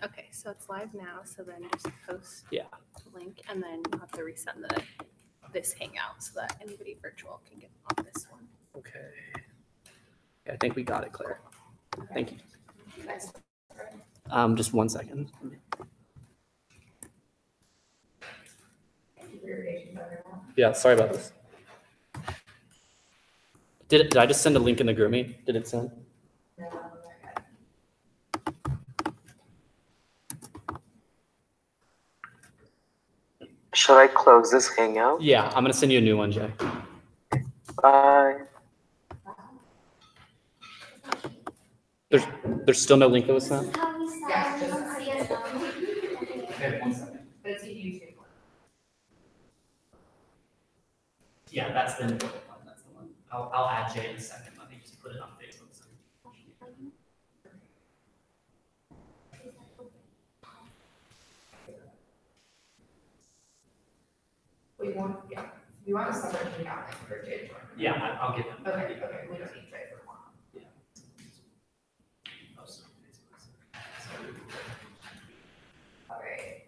Okay, so it's live now. So then just post Yeah. the link, and then you'll have to resend this hangout so that anybody virtual can get on this one. Okay. I think we got it, Claire. Thank you. Nice. Just 1 second. Yeah, sorry about this. Did I just send a link in the GroupMe? Did it send? Should I close this hangout? Yeah, I'm gonna send you a new one, Jay. Bye. There's still no link that was sent? Yes, Okay, 1 second. but it's a YouTube one. Yeah, that's the new one. That's the one. I'll add Jay in a second. Let me just put it on Facebook. We want a separate hangout like for Jay. Yeah, I'll give him. Okay, we don't need Jay for one. Yeah. All right.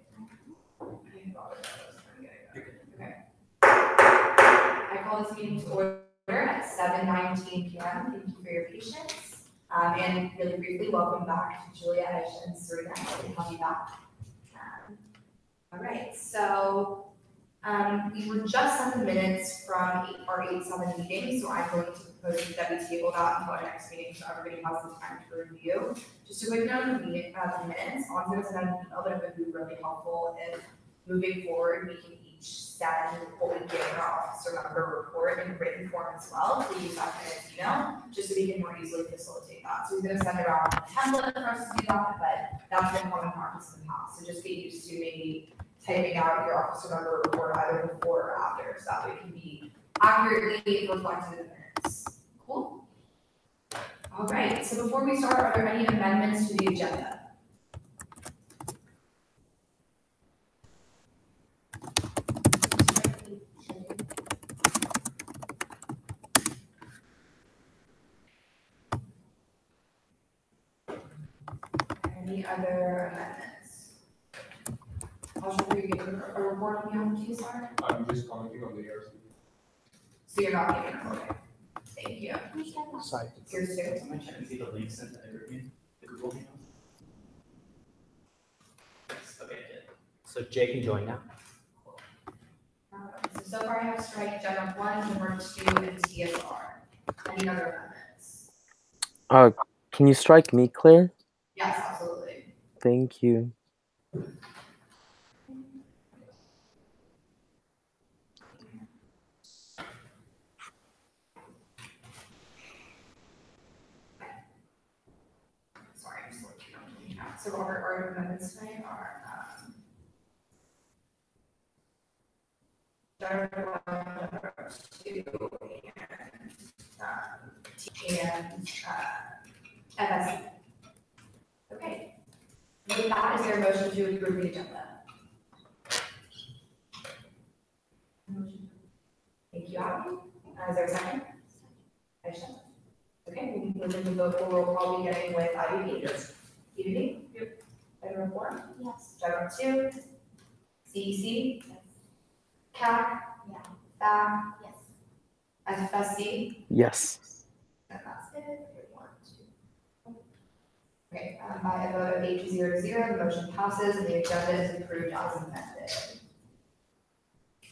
Okay. I call this meeting to order at 7:19 p.m. Thank you for your patience. And really briefly, welcome back to Julia, Aisha, and Serena. Happy to have you back. All right, so we were just sent the minutes from our 8/7 meeting, so I'm going to propose that we table that until our next meeting so everybody has some time to review. Just a quick note on the minutes, honestly, it's an email, but it would be really helpful if moving forward, we can each send what we give in our officer member report in written form as well. So use that minutes email, just so we can more easily facilitate that. So we're going to send around a template for us to do that, but that's been common practice in the past. So just get used to maybe typing out your officer member report either before or after, so that way it can be accurately reflected in the minutes. Cool? All right, so before we start, are there any amendments to the agenda? Any other amendments? I'll show you a report on the application, sorry. I'm just commenting on the ARC. So you're not giving them, okay. Thank you. Sorry. Here's two. Am I checking to see the link sent to the GroupMe? The Google Hangout? Yes, okay, I did. So Jay can join now. So far I have strike general 1, number 2, and TSR. Any other amendments? Can you strike me, Claire? Yes, absolutely. Thank you. Sorry, I'm just looking at the account. So Robert, our amendments tonight are, general 1, number 2, and FSC. Okay. With that, is there a motion to approve the agenda? Thank you, Abby. Is there a second? Aisha? Okay, we can move into vote. We'll all be getting with IUB. Yes. EDD? Yep. Item 4? Yes. Item 2? CEC? Yes. CAC? Yeah. FAC? Yes. FSC? Yes. And that's it. 1, 2. Okay, by a vote of 8 to 0 to 0, the motion passes and the agenda is approved as amended.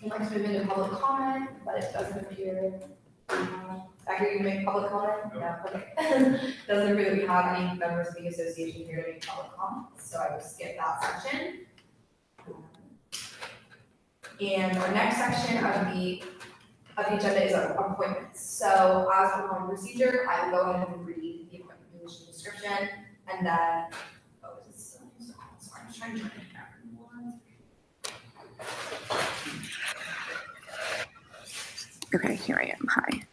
I'd like to move into public comment, but it doesn't appear. Zachary, you make public comment? No. Okay. Doesn't appear that we have any members of the association here to make public comments, so I will skip that section. And our next section of the agenda is appointments. So as per normal procedure, I will go ahead and read the appointment position description, and then, is it still? Sorry, I'm just trying to turn it down. Okay, here I am. Hi.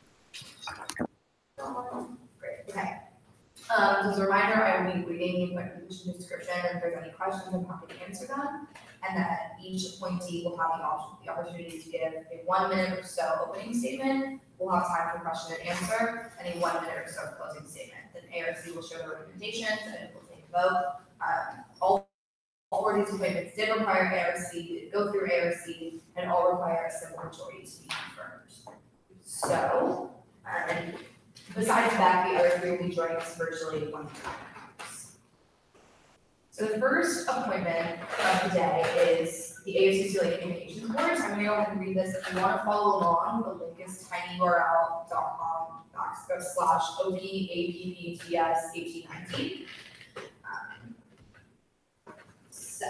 Great, okay. As a reminder, I will be reading the appointment position description, and if there's any questions, I'm happy to answer them. And then each appointee will have the opportunity to give a 1 minute or so opening statement. We'll have time for question and answer, and a 1 minute or so closing statement. Then ARC will show the recommendations, and it will take a vote. All four of these appointments did require ARC, did go through ARC, and all require a simple majority to be confirmed. So, and besides that, the other three will be joining us virtually one time. So the first appointment of the day is the ASUCLA Communications Board. I'm going to go ahead and read this. If you want to follow along, the link is tinyurl.com/OPAPPTS1819. So,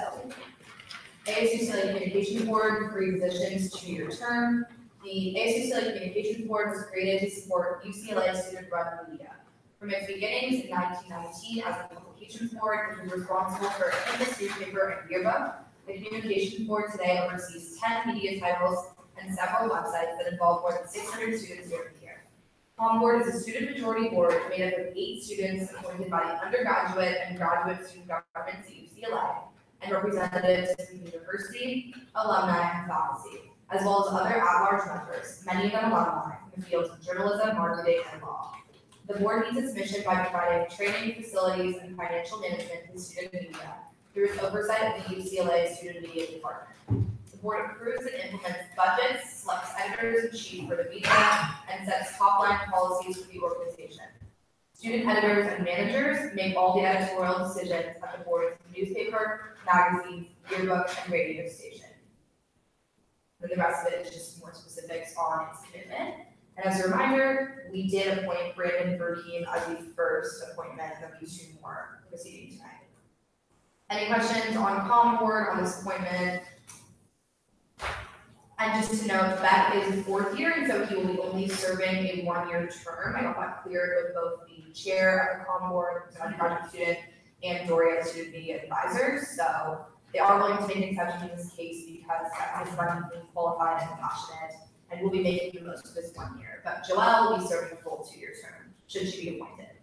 ASUCLA Communications Board, 3 positions, 2-year term. The ASUCLA Communications Board was created to support UCLA student-run media. From its beginnings in 1919 as a publications board, which was responsible for a campus newspaper and yearbook, the Communications Board today oversees 10 media titles and several websites that involve more than 600 students during the year. Com Board is a student majority board made up of 8 students appointed by the undergraduate and graduate student governments at UCLA and representatives from the university, alumni, and faculty, as well as other at-large members, many of them alumni from the fields of journalism, marketing, and law. The board meets its mission by providing training, facilities, and financial management to student media through its oversight of the UCLA Student Media Department. The board approves and implements budgets, selects editors-in-chief for the media, and sets top-line policies for the organization. Student editors and managers make all the editorial decisions at the board's newspaper, magazines, yearbook, and radio station. And the rest of it is just more specifics on its commitment. And as a reminder, we did appoint Brandon Burkeem as the first appointment, and there'll be 2 more proceeding tonight. Any questions on Com Board on this appointment? And just to note, Beck is 4th year, and so he will be only serving a 1-year term. I got that cleared with both the chair of the Com Board, who's an undergraduate student, and Doria, the student media advisor. So they are willing to make exceptions in this case because Beck is running qualified and passionate, and will be making the most of this 1 year. But Joelle will be serving a full 2-year term, should she be appointed.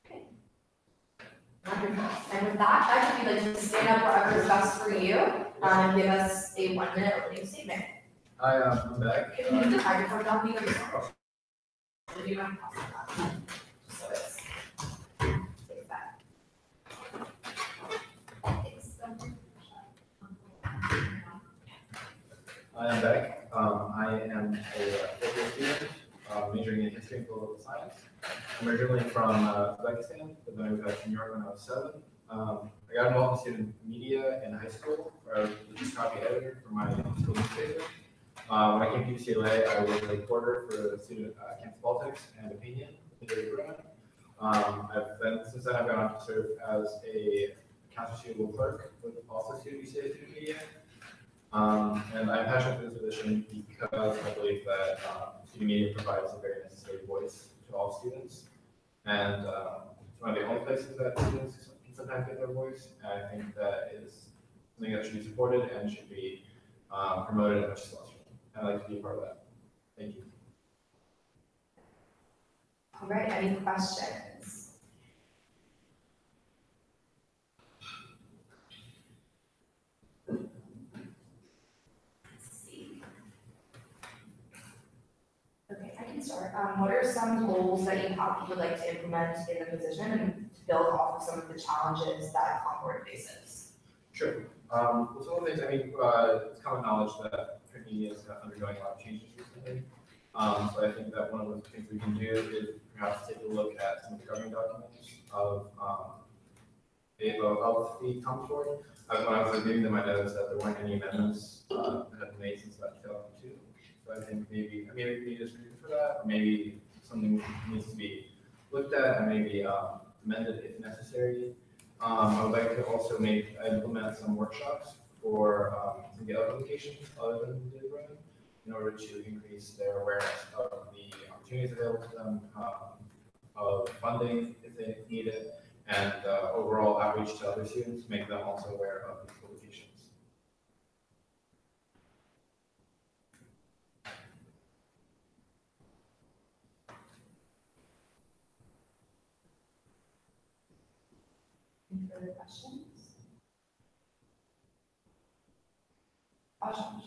Okay. Wonderful. And with that, Beck, if you'd like to stand up wherever is best for you, and give us a 1-minute opening statement. Hi, I'm Beck. Can you use the microphone down here? If you want to pass it down. So it's, take it back. Thanks. Hi, I'm Beck. I am a 4th year student majoring in history and political science. I'm originally from Uzbekistan, but then I moved out to New York when I was 7. I got involved in student media in high school, where I was the copy editor for my school newspaper. When I came to UCLA, I was a reporter for student campus politics and opinion in the program. Since then, I've gone on to serve as a accounts receivable clerk with also UCLA student media. And I'm passionate for this position because I believe that student media provides a very necessary voice to all students. And it's one of the only places that students can sometimes get their voice. And I think that is something that should be supported and should be promoted as much as possible. I'd like to be a part of that. Thank you. All right, any questions? Okay, I can start. What are some goals that you have you would like to implement in the position and to build off of some of the challenges that Com Board faces? Sure. Well, some of the things, I mean, it's common knowledge that print media is undergoing a lot of changes recently. So I think that one of the things we can do is perhaps take a look at some of the governing documents of the Com Board. When I was reviewing them, I noticed that there weren't any amendments that have been made since about 2002. So I think maybe we need a reason for that, or maybe something needs to be looked at and maybe amended if necessary. I would like to also implement some workshops for some Gale applications other than the program in order to increase their awareness of the opportunities available to them, of funding if they need it, and overall outreach to other students, make them also aware of these publications. Any further questions? Awesome.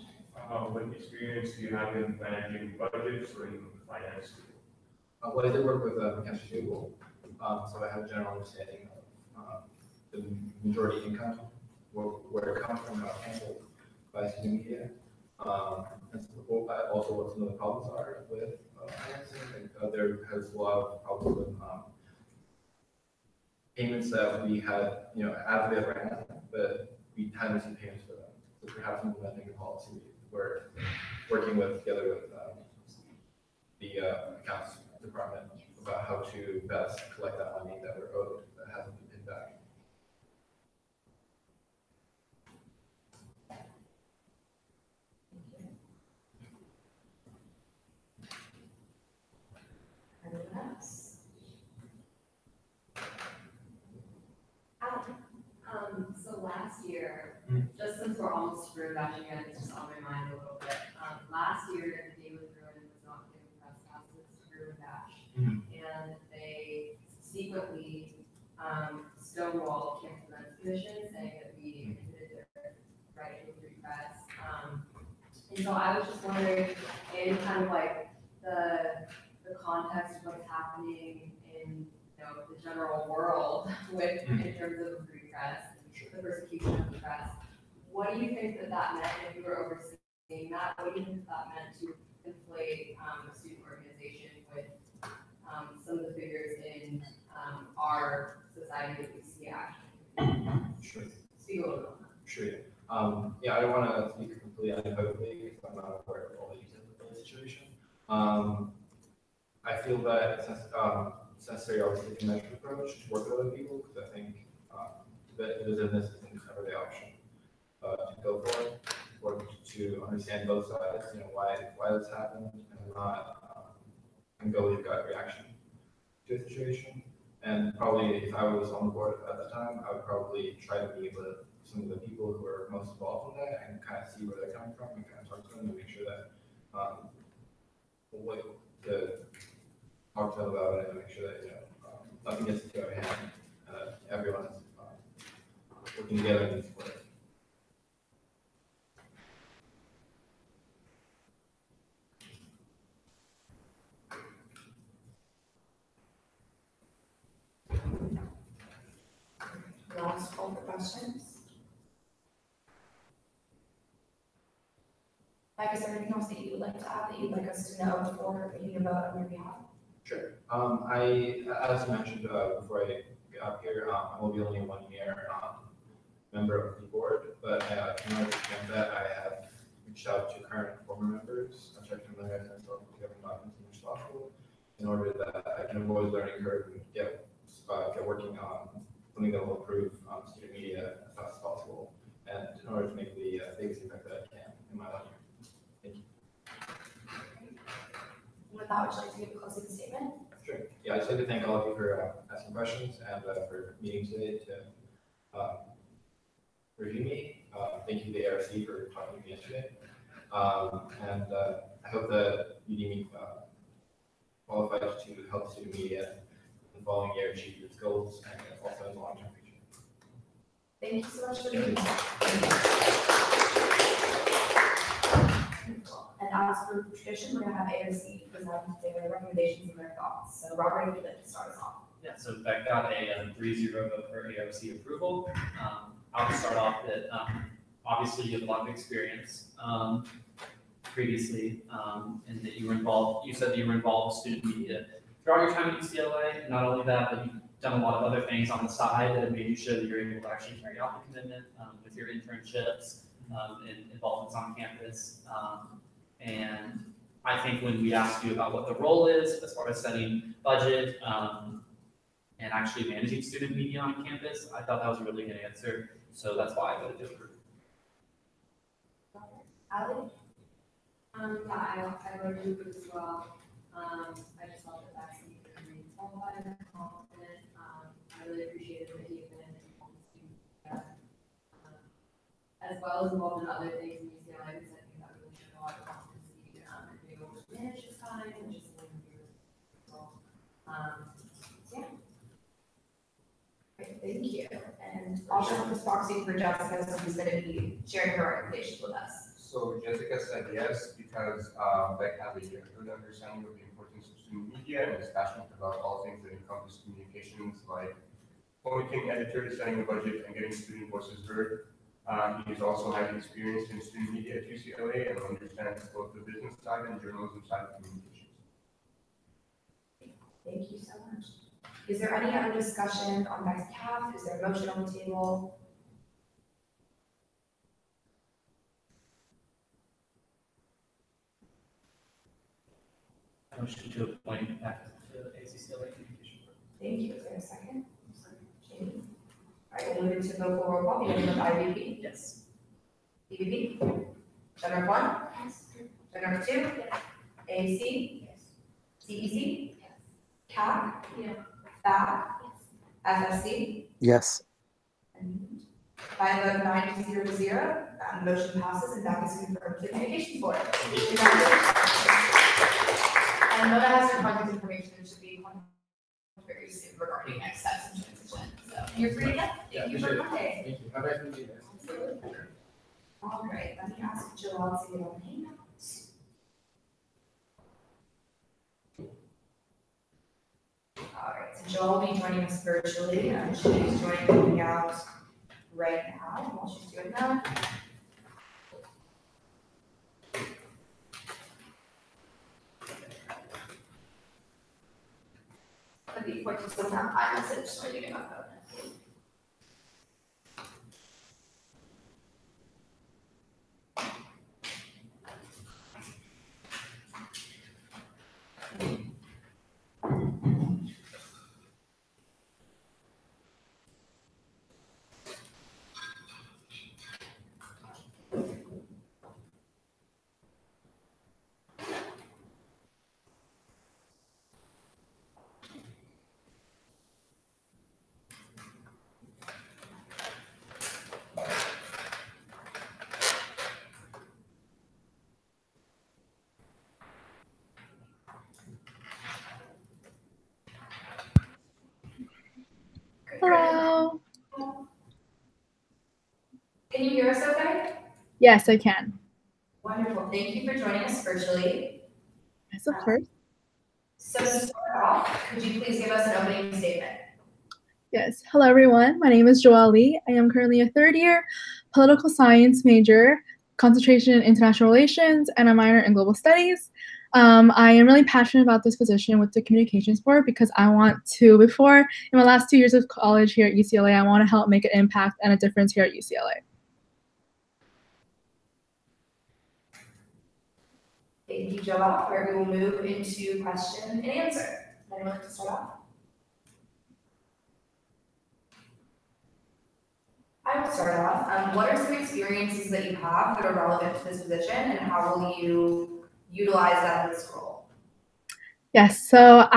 What experience do you have in managing budgets or even finance? Well, I did work with accounts receivable, so I have a general understanding of the majority income, where it comes from, how it's handled by student media. And so, also what some of the problems are with financing. There has a lot of problems with payments that we had, as we have right now, but we hadn't received payments for them. So perhaps implementing a policy where working together with the accounts department about how to best collect that money that we're owed that hasn't been paid back. Anyone else? So last year, just since we're almost through batching it, it's just on my mind a little bit. Last year, the day with Ruin was not giving press passes to Ruin Dash. And they subsequently stonewalled cancel men's commission, saying that we committed their right to a free press. And so I was just wondering, in kind of like the context of what's happening in the general world with in terms of the free press, the persecution of the press. What do you think that meant if you were overseeing that? What do you think that meant to conflate a student organization with some of the figures in our society that we see actually? Sure. Speak a little bit on that. Sure. Yeah, I don't want to speak completely unequivocally because I'm not aware of all the details of the situation. I feel that it's necessary, obviously, to measure approach to work with other people because I think that divisiveness isn't ever the option to go for it, or to understand both sides, why this happened, and not and go with gut reaction to a situation. And probably if I was on the board at the time, I would probably try to meet with some of the people who are most involved in that and kind of see where they're coming from and kind of talk to them and make sure that talk to them about it and make sure that nothing gets into our hand and everyone is working together in this way. Last call for questions. Mike, is there anything else that you would like to add that you'd like us to know before meeting about on your behalf? Sure. As you mentioned before I got up here, I will be only a 1 year member of the board, but in order to get that, I have reached out to current and former members. I'm trying to familiarize myself with government documents as much as possible in order that I can avoid learning curve and get working on something that will improve student media as fast as possible, and in order to make the biggest impact that I can in my life. Thank you. With that, would you like to give a closing statement? Sure. Yeah, I'd just like to thank all of you for asking questions and for meeting today to review me. Thank you to the ARC for talking to me yesterday. And I hope that you deem me qualified to help student media in the following year achieve its goals and also in the long-term future. Thank you so much for being here. And as per tradition, we're going to have ARC present their recommendations and their thoughts. So Robert, if you'd like to start us off. Yeah, so Beck got a 3-0 vote for ARC approval. I'll start off that obviously you have a lot of experience previously, and that you were involved. You said that you were involved with student media throughout your time at UCLA. Not only that, but you've done a lot of other things on the side that have made you sure that you're able to actually carry out the commitment with your internships and involvements on campus. And I think when we asked you about what the role is as far as setting budget and actually managing student media on campus, I thought that was a really good answer. So that's why I voted to approve. Ali? Yeah, I voted to approve as well. I just thought that that's something that made me qualified and confident. I really appreciated that you've been involved in student media, as well as involved in other things in UCLA, because I think that really showed a lot of competency and being able to manage his time and just learn new skills. Yeah. Great, thank you. And I'll show this proxy for Jessica, so who's going to be sharing her recommendations with us. So Jessica said yes, because Beck has a good understanding of the importance of student media and is passionate about all things that encompass communications, like appointing editors, setting a budget, and getting student voices heard. He's also had experience in student media at UCLA and understands both the business side and journalism side of communications. Thank you so much. Is there any other discussion on Beck's behalf? Is there a motion on the table? Motion to appoint Beck to the ACCLA Communication Board. Thank you. Is there a second? Jamie. All right, we'll move to vote for roll call, beginning with IVP. Yes. EVP? General one? Yes. General two? Yes. AAC? Yes. CEC? Yes. CAC? Yeah. FAC? Yes. FSC? Yes. And by a vote of 9-0, that motion passes and Beck is confirmed to the Communications Board. Congratulations. And Mona has your contact information, it should be contacted very soon regarding next steps and transition. So you're free to get. Thank you for coming. Thank you. Have a nice meeting, guys. Absolutely. All right, let me ask Joelle to get on the hangout. All right, so Joelle will be joining us virtually, and she's joining the hangout right now. While she's doing that, let me point to some iMessage so you can upload it. Hello. Can you hear us okay? Yes, I can. Wonderful. Thank you for joining us virtually. Yes, of course. So to start off, could you please give us an opening statement? Yes. Hello, everyone. My name is Joelle Lee. I am currently a third-year political science major, concentration in international relations, and a minor in global studies. I am really passionate about this position with the Communications Board because I want to, in my last 2 years of college here at UCLA, I want to help make an impact and a difference here at UCLA. Thank you, Joelle. Where we will move into question and answer. Anyone like to start off? I will start off. What are some experiences that you have that are relevant to this position, and how will you utilize that in this role? Yes, so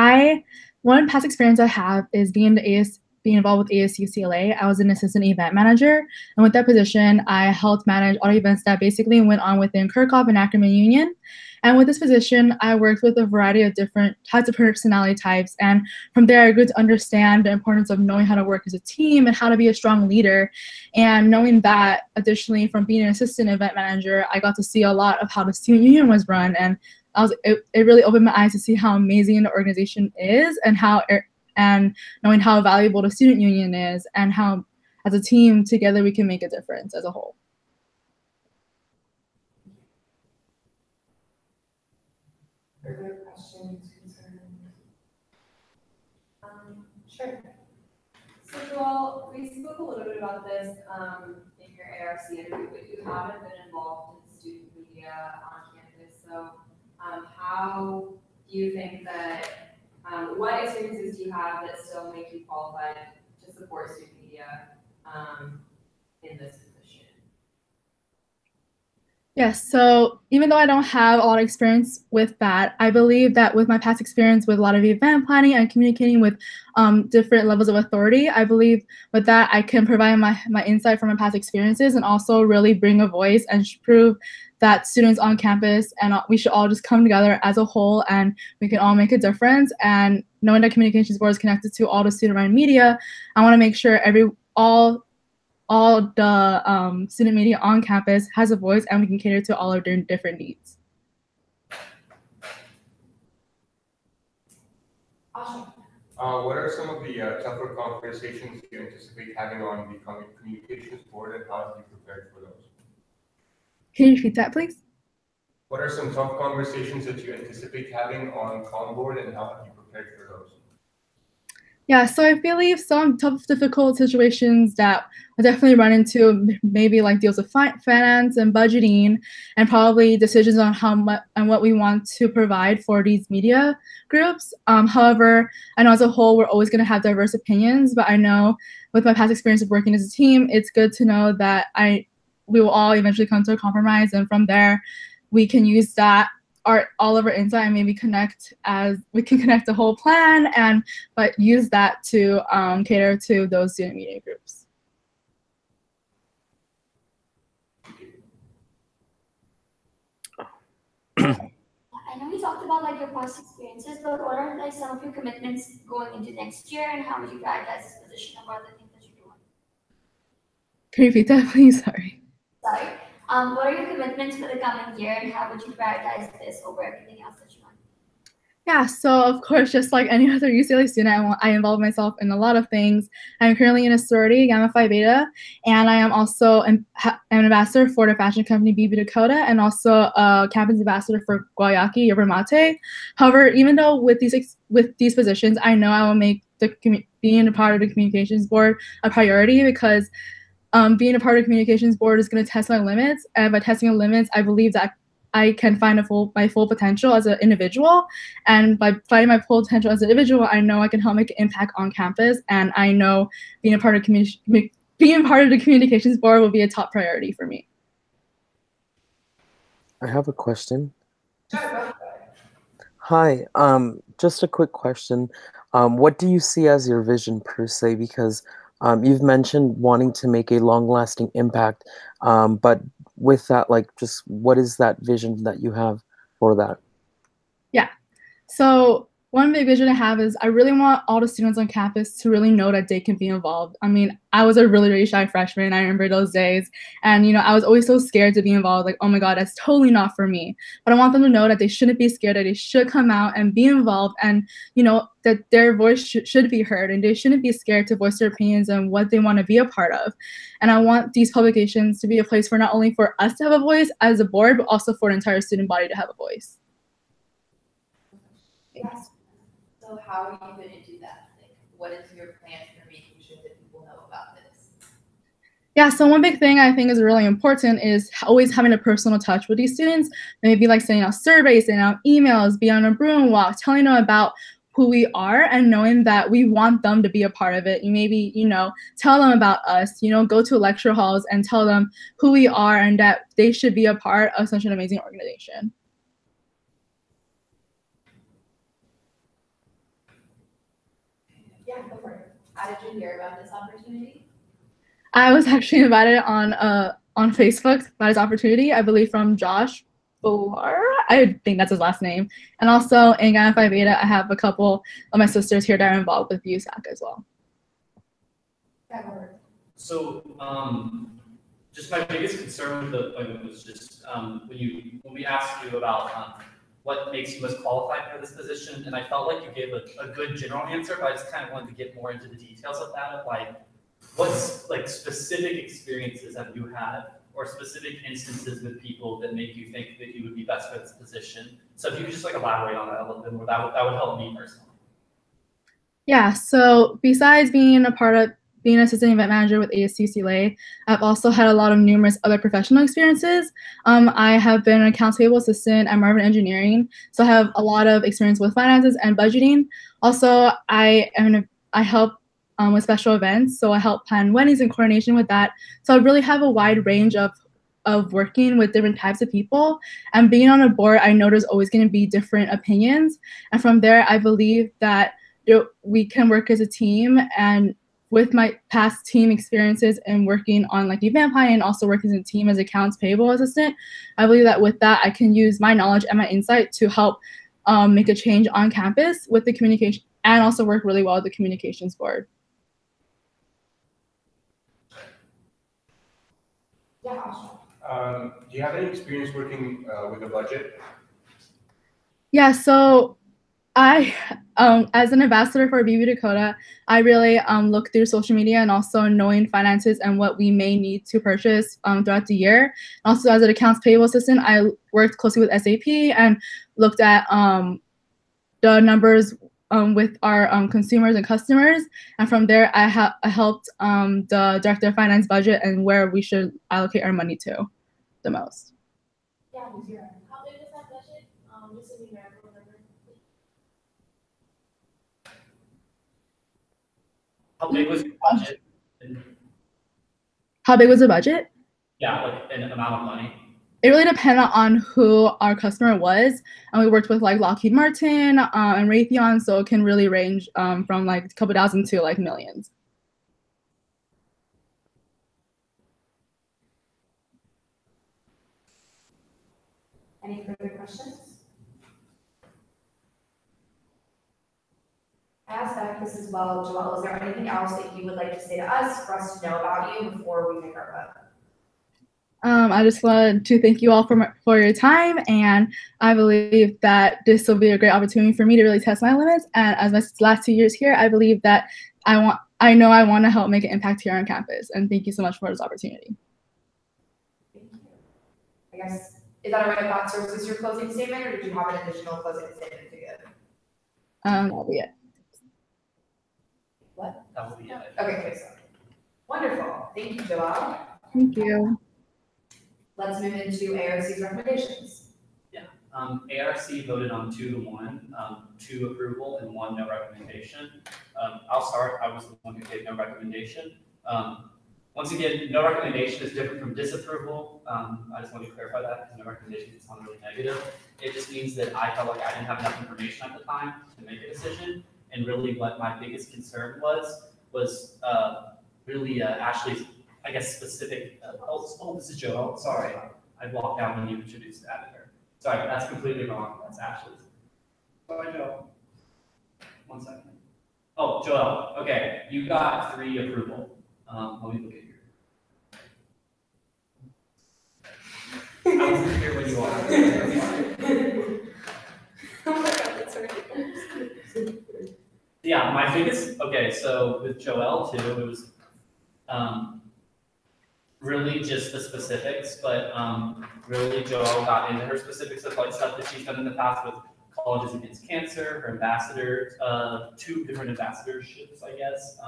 one past experience I have is being involved with ASUCLA. I was an assistant event manager, and with that position, I helped manage all the events that basically went on within Kirkhoff and Ackerman Union. And with this position, I worked with a variety of different types of personality types, and from there, I grew to understand the importance of knowing how to work as a team and how to be a strong leader. And knowing that, additionally, from being an assistant event manager, I got to see a lot of how the student union was run, and it really opened my eyes to see how amazing the organization is, and knowing how valuable the student union is, and how, as a team, together we can make a difference as a whole. Further questions, concerns? Sure. So Joel, we spoke a little bit about this in your ARC interview, but you haven't been involved in student media on campus. So how do you think that, what experiences do you have that still make you qualified to support student media in this position? Yes, so even though I don't have a lot of experience with that, I believe that with my past experience with a lot of event planning and communicating with different levels of authority, I believe with that I can provide my insight from my past experiences and also really bring a voice and prove that students on campus and we should all just come together as a whole and we can all make a difference. And knowing that Communications Board is connected to all the student-run media, I want to make sure all the student media on campus has a voice and we can cater to all of their different needs. Awesome. What are some of the tougher conversations you anticipate having on the communications board, and how have you prepared for those? Can you repeat that, please? What are some tough conversations that you anticipate having on comm board, and how have you prepared for those? Yeah, so I believe some tough, difficult situations that I definitely run into, maybe like deals with finance and budgeting, and probably decisions on how much and what we want to provide for these media groups. However, I know as a whole we're always going to have diverse opinions, but I know with my past experience of working as a team, it's good to know that we will all eventually come to a compromise, and from there, we can use that all of our insight and maybe connect the whole plan, and but use that to cater to those student media groups. I know you talked about like your past experiences, but what are like some of your commitments going into next year, and how would you prioritize this position and what are the things that you're doing? Can you repeat that, please? Sorry. Sorry. What are your commitments for the coming year, and how would you prioritize this over everything else that you want? Yeah, so of course, just like any other UCLA student, I involve myself in a lot of things. I'm currently in a sorority, Gamma Phi Beta, and I am also an ambassador for the fashion company BB Dakota, and also a campus ambassador for Guayaki Yerba Mate. However, even though with these positions, I know I will make being a part of the communications board a priority, because being a part of the communications board is going to test my limits, and by testing the limits, I believe that I can find my full potential as an individual, and by finding my full potential as an individual, I know I can help make an impact on campus, and I know being a part of the communications board will be a top priority for me. I have a question. Hi, just a quick question. What do you see as your vision per se? Because you've mentioned wanting to make a long-lasting impact, but with that, like, just what is that vision that you have for that? Yeah. So one big vision I have is I really want all the students on campus to really know that they can be involved. I mean, I was a really, really shy freshman. I remember those days. And, I was always so scared to be involved. Like, oh my God, that's totally not for me. But I want them to know that they shouldn't be scared, that they should come out and be involved, and, that their voice should be heard, and they shouldn't be scared to voice their opinions and what they want to be a part of. And I want these publications to be a place for not only for us to have a voice as a board, but also for the entire student body to have a voice. Yes. So how are you going to do that? Like, what is your plan for making sure that people know about this? Yeah, so one big thing I think is really important is always having a personal touch with these students. Maybe like sending out surveys, sending out emails, be on a broom walk, telling them about who we are, and knowing that we want them to be a part of it. You maybe, tell them about us, go to lecture halls and tell them who we are and that they should be a part of such an amazing organization. Yeah, go for it. How did you hear about this opportunity? I was actually invited on Facebook by this opportunity, I believe from Josh Bolar. I think that's his last name. And also in Gamma Phi Beta, I have a couple of my sisters here that are involved with USAC as well. So, just my biggest concern with the appointment was just when we asked you about what makes you most qualified for this position, and I felt like you gave a good general answer, but I just kind of wanted to get more into the details of that, of like, what's like specific experiences have you had, or specific instances with people that make you think that you would be best for this position? So if you could just like elaborate on that a little bit more, that would help me personally. Yeah, so besides being an assistant event manager with ASUCLA, I've also had a lot of numerous other professional experiences. I have been an accounts payable assistant at Marvin Engineering, so I have a lot of experience with finances and budgeting. Also, I help with special events, so I help plan weddings and coordination with that. So I really have a wide range of working with different types of people, and being on a board, I know there's always going to be different opinions, and from there, I believe that we can work as a team. And with my past team experiences and working on like Event Pie and also working as a team as accounts payable assistant, I believe that with that, I can use my knowledge and my insight to help make a change on campus with the communication, and also work really well with the communications board. Yeah. Do you have any experience working with a budget? Yeah, so As an ambassador for BB Dakota, I really look through social media and also knowing finances and what we may need to purchase throughout the year. Also, as an accounts payable assistant, I worked closely with SAP and looked at the numbers with our consumers and customers. And from there, I helped the director of finance budget and where we should allocate our money to the most. Yeah, how big is that budget? Just a numerical number. How big was your budget? How big was the budget? Yeah, like an amount of money. It really depended on who our customer was, and we worked with like Lockheed Martin and Raytheon, so it can really range from like a couple thousand to like millions. Any further questions? I asked Beck this as well. Joelle, is there anything else that you would like to say to us for us to know about you before we make our vote? I just wanted to thank you all for your time, and I believe that this will be a great opportunity for me to really test my limits. And as my last 2 years here, I believe that I know I want to help make an impact here on campus. And thank you so much for this opportunity. Thank you. I guess, is that all right if that serves as your closing statement, or did you have an additional closing statement to give? That'll be it. What? That will be it. Okay, so wonderful. Thank you, Joelle. Thank you. Let's move into ARC's recommendations. ARC voted on 2-1, 2 approval and 1 no recommendation. I'll start. I was the one who gave no recommendation. Once again, no recommendation is different from disapproval. I just want to clarify that because no recommendation is not really negative. It just means that I felt like I didn't have enough information at the time to make a decision. And really what my biggest concern was really Ashley's, I guess, specific, this is Joelle, sorry. I walked out when you introduced that. Sorry, that's completely wrong. That's Ashley's. Sorry, Joelle. 1 second. Oh, Joelle, okay, you got 3 approval. Let me look at your. I wasn't here when you are. Oh my God, that's ridiculous. Yeah, my biggest, okay, so with Joelle too, it was really just the specifics, but really Joelle got into her specifics of like stuff that she's done in the past with Colleges Against Cancer, her ambassadors, 2 different ambassadorships, I guess,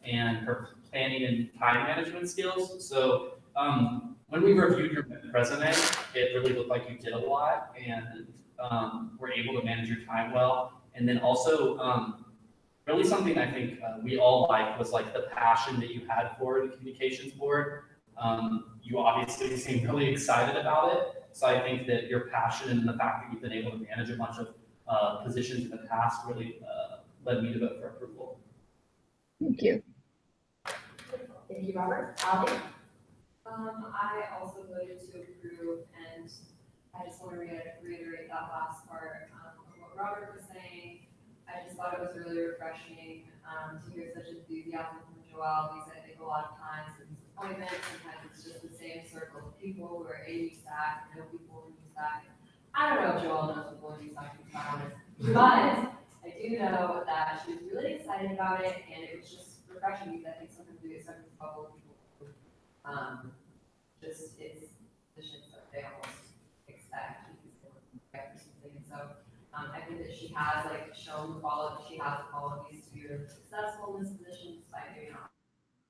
and her planning and time management skills. So when we reviewed your resume, it really looked like you did a lot and were able to manage your time well. And then also, really something I think we all liked was like the passion that you had for the communications board. You obviously seem really excited about it. So I think that your passion and the fact that you've been able to manage a bunch of positions in the past really led me to vote for approval. Thank you. Thank you, Robert. Ali? I also voted to approve, and I just want to reiterate that last part of what Robert was saying. I just thought it was really refreshing to hear such enthusiasm from Joelle, because I think a lot of times in disappointment, sometimes it's just the same circle of people who are in USAC, know people in USAC. I don't know if Joelle knows people in USAC, to be honest, but I do know that she was really excited about it, and it was just refreshing, because I think sometimes we get stuck in trouble with people who just it's positions that they almost expect because they were right or something. So I think that she has like shown she has the qualities to be really successful in this position, despite maybe not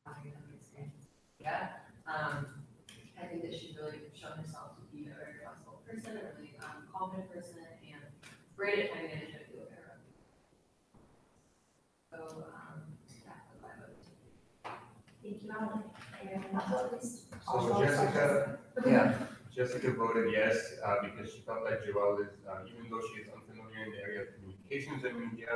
having the experience yet. I think that she's really shown herself to be a very flexible person, a really confident person, and great at time management if you look at her. So yeah, that's my vote. Thank you, Ali. And last but not least, Jessica voted yes because she felt like Joelle is, even though she is unfamiliar in the area of communications and media,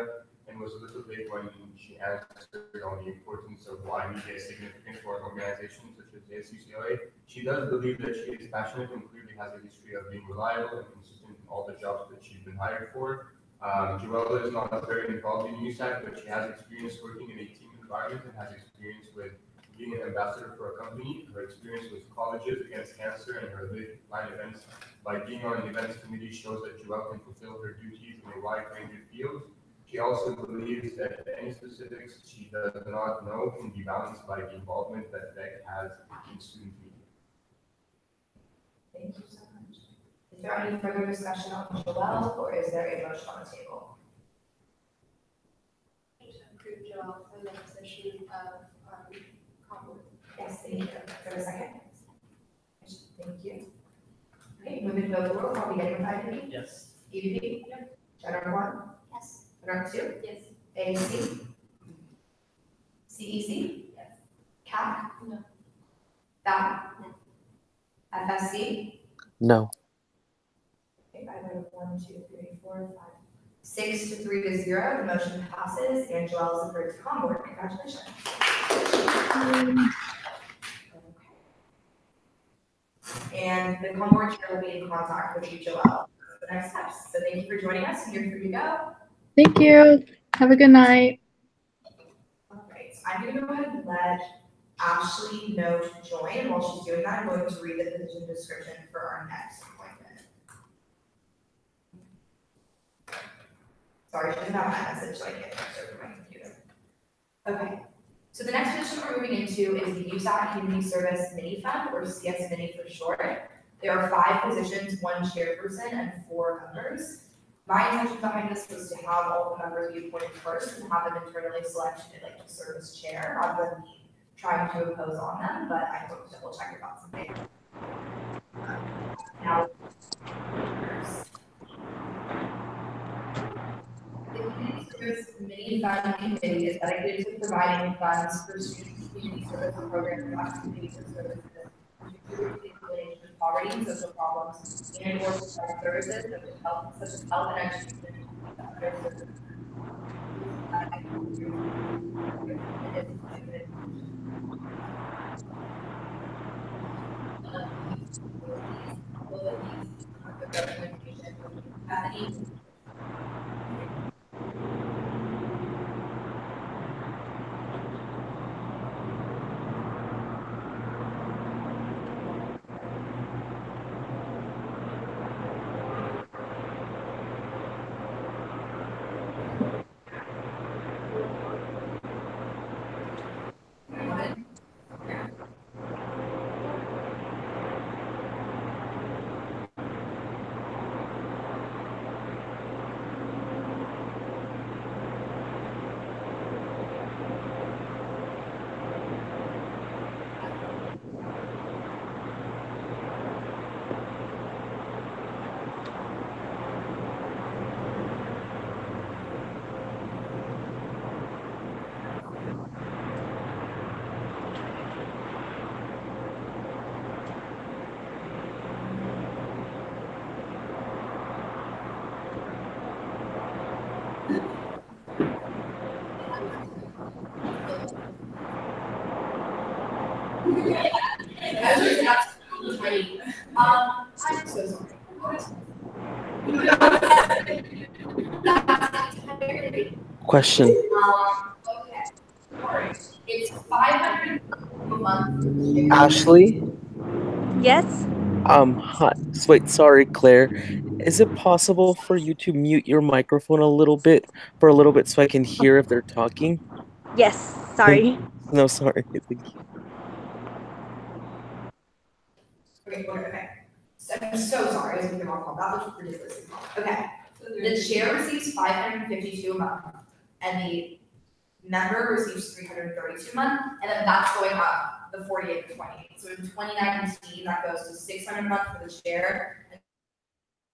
and was a little bit when she answered on the importance of why media is significant for an organization such as ASUCLA, she does believe that she is passionate and clearly has a history of being reliable and consistent in all the jobs that she's been hired for. Joelle is not very involved in USAC, but she has experience working in a team environment and has experience with being an ambassador for a company, her experience with colleges against cancer, and her line events by being on the events committee shows that Joelle can fulfill her duties in a wide range of fields. She also believes that any specifics she does not know can be balanced by the involvement that Beck has in student media. Thank you so much. Is there any further discussion on Joelle, or is there a motion on the table? Approve Joelle for the position of Concord. Yes, thank you. Is there a second? Thank you. Okay, moving to the roll, I'll be getting with IPP. Yes. EVP? Yep. General 1? Yes. General 2? Yes. AAC? CEC? Yes. CAP? No. BAP? No. FSC? No. Okay, I voted 1, 2, 3, 4, 5, 6 to 3 to 0. The motion passes, and Joelle is approved to Concord. Congratulations. And the Concord chair will be in contact with you, Joelle, for the next steps. So thank you for joining us, and you're free to go. Thank you. Have a good night. All right, so I'm gonna go ahead and let Ashley know to join, and while she's doing that, I'm going to read the position description for our next appointment. Sorry, she doesn't have my message, so I can't text her from my computer. Okay, so the next position we're moving into is the USAC Community Service Mini Fund, or CS Mini for short. There are 5 positions, 1 chairperson, and 4 members. My intention behind this was to have all the members be appointed first and have them internally select who they'd like to serve as chair, rather than me trying to impose on them, but I hope to double check your thoughts and favor. Now, the Community Service Mini Fund Committee is dedicated to providing funds for student community service programs and activities and services to improve the elimination of poverty and social problems and or provide services such as health and education to underserved I'm so sorry. Question. Okay. Sorry. It's 500 a month. Ashley? Yes. Hi. Wait, sorry, Claire. Is it possible for you to mute your microphone a little bit so I can hear if they're talking? Yes. Sorry. No, sorry. Thank you. Okay. So, I'm so sorry. I was thinking wrong call. That was ridiculous. Okay. The chair receives 552 a month, and the member receives 332 a month, and then that's going up the 48 to 28. So in 2019, that goes to 600 a month for the chair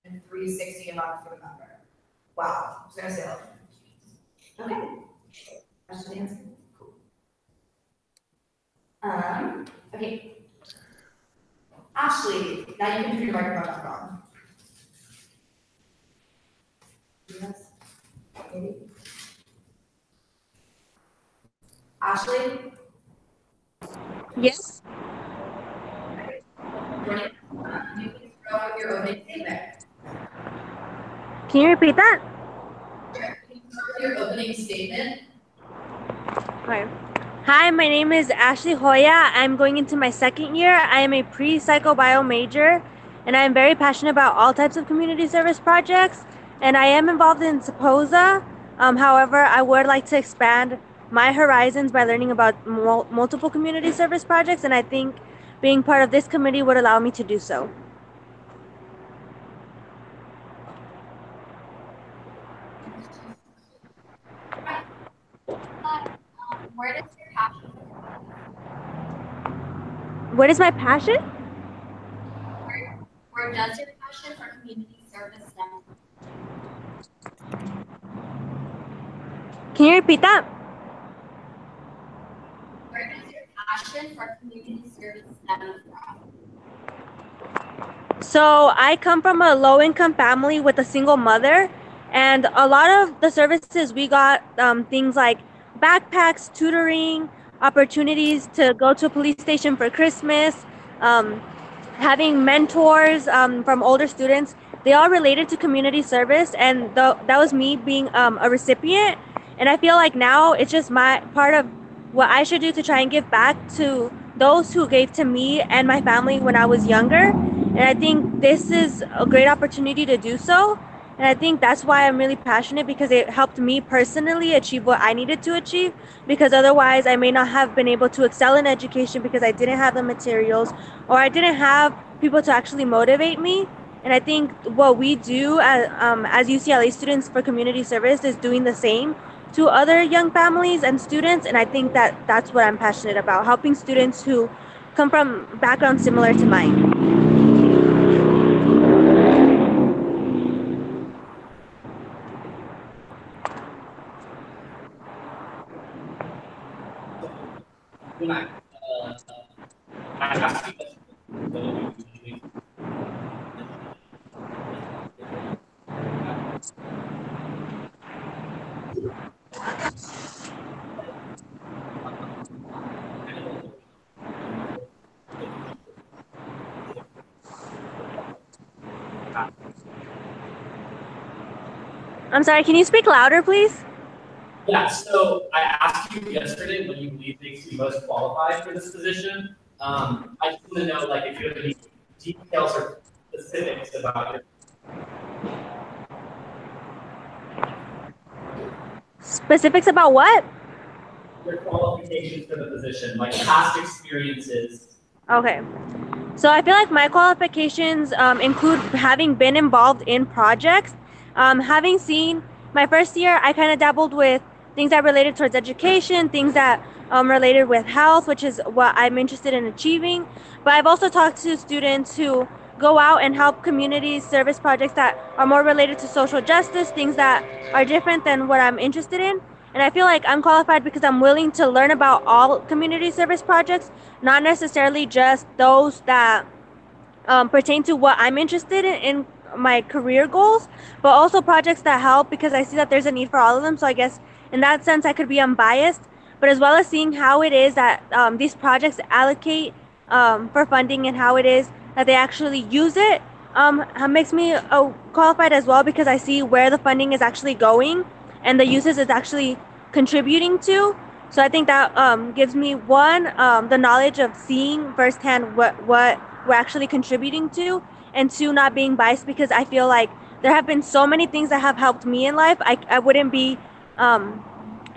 and 360 a month for the member. Wow. I was gonna say like, okay. That's the answer. Cool. Okay. Ashley, now you can turn your microphone back on. Yes. Maybe. Ashley? Yes. You can start with your opening statement. Can you repeat that? Can you start with your opening statement? Okay. Hi, my name is Ashley Hoya. I'm going into my second year. I am a pre-psychobio major, and I am very passionate about all types of community service projects. And I am involved in SAPOSA. However, I would like to expand my horizons by learning about multiple community service projects, and I think being part of this committee would allow me to do so. Where does your passion What is my passion? where does your passion for community service stem from? Can you repeat that? Where does your passion for community service stem from? So I come from a low-income family with a single mother, and a lot of the services we got, things like backpacks, tutoring, opportunities to go to a police station for Christmas, um, having mentors from older students. They all related to community service, and that was me being a recipient. And I feel like now it's just my part of what I should do to try and give back to those who gave to me and my family when I was younger. And I think this is a great opportunity to do so. And I think that's why I'm really passionate, because it helped me personally achieve what I needed to achieve. Because otherwise, I may not have been able to excel in education because I didn't have the materials, or I didn't have people to actually motivate me. And I think what we do as UCLA students for community service is doing the same to other young families and students. And I think that that's what I'm passionate about, helping students who come from backgrounds similar to mine. When I asked you this, I'm sorry, can you speak louder, please? yeah, so I asked you yesterday what you believe makes you most qualified for this position. I just want to know, like, if you have any details or specifics about your Specifics about what? qualifications for the position, like past experiences. Okay. So I feel like my qualifications include having been involved in projects, having seen my first year, I kind of dabbled with things that related towards education, things that related with health, which is what I'm interested in achieving. But I've also talked to students who go out and help community service projects that are more related to social justice, things that are different than what I'm interested in. And I feel like I'm qualified because I'm willing to learn about all community service projects, not necessarily just those that pertain to what I'm interested in my career goals, but also projects that help, because I see that there's a need for all of them. So I guess in that sense, I could be unbiased, but as well as seeing how it is that these projects allocate for funding and how it is that they actually use it, makes me qualified as well, because I see where the funding is actually going and the uses it's actually contributing to. So I think that gives me one, the knowledge of seeing firsthand what we're actually contributing to, and two, not being biased, because I feel like there have been so many things that have helped me in life. I wouldn't be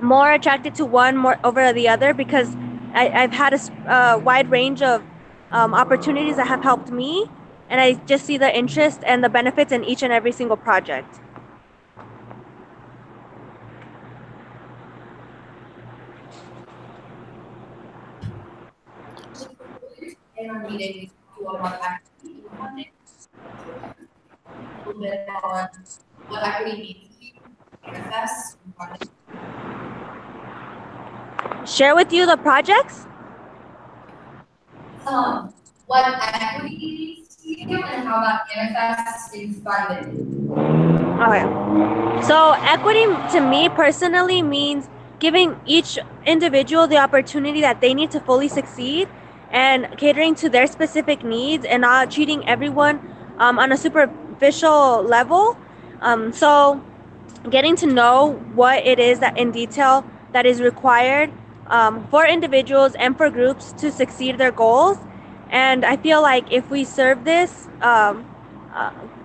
more attracted to one more over the other, because I've had a wide range of opportunities that have helped me, and I just see the interest and the benefits in each and every single project. In our meeting, we talked a lot about equity in funding. A little bit on what equity means to you, manifest in funding. Share with you the projects? What equity means to you and how that manifests in funding. Okay. So equity to me personally means giving each individual the opportunity that they need to fully succeed, and catering to their specific needs, and not treating everyone on a superficial level. So getting to know what it is that in detail that is required for individuals and for groups to succeed their goals. And I feel like if we serve this,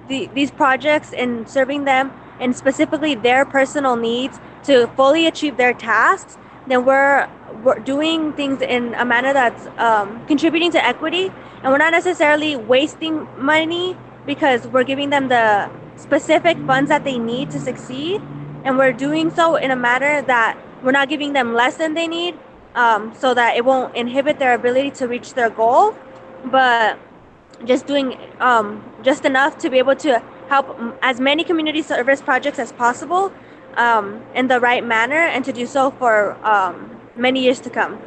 these projects and serving them and specifically their personal needs to fully achieve their tasks, then we're doing things in a manner that's contributing to equity, and we're not necessarily wasting money because we're giving them the specific funds that they need to succeed, and we're doing so in a manner that we're not giving them less than they need, so that it won't inhibit their ability to reach their goal, but just doing just enough to be able to help as many community service projects as possible in the right manner, and to do so for many years to come.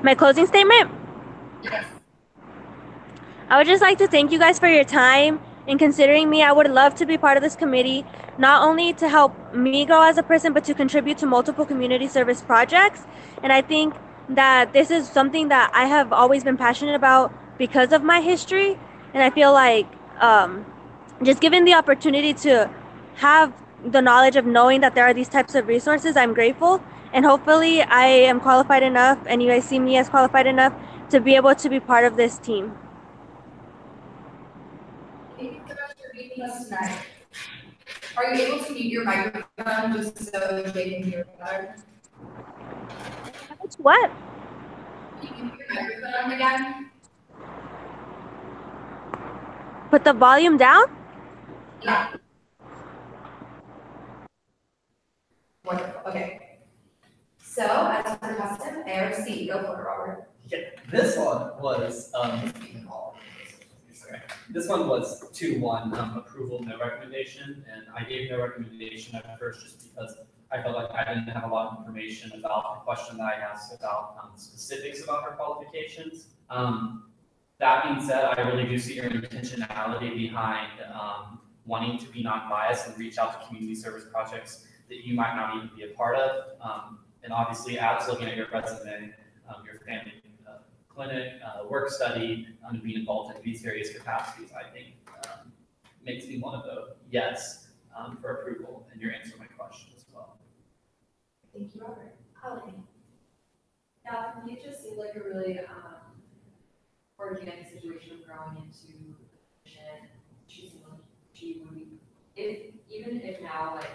My closing statement? Yes. I would just like to thank you guys for your time and considering me. I would love to be part of this committee, not only to help me grow as a person, but to contribute to multiple community service projects. And I think that this is something that I have always been passionate about because of my history. And I feel like just given the opportunity to have the knowledge of knowing that there are these types of resources, I'm grateful. And hopefully I am qualified enough, and you guys see me as qualified enough to be able to be part of this team. Thank you so much for meeting us tonight. Are you able to mute your microphone just so they can hear better? What? Can you mute your microphone again? Put the volume down? Yeah. Wonderful. Okay. So, as per custom, ARC, go for it, Robert. Yeah, this one was, this one was 2-1, approval, no recommendation, and I gave no recommendation at first just because I felt like I didn't have a lot of information about the question that I asked about specifics about her qualifications. That being said, I really do see your intentionality behind wanting to be non-biased and reach out to community service projects that you might not even be a part of. And obviously, as looking at your resume, your family clinic, work study, and being involved in these various capacities, I think makes me want to vote yes for approval, and your answer to my question as well. Thank you, Robert. Holly. Yeah, for me, it just seemed like a really organic situation of growing into the position. She seemed like she would be, even if now, like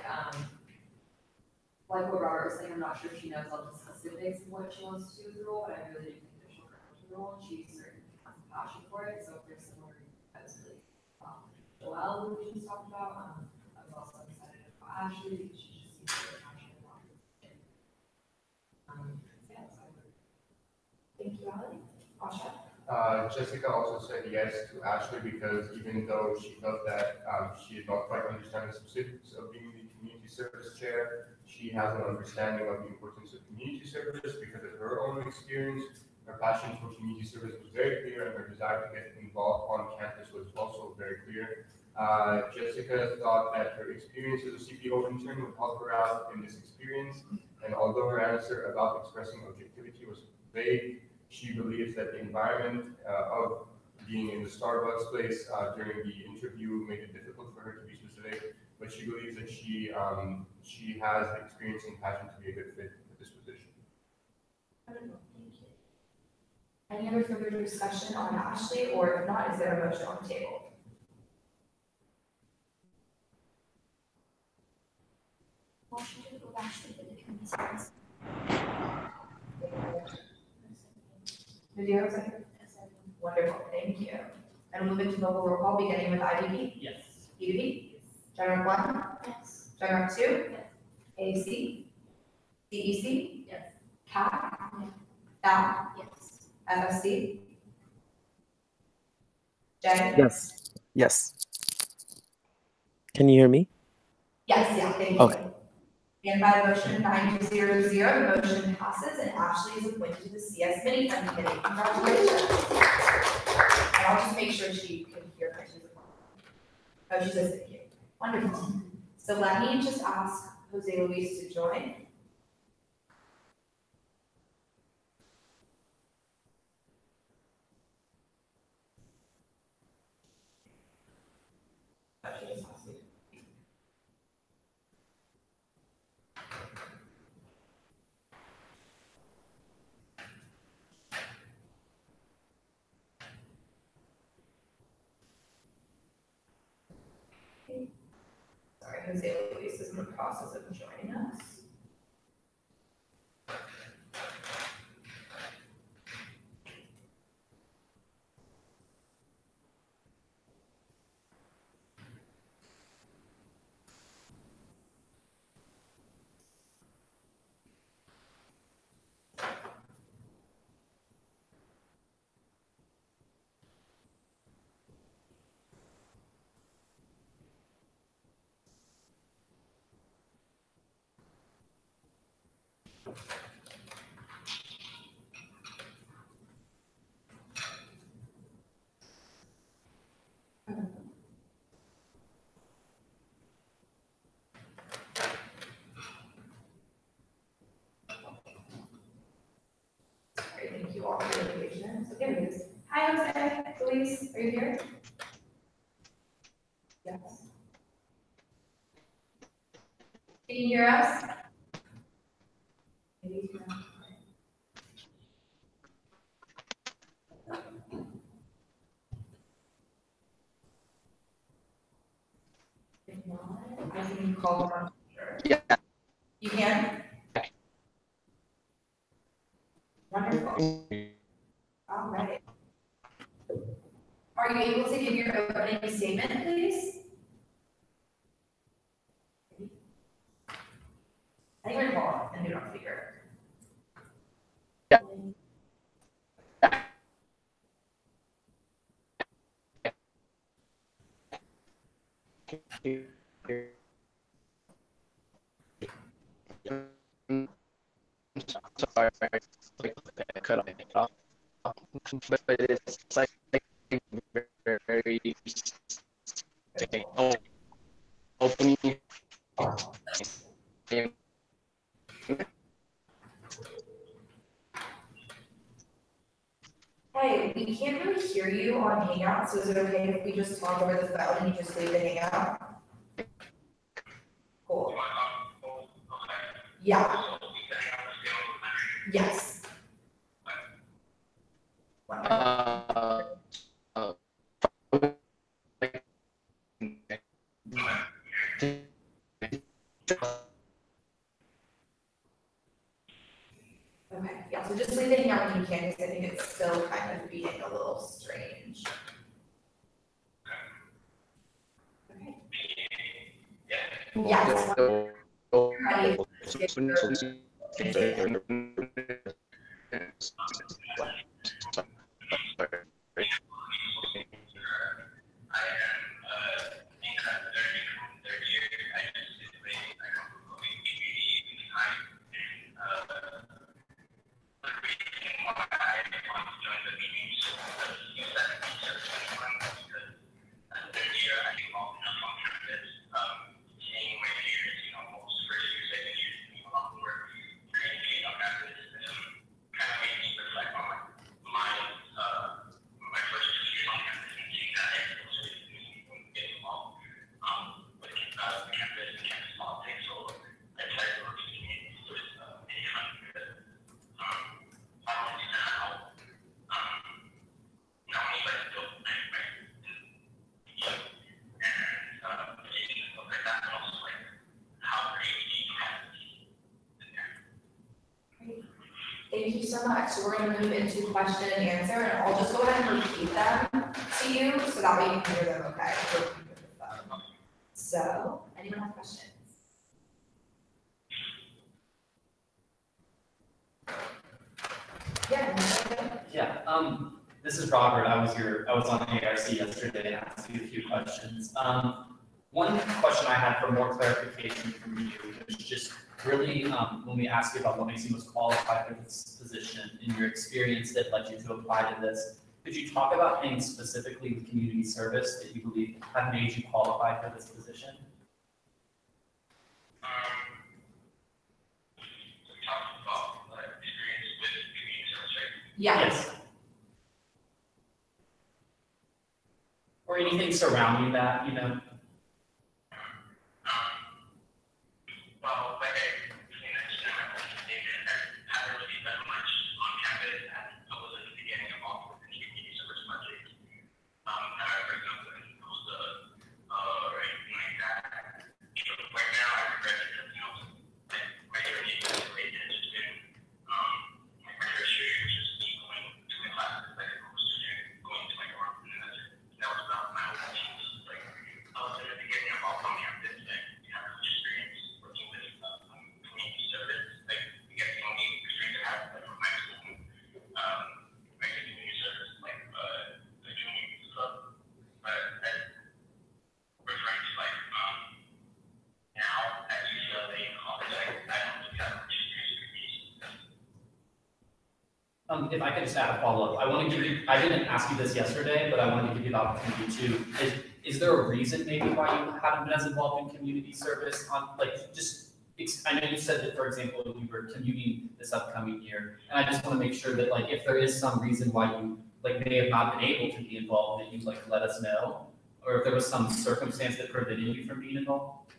what Robert was saying, I'm not sure if she knows all the specifics of what she wants to do with the role, but I really do think that she'll grow into the role, and she certainly has a passion for it. So if there's similar, that was really Joelle, who we just talked about. I was also excited about Ashley, because she just seems really passionate about it. Yeah, so I would. Thank you, Holly. Asha. Jessica also said yes to Ashley because even though she felt that she did not quite understand the specifics of being the community service chair, she has an understanding of the importance of community service because of her own experience. Her passion for community service was very clear, and her desire to get involved on campus was also very clear. Jessica thought that her experience as a CPO intern would help her out in this experience, and although her answer about expressing objectivity was vague, she believes that the environment of being in the Starbucks place during the interview made it difficult for her to be specific, but she believes that she has the experience and passion to be a good fit for this position. Wonderful, thank you. Any other further discussion on Ashley, or if not, is there a motion on the table? Motion to approve Ashley for the community service. Did you have a second? Wonderful, thank you. And we'll move into local roll call, beginning with IDP. Yes. EDP. General 1. Yes. General 2. Yes. AC. CEC. Yes. CAP. DAP. Yes. FSC. Jen. Yes. Yes. Can you hear me? Yes, yeah, thank you. Okay. And by motion 9-0-0, the motion passes, and Ashley is appointed to the CS Mini Fund Committee. Congratulations. I'll just make sure she can hear her. Oh, she says thank you. Wonderful. So let me just ask Jose Luis to join. Sorry, Jose Luis is in the process of joining us. Great, thank you all for your patience. Okay, it is. Hi, Jose. Luis, are you here? Yes. Can you hear us? Maybe it's not. If not, I can call him on. Yeah. You can? Wonderful. All right. Are you able to give your opening statement, please? I think we're calling and do not speaker. Yeah. Sorry, I cut off. But it's like very opening. Hey, we can't really hear you on Hangout, so is it okay if we just talk over the phone and you just leave the Hangout? Cool. Yeah. Yes. Okay, yeah, so just leave the Hangout when you can, because I think it's still kind of being a little strange. Okay. Yes. Thank you so much. So we're going to move into question and answer, and I'll just go ahead and repeat them to you so that way you can hear them okay. So, anyone have questions? Yeah, this is Robert. I was on ARC yesterday and asked you a few questions. One question I had for more clarification from you was just really when we asked you about what makes you most qualified for this position in your experience that led you to apply to this, Could you talk about things specifically with community service that you believe have made you qualified for this position? Yes. Or anything surrounding that, you know? If I could just add a follow-up, I want to give you, I didn't ask you this yesterday, but I wanted to give you the opportunity to, is there a reason maybe why you haven't been as involved in community service on, like, just, I know you said that, for example, you were commuting this upcoming year, and I just want to make sure that, like, if there is some reason why you, like, may have not been able to be involved, that you, like, let us know, or if there was some circumstance that prevented you from being involved?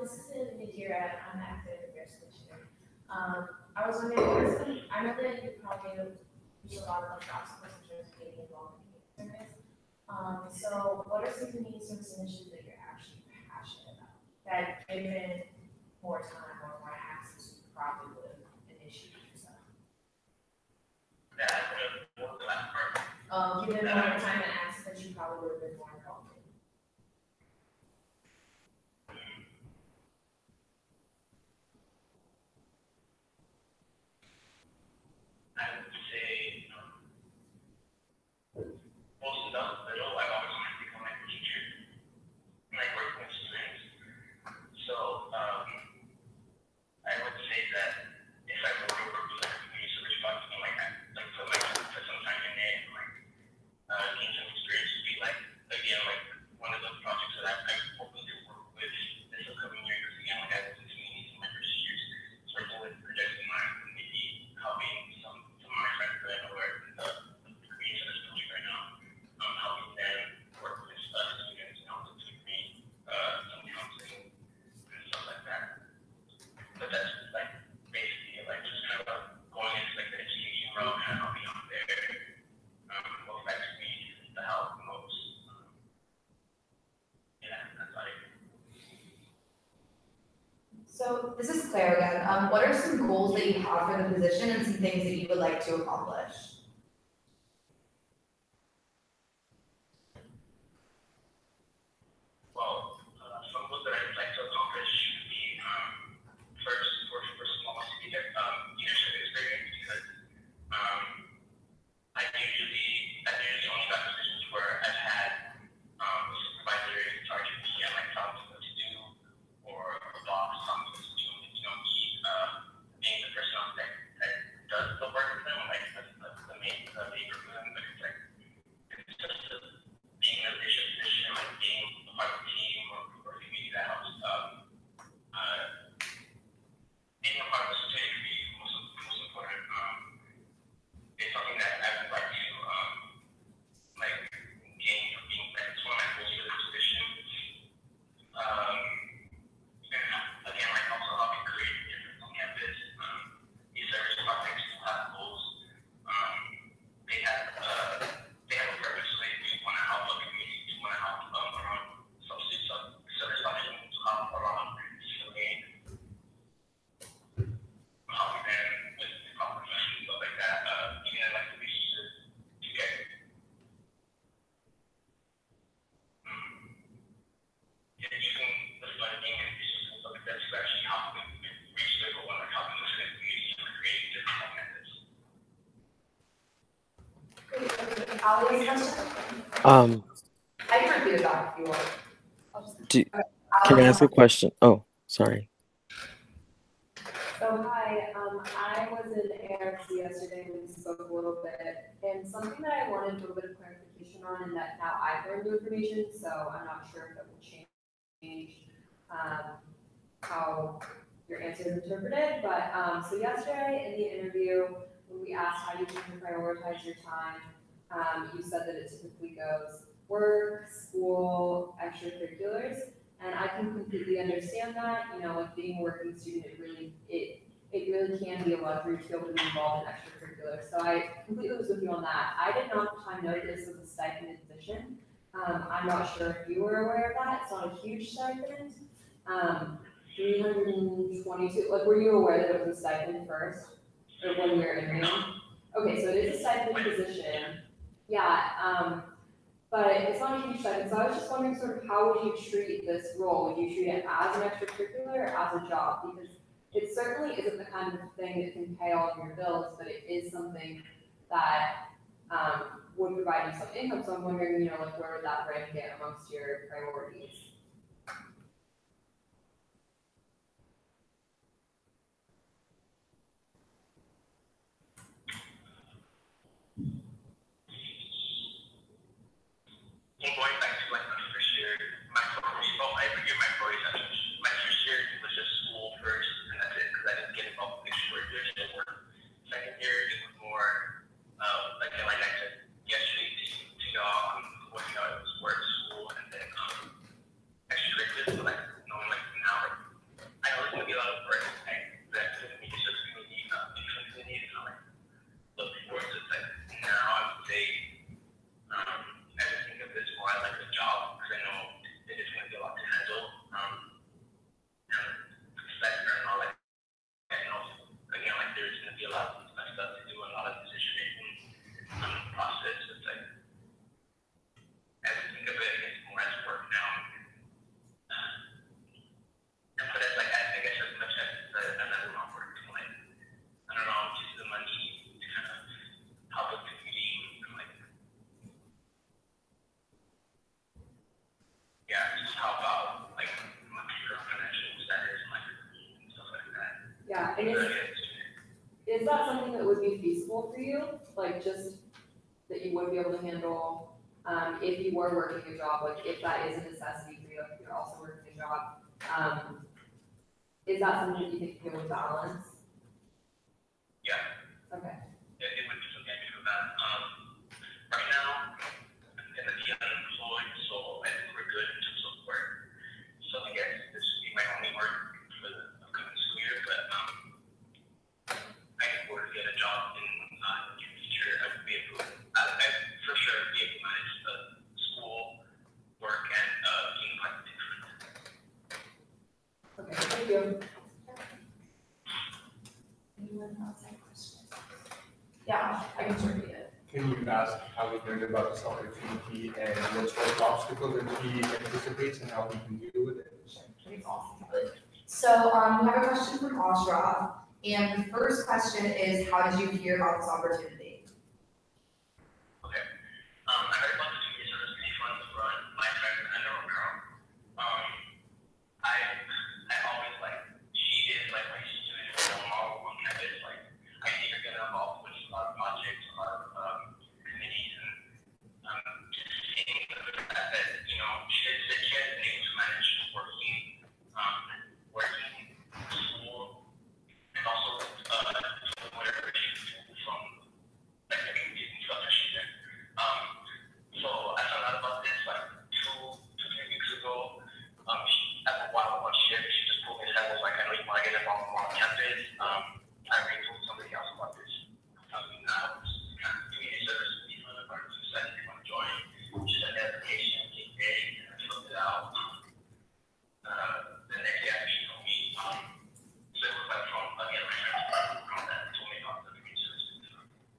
This is Nadira. I'm active affairs commissioner. I was wondering, I know that you probably use a lot of like obstacles in terms of getting involved in community service. So what are some community service initiatives that you're actually passionate about that given more time or more access, you probably would initiate yourself? Given more time and access that you probably would have been more involved in. So this is Claire again. What are some goals that you have for the position and some things that you would like to accomplish? Allie's question? I can repeat it back if you want. Can I ask a question? Oh, sorry. So hi, I was in ARC yesterday and we spoke a little bit, and something that I wanted a little bit of clarification on, and that now I've learned new information, so I'm not sure if it will change how your answer is interpreted, but so yesterday in the interview, when we asked how you can prioritize your time, you said that it typically goes work, school, extracurriculars. And I can completely understand that, you know, like being a working student, it really can be a luxury to be able to be involved in extracurriculars. So I completely was with you on that. I did not at the time know this was a stipended position. I'm not sure if you were aware of that. It's not a huge stipend. 322, like were you aware that it was a stipend first? Or when you were interviewing? Okay, so it is a stipend position. Yeah, but it's not a huge stipend, so I was just wondering sort of how would you treat this role? Would you treat it as an extracurricular or as a job? Because it certainly isn't the kind of thing that can pay all of your bills, but it is something that would provide you some income. So I'm wondering, you know, like where would that rank it amongst your priorities? Going back to like my first year, every year my priorities, my first year was just school first, and that's it, because I didn't get involved with extracurriculars at work. Second year, it was more, like I said yesterday, it was work, school, and then extracurriculars. So like knowing like now, like I know there's gonna be a lot of work, like that community, social community, different community, and I'm like look forward to like now I would say. I just think of this more as like a job because I know it is going to be a lot to handle. And sector and all that. I know again like there's going to be a lot of stuff to do and a lot of decision making process. It's like I just think of it as more as work now. But it's like I guess as much as another not work. Like I don't know, just the money to kind of help with community and like. Yeah, just help out, like, my financial status and stuff like that. Yeah, and is that something that would be feasible for you? Like, just that you would be able to handle, if you were working a job, like, if that is a necessity for you, if you're also working a job, is that something that you think you would balance? Yeah. Okay. It would be something I could do that. Right now, I'm gonna be unemployed, so I think we're good in terms of work. So I guess this would be my only work for the upcoming school year, but I think we're to get a job in the near future. I would be able to, I for sure be able to manage the school, work, and being like different. Okay, thank you. Anyone else have questions? Yeah, I can repeat it. Can you ask how we learned about this opportunity and what sort of obstacles that he anticipates and how we can deal with it? So we have a question from Ashraf, and the first question is, how did you hear about this opportunity? Okay. I heard about the community service pay funds run my friend and Romero. I always like she is like my student role on campus. Like I see her get involved with a lot of projects, a lot of committees, and just seeing the fact that she has been able to manage working school, and also whatever she can do from like the community and stuff that she's in. So I found out about this like 2-3 weeks ago. At the bottom of one shift, she just pulled me aside and was like, I know you want to get involved on campus. I already told somebody else about this. Now it's kind of community service to be fun of our society if you want to join. She sent the application, came in, and I filled it out. The next day after she told me, so it was like from again my friends from that told me about the community service.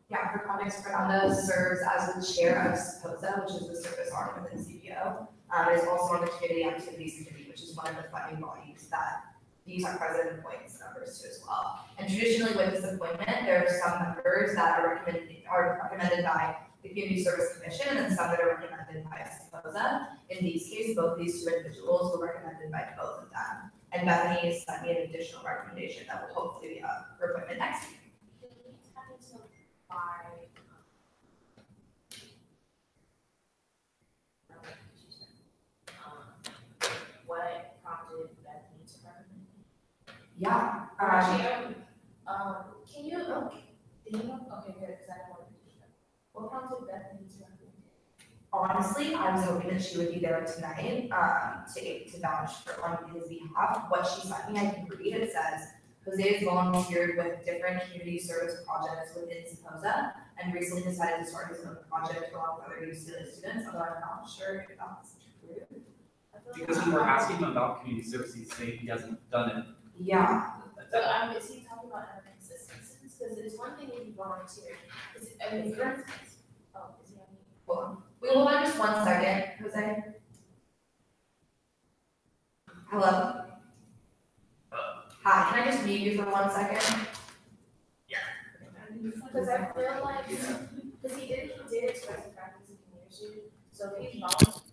Yeah, for context, Fernanda serves as the chair of SPOSA, which is the service arm within CBO. Is also on the Community Activities Committee, which is one of the funding bodies that the USAC president appoints members to as well. And traditionally with this appointment, there are some members that are recommended by the Community Service Commission, and then some that are recommended by SPOSA. In these cases, both these two individuals were recommended by both of them. And Bethany has sent me an additional recommendation that will hopefully be up for appointment next week. What prompted Bethany to recommend? Yeah. Actually, can you, do you know? Okay, good, because I don't want to do that. What prompted Bethany to recommend? Honestly, I was hoping that she would be there tonight, to vouch for on his behalf. What she sent me, I can read. It says, Jose has volunteered with different community service projects within SPOSA and recently decided to start his own project along with other UCLA students, although I'm not sure if that's true. Because when we're asking him about community service, he's saying he hasn't done it. Yeah. So, is he talking about inconsistencies? Because it's one thing if you volunteer. For instance, is he on? Hold on. Wait, hold on just 1 second, Jose. Hello? Hi, can I just mute you for 1 second? Because I feel like, because he did express the fact he's a community, so if he's volunteering,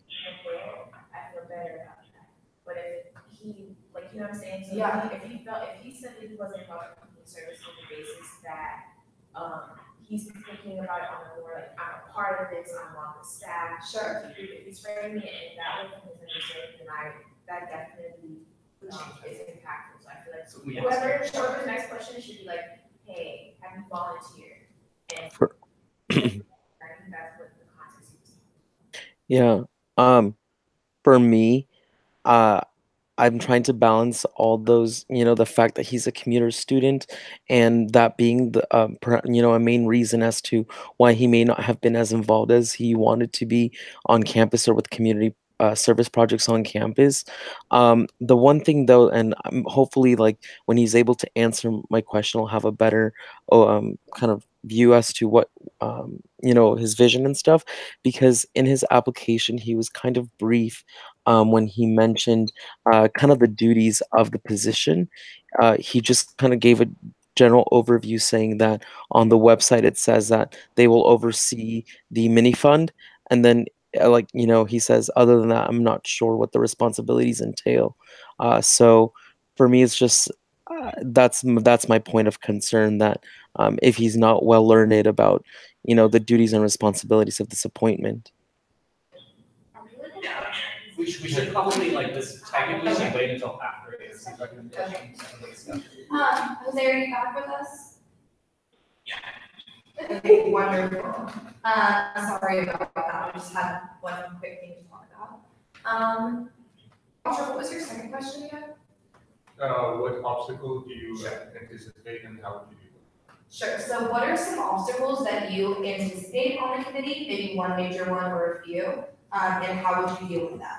I feel better about that. But if he, like, you know what I'm saying? So Yeah. If he said that he wasn't involved in community service on the basis that, he's thinking about it on a more like, I'm a part of this, I'm on the staff. Sure. If he's framing it in that way from his understanding, then that definitely, is impactful. So I feel like whoever's next question should be like, hey, have you volunteered? And I think that's what the context is. Yeah. For me, I'm trying to balance all those, the fact that he's a commuter student and that being the, a main reason as to why he may not have been as involved as he wanted to be on campus or with community service projects on campus. The one thing though, and hopefully like when he's able to answer my question, I'll have a better kind of view as to what, his vision and stuff, because in his application, he was kind of brief when he mentioned kind of the duties of the position. He just kind of gave a general overview saying that on the website it says that they will oversee the mini fund, and then he says other than that I'm not sure what the responsibilities entail. So for me it's just that's my point of concern, that if he's not well learned about the duties and responsibilities of this appointment. We should probably, this technically should wait until after ASC's recommendations for the discussion. Jose, are you back with us? Yeah. Okay, wonderful. Sorry about that. I just had one quick thing to talk about. Joshua, what was your second question again? What obstacle do you anticipate and how would you do it? Sure. So what are some obstacles that you anticipate on the committee? Maybe one major one or a few, and how would you deal with them?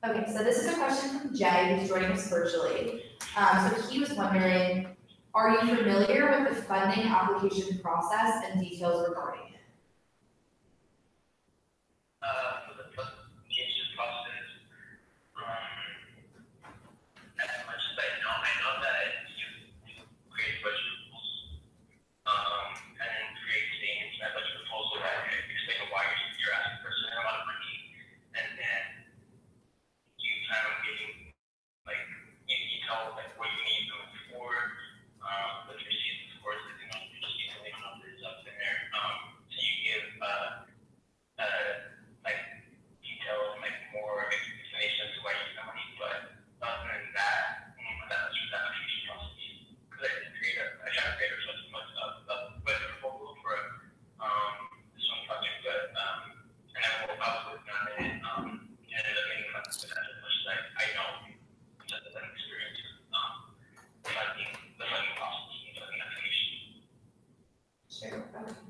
Okay, so this is a question from Jay, who's joining us virtually. So he was wondering, are you familiar with the funding application process and details regarding it? For the application process,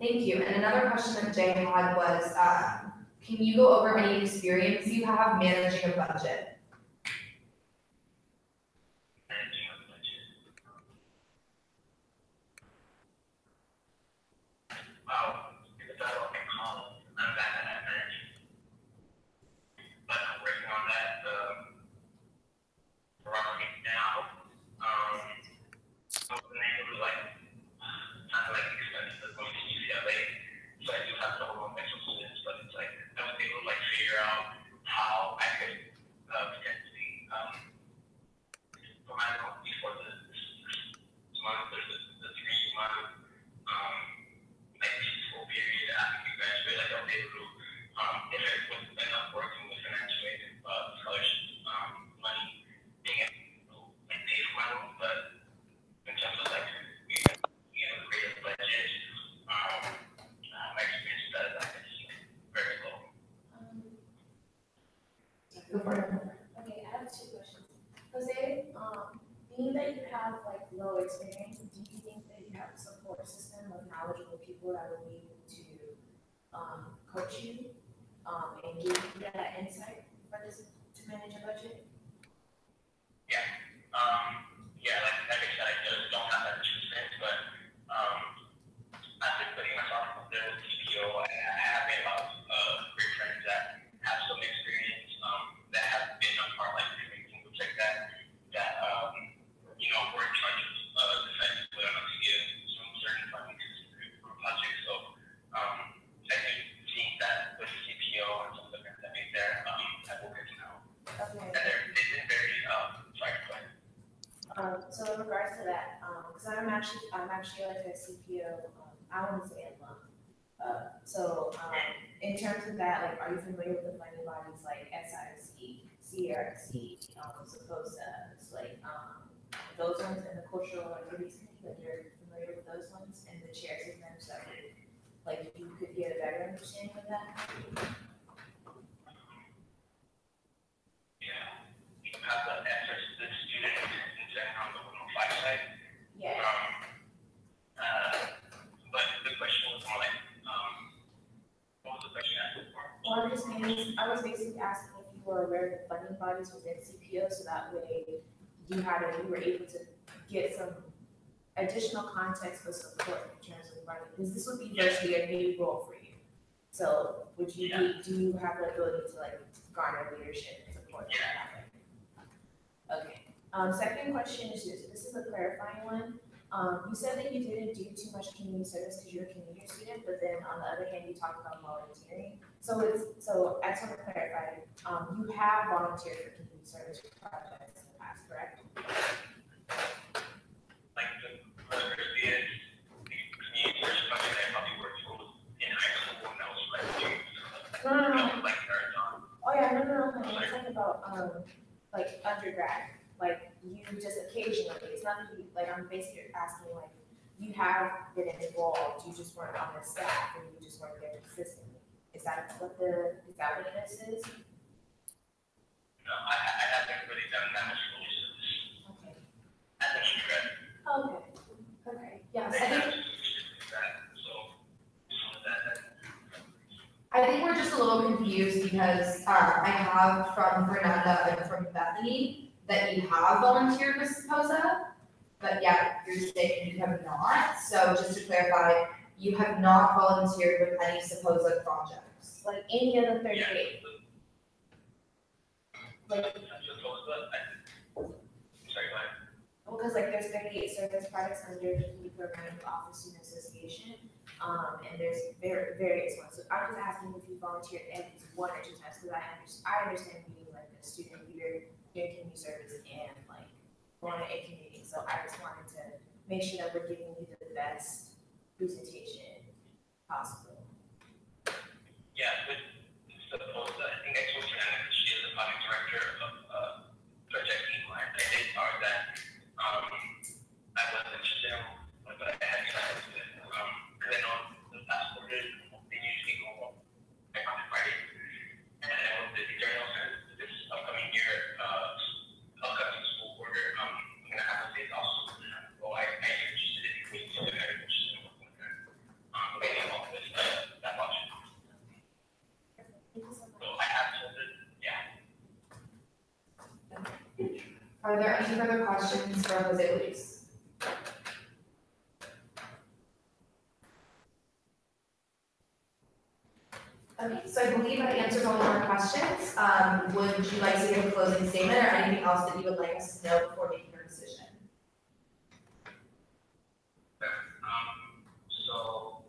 Thank you. And another question that Jay had was, can you go over any experience you have managing a budget? Wow, because I don't think college, I'm bad at managing. But I'm working on that right now. I was able to not expensive going to UCLA, so I do have to hold on extra students, but it's like I was able to figure out how I could potentially for my own before this month or the 3 month school period after you graduate, I was able to if it was enough working with financial aid scholarship money being able to pay for my own, but in terms of create a budget, my experience with that is very low. Okay, I have 2 questions. Jose, being that you have low experience, do you think that you have a support system of knowledgeable people that will be able to coach you and give you that insight for this to manage a budget? Yeah. Like I said, I just don't have that experience, but I've been putting myself out there with TPO. I have made a lot of great friends that have some experience, that have been a part things like that, were in charge of deciding whether or not to give some certain funding for projects. So I think seeing that with CPO and some of the friends I made there, I will get to know. Okay. And they've been very, So in regards to that, because I'm actually like a CPO, I want to say alum. So in terms of that, are you familiar with the funding bodies like SIC, CRC, SOPOSA, those ones, and the cultural activities committee, that you're familiar with those ones, and the chairs of them, so that you could get a better understanding of that? Yeah, you have the efforts of the student on the 105 side. Yeah. But the question was more what was the question asking for? Well, I was basically asking if you were aware of the funding bodies within CPO, so that way you were able to get some additional context for support in terms of running, because this would be virtually a new role for you. So do you have the ability to garner leadership and support? Yeah. Okay. Second question is this is a clarifying one. You said that you didn't do too much community service because you're a community student, but then on the other hand, you talked about volunteering. So I just want to clarify, you have volunteered for community service projects in the past, correct? The community service project I probably worked for in high school when I was No. Oh yeah, no. I'm talking about undergrad. You just occasionally, it's not that I'm basically asking you have been involved, you just weren't on the staff and you just weren't there consistently. Is that what this is? No, I haven't really done that much research. Okay. As an undergrad. Okay. Yeah. I think we're just a little confused because I have from Fernanda and from Bethany that you have volunteered with SPOSA, but yeah, you're saying you have not. So just to clarify, you have not volunteered with any SPOSA projects. Like any of the 38. Because there's 38 service projects under the community program of Office Student Association, and there's various ones. So I'm just asking if you volunteered at least 1 or 2 times, because I understand being a student leader, doing community service, and going to a community. So I just wanted to make sure that we're giving you the best presentation possible. Yeah, with SPOSA, I think I told you that she is the project director of Project Inline. I did part that. I wasn't interested in, but I had decided to, because I know the last quarter, they usually go on Friday, and I was busy during those this upcoming year, upcoming school quarter, I'm going to have to say also, I'm interested in doing something, I'm interested in working with her, maybe I'll Are there any further questions for Jose Luis? Okay, so I believe that answers all of our questions. Would you like to give a closing statement or anything else that you would like us to know before making your decision? So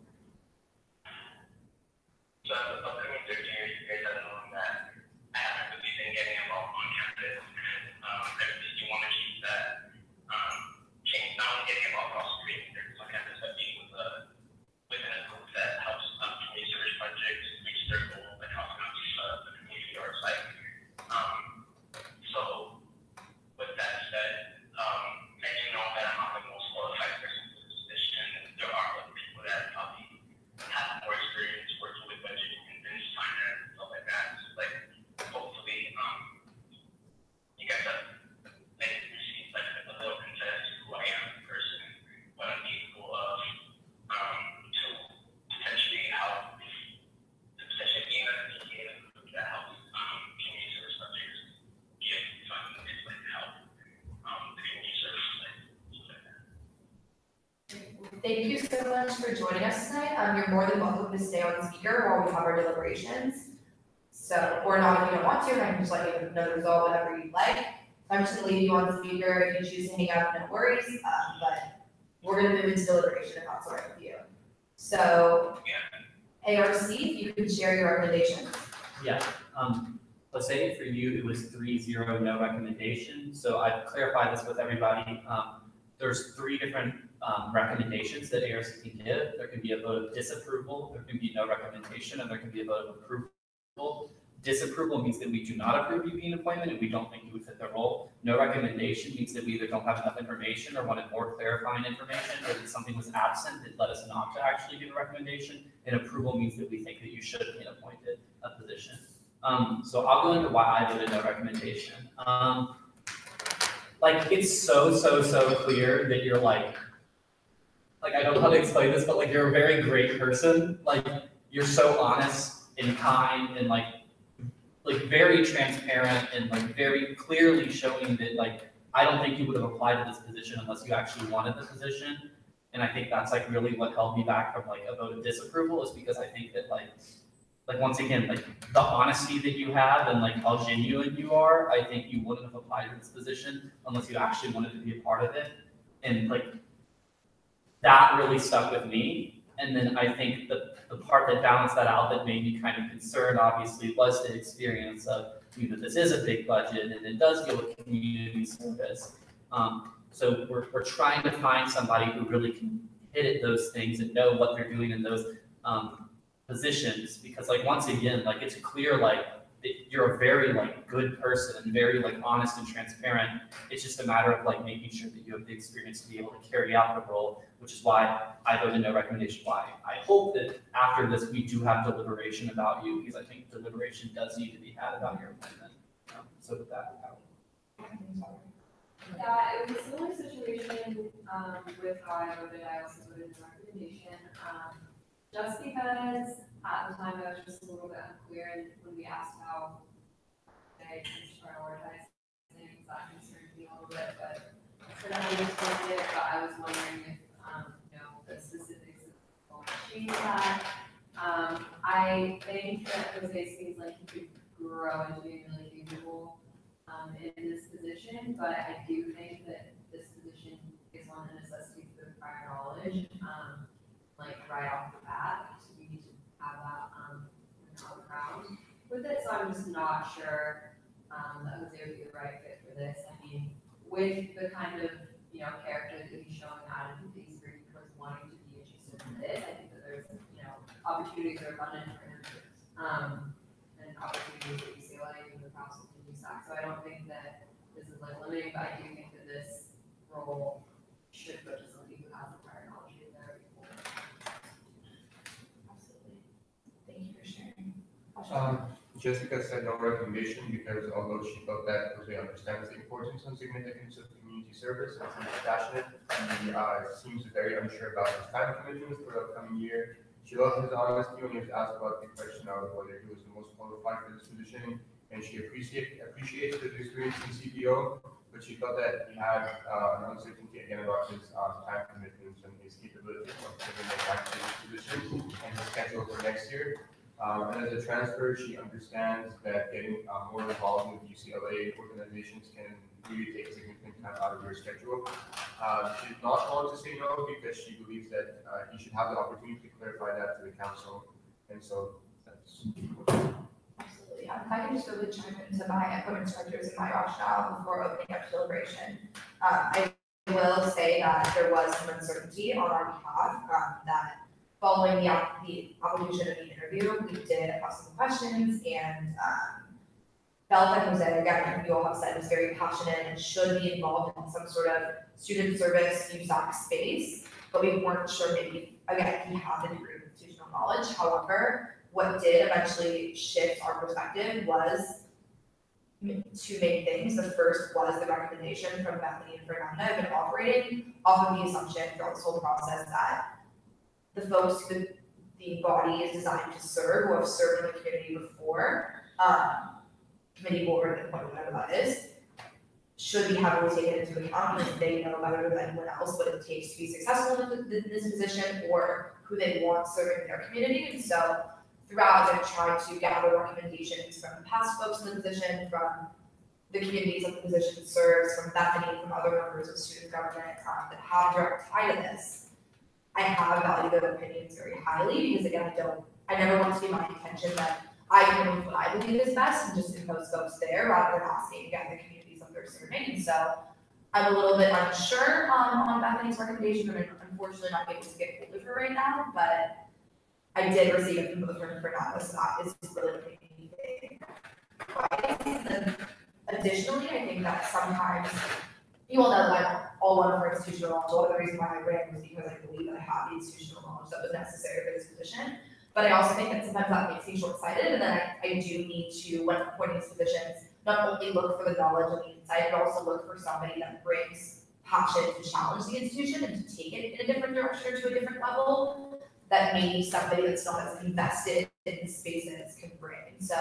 the upcoming 13 years, you guys have known that I haven't really been getting involved on campus, and I really want to keep that change, not only getting involved, but also creating things on campus, but being within a group that helps community service projects reach their goal, like helping out the community or site. So with that said, I do know that I'm not the most qualified person for this position. There are other people that probably have more experience working with budgeting and business finance and stuff like that. So, like, hopefully, you guys have received like a little insight as to who I am as a person, what I'm capable of, to potentially help, potentially being a PTA group that helps community service projects give funding to like help the community service like that. Thank you so much for joining us tonight. You're more than welcome to stay on speaker while we have our deliberations. So, or not if you don't want to, and I can just let you know the result whenever you'd like. I'm just gonna leave you on speaker. If you choose to hang out, no worries. But we're gonna move into deliberation if that's all right with you. So, ARC, if you could share your recommendations. Yeah, let's say for you, it was 3-0, no recommendation. So I've clarified this with everybody. There's 3 different recommendations that ARC can give. There can be a vote of disapproval, there can be no recommendation, and there can be a vote of approval. Disapproval means that we do not approve you being appointed and we don't think you would fit the role. No recommendation means that we either don't have enough information or wanted more clarifying information, or that something was absent that led us not to actually give a recommendation. And approval means that we think that you should have been appointed a position. So I'll go into why I voted no recommendation. Like, it's so clear that you're like I don't know how to explain this, but like, you're a very great person. Like, you're so honest and kind and like very transparent and like very clearly showing that like, I don't think you would have applied to this position unless you actually wanted the position. And I think that's like really what held me back from like a vote of disapproval, is because I think that like once again, like the honesty that you have and like how genuine you are, I think you wouldn't have applied to this position unless you actually wanted to be a part of it. And like, that really stuck with me. And then I think the part that balanced that out that made me kind of concerned, obviously, was the experience of, you know, this is a big budget and it does deal with community service. So we're trying to find somebody who really can hit at those things and know what they're doing in those positions. Because like, once again, like, it's clear like that you're a very like good person and very like honest and transparent. It's just a matter of like making sure that you have the experience to be able to carry out the role, which is why I voted no recommendation. Why I hope that after this we do have deliberation about you, because I think deliberation does need to be had about your appointment. So with that, Yeah, it was a similar situation with how I voted. I also voted no recommendation. Just because at the time I was just a little bit unclear, and when we asked how I should prioritize things, that concerned me a little bit, but I sort of understood it, but I was wondering if, you know, the specifics of change that. I think that Jose seems like he could grow into being really capable in this position, but I do think that this position is one that necessitates the prior knowledge, like right off the bat. So we need to have that on the ground with it. So I'm just not sure that Jose would be the right fit for this. I mean, with the kind of, you know, character that he's showing attitude that he's bringing towards wanting to be interested in this, I think that there's, you know, opportunities are abundant for him, and opportunities at UCLA and the process of USAC. So I don't think that this is like limiting, but I do think that this role should go to somebody who has the prior knowledge of there before. Absolutely. Thank you for sharing. Jessica said no recommendation because although she felt that Jose understands the importance and significance of community service and seems passionate, he seems very unsure about his time commitments for the upcoming year. She loved his honesty when he was asked about the question of whether he was the most qualified for this position, and she appreciates his experience in CPO, but but she felt that he had an uncertainty again about his time commitments and his capability of giving the time to this position and his schedule for next year. And as a transfer, she understands that getting more involved with UCLA organizations can really take significant time out of your schedule. She's not going to say no because she believes that he should have the opportunity to clarify that to the council. And so that's. Absolutely. If I can just go to chime into my equipment instructors and my rationale before opening up deliberation. I will say that there was some uncertainty on our behalf that following the application of the interview, we did have some questions and felt that Jose, again, you all have said, is very passionate and should be involved in some sort of student service USAC space, but we weren't sure maybe, again, he had the degree of institutional knowledge. However, what did eventually shift our perspective was two main things. The first was the recommendation from Bethany and Fernanda have been operating off of the assumption throughout this whole process that the folks who the body is designed to serve, who have served in the community before, committee board, whatever that is, should be heavily taken into account because they know better than anyone else what it takes to be successful in this position or who they want serving their community. And so throughout, I've tried to gather recommendations from past folks in the position, from the communities that the position serves, from Bethany, from other members of student government that have direct tie to this. I have valued their opinions very highly because again, I never want to be my intention that I can only what I believe is best and just impose folks there rather than asking again the communities that they're serving. And so I'm a little bit unsure on Bethany's recommendation, and unfortunately not able to get hold of her right now, but I did receive it from both her and Fernanda, so that is really making me think. Additionally, I think that sometimes you all know that I all want for institutional knowledge. One of the reasons why I ran was because I believe that I have the institutional knowledge that was necessary for this position. But I also think that sometimes that makes me short-sighted, and then I do need to, when appointing these positions, not only look for the knowledge and the insight, but also look for somebody that brings passion to challenge the institution and to take it in a different direction or to a different level that maybe somebody that's not as invested in the spaces can bring. So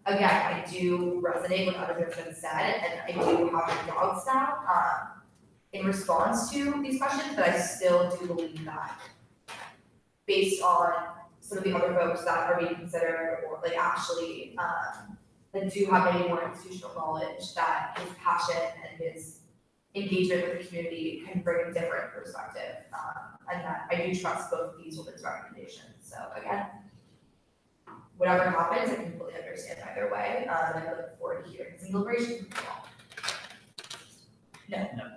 again, I do resonate with other things that been said, and I do have my doubts now in response to these questions, but I still do believe that based on some of the other folks that are being considered or like actually that do have maybe more institutional knowledge, that his passion and his engagement with the community can bring a different perspective. And that I do trust both of these women's recommendations. So again, whatever happens, I completely understand either way. And I look forward to hearing his deliberation from you all. No.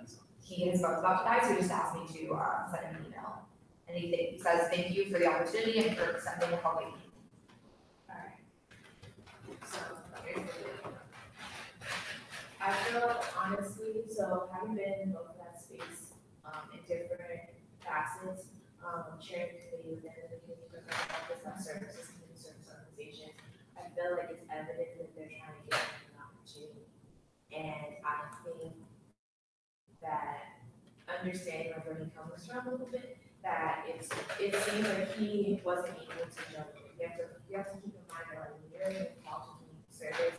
He is about to die, so he just asked me to send him an email. And he says, thank you for the opportunity and for sending a copy. Alright. So, I feel honestly, so having been in both that space in different facets, chairing committee within the community government office of services, community service organization, I feel like it's evident that they're trying to get an opportunity. And I think that understanding where he comes from a little bit, that it seems like he wasn't able to jump in. You have to keep in mind that like when you're in the college community service,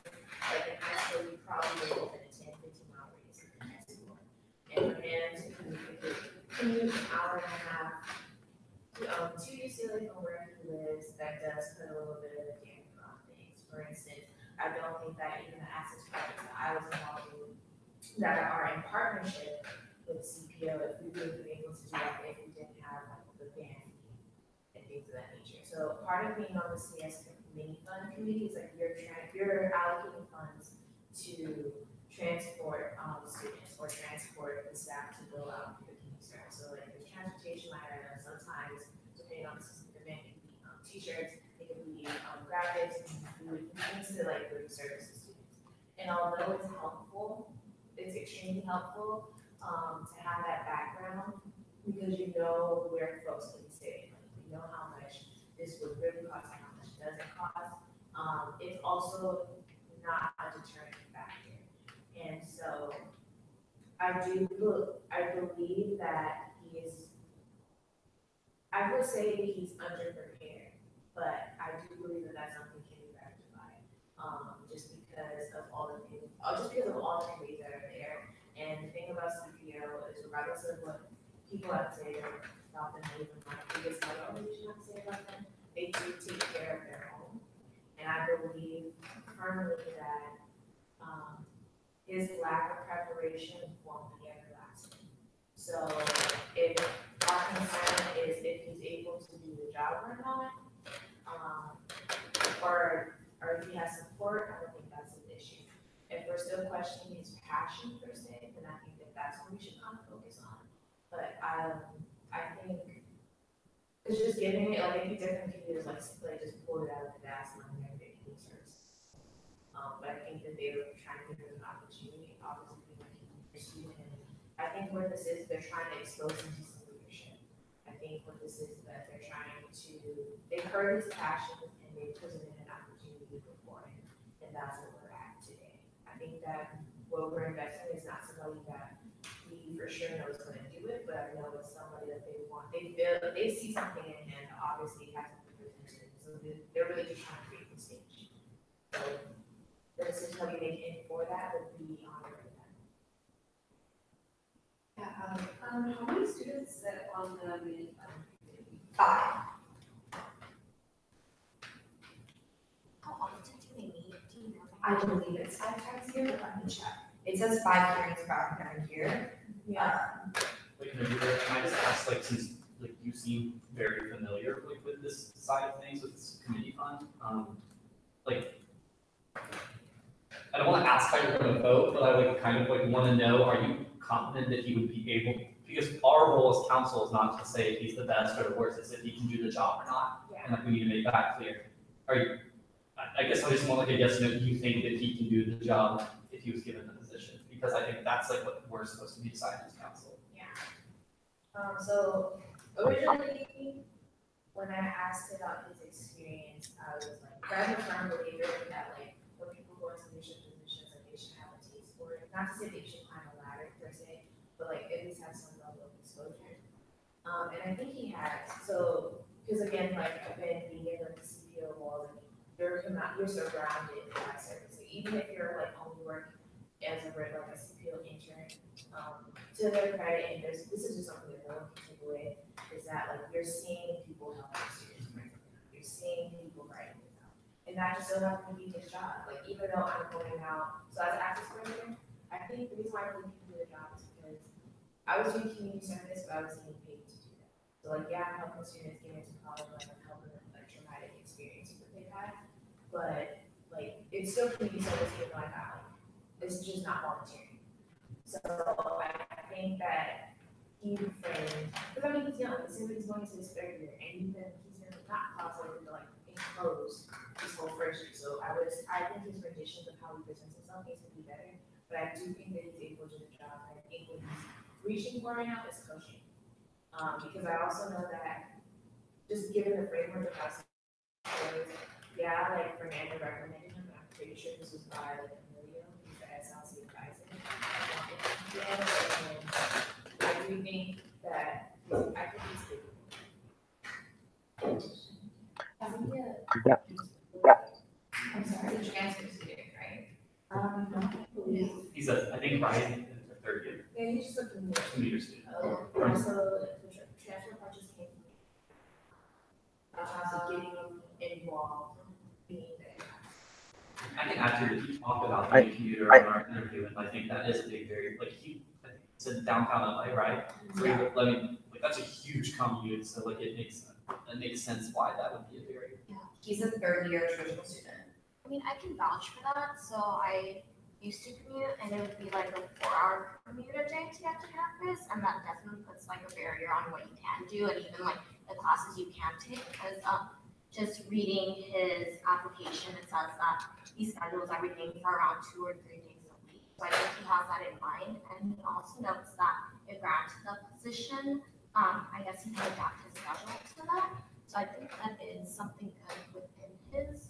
like in high school, you probably live within a 10, 15 mile radius of the next school. And for him to commute an hour and a half to UCLA from where he lives, that does put a little bit of a damper on things. For instance, I don't think that even the access projects that I was involved in that are in partnership with CPO, if we would have been able to do that if we didn't have like the band and things of that nature. So part of being on the CS mini fund committee is like you're allocating funds to transport students or transport the staff to go out to the community service. So like the transportation line item, sometimes depending on the specific event, it could be t-shirts, it could be graphics, food, things to like bring services to students. And although it's helpful, it's extremely helpful to have that background because you know where folks can save money. You know how much this would really cost and how much it doesn't cost. It's also not a deterrent factor. And so I believe that he is, I would say that he's underprepared, but I do believe that that's something can be rectified. Just because of all the committees that are there. And regardless of what people have to say about them, even my biggest organization have to say about them, they do take care of their own. And I believe firmly that his lack of preparation won't be everlasting. So if our concern is if he's able to do the job or not, or if he has support, I don't think that's an issue. If we're still questioning his passion per se, then I think that that's what we should kind of focus on. But I think it's just giving it, like, it'd be different if he was like just pulled it out of the gas and like every day he starts. But I think that they were trying to give him an opportunity, obviously, like he student. And I think what this is, they're trying to expose him to some leadership. I think what this is that they're trying to, they've heard his passion and they presented an opportunity before him. And that's what we're at today. I think that what we're investing is not somebody that we for sure know is going to do it, but I know it's somebody that they want. They feel, they see something in him that obviously hasn't been presented. So they're really just trying to create the stage. So the decision that we make in for that would be honoring them. Yeah, how many students sit on the meeting? 5. How often do they meet? Do you know? I believe it's 5 times a year, but let me check. It says 5 hearings per academic year. Yeah. Like, can I just ask, like, since like you seem very familiar like with this side of things, with this committee fund, like, I don't want to ask how you're going to vote, but I would kind of like want to know, are you confident that he would be able, because our role as council is not to say if he's the best or the worst, it's if he can do the job or not. Yeah. And like, we need to make that clear. Are you, I guess I just want like a yes, no, do you think that he can do the job if he was given the position? Because I think that's like what we're supposed to be deciding as council. Yeah. So originally, when I asked about his experience, I was like, I'm a firm believer that like when people go into leadership positions, like they should have a taste for it. Not to say they should climb a ladder per se, but like at least have some level of exposure. And I think he has. So because again, like I've been being in like the CPO role, like you're surrounded by service. So even if you're like only working as a like a CPO intern, to their credit, and this is just something that no one can take away, is that like you're seeing people help their students, right? You're seeing people writing it out. And that just so happens to be his job. Like even though I'm going out, so as an access person, I think the reason why I really can do the job is because I was doing community service, but I was getting paid to do that. So like yeah, I'm helping students get into college, like I'm helping them with like traumatic experiences that they've had. But like it's still community service even though I got like it's just not volunteering. So I think that he framed, because I mean he's young, he's going into his 3rd year, and he's been not closeted, but like enclosed his whole 1st year. So I think his renditions of how he presents himself needs to be better. But I do think that he's able to do the job. I think what he's reaching for right now is coaching. Because I also know that just given the framework of how yeah, like Fernando recommended him, but I'm pretty sure this was by like Emilio, who's the SLC advisor. And I do think that I think he's Yeah. I'm sorry, the transfer student, right? No, I believe. He's I think rising in the 3rd year. Yeah, he's just a Commuter student. Also, the transfer part just came from getting involved, being there. I think after you talked about the commuter in our interview, and I think that is a big, very, like, he said downtown LA, right? So Yeah. I mean, like, that's a huge commute, so like, it makes sense why that would be a very. Yeah, he's a 3rd year traditional student. I mean, I can vouch for that. So I used to commute, and it would be like a 4-hour commute a day to get to campus, and that definitely puts like a barrier on what you can do, and even like the classes you can take. Because just reading his application, it says that he schedules everything for around 2 or 3 days a week. So I think he has that in mind, and he also notes that if granted the position, I guess he can adapt his schedule to that. So I think that is something good within his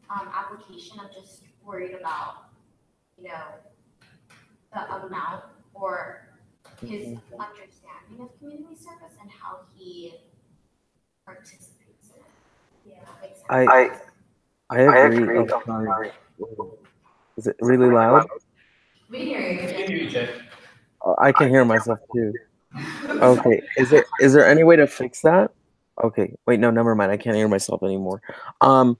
application. I'm just worried about, you know, the amount or his understanding of community service and how he participates in it. Yeah, that makes sense. I agree. Oh, sorry. Is it really loud? We can hear you. Can you check? I can hear myself too. Okay, is there any way to fix that? Okay, wait, no, never mind. I can't hear myself anymore. Um,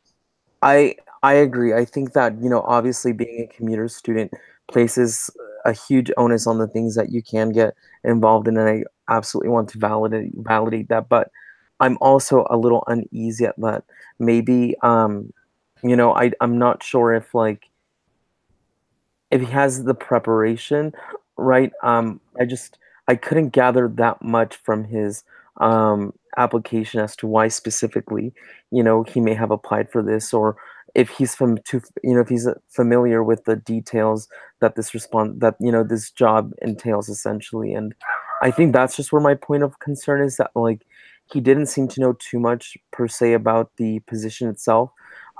I agree. I think that, obviously being a commuter student places a huge onus on the things that you can get involved in, and I absolutely want to validate that. But I'm also a little uneasy at that. Maybe I'm not sure if he has the preparation, right? I couldn't gather that much from his application as to why specifically, he may have applied for this, or if he's if he's familiar with the details that this job entails essentially. And I think that's just where my point of concern is, that he didn't seem to know too much per se about the position itself,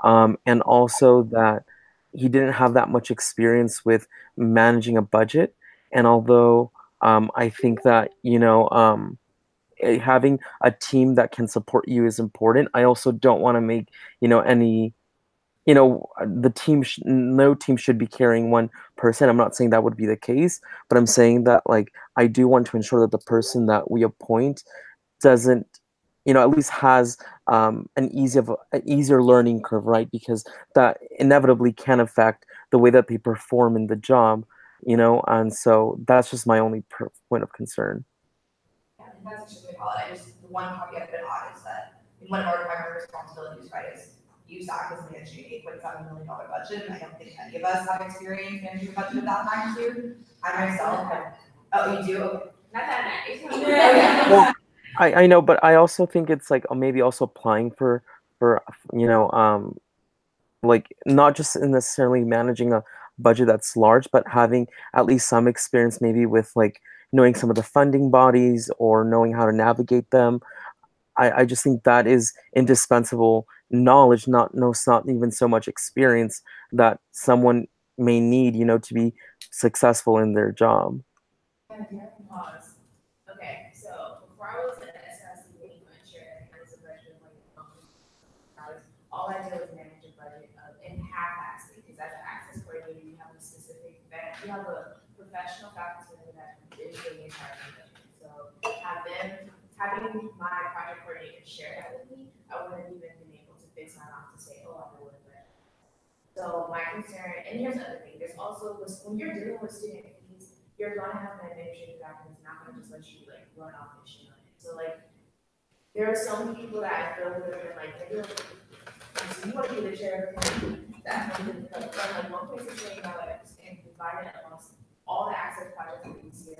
and also that he didn't have that much experience with managing a budget. And although I think that having a team that can support you is important, I also don't want to make any the no team should be carrying one person. I'm not saying that would be the case, but I'm saying that I do want to ensure that the person that we appoint doesn't, at least has an easier learning curve, right? Because that inevitably can affect the way that they perform in the job, and so that's just my only point of concern. Yeah, I think that's extremely valid. The one caveat that I add is that one of our primary responsibilities, right, is USAC is managing $8.7 million budget, and I don't think any of us have experience managing a budget of that magnitude. I myself have. Oh, you do? Okay. Not that nice. Well, I know, but I also think it's maybe also applying for not just in necessarily managing a budget that's large, but having at least some experience maybe with knowing some of the funding bodies or knowing how to navigate them. I just think that is indispensable knowledge, it's not even so much experience that someone may need, to be successful in their job. Pause. Okay, so before I was at SIC being my chair, I was a freshman, all I did was manage a budget and half-assed, because as an access coordinator, you have a specific, you have a professional faculty member that is the entire budget. So having my project coordinator share that with me, I wouldn't even been able to fix my mouth to say, oh, I know what it is. So my concern, and here's the other thing, there's also, when you're dealing with student fees, you're gonna have an administrative back and it's not gonna just let you run off and shit on it. So there are some people that I feel would have been so you wanna be the chair of the committee, that's from $1.6 million and divide it amongst all the access projects that you see,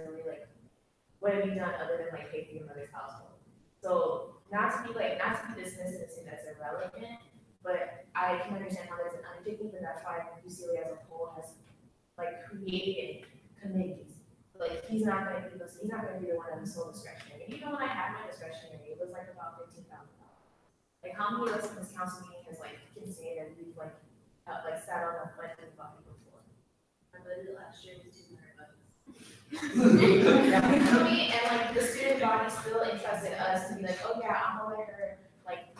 what have you done other than pay for your mother's household? So not to be dismissive and say that's irrelevant, but I can understand how that's an undertaking, but that's why UCLA as a whole has created committees. He's not gonna be the one that's sole discretionary. And even when I had my discretionary, it was about $15,000. How many of us in this council meeting has can say that we've sat on a budget bucket before? My budget last year was $200. And the student body still entrusted us to be oh yeah, I'm gonna let her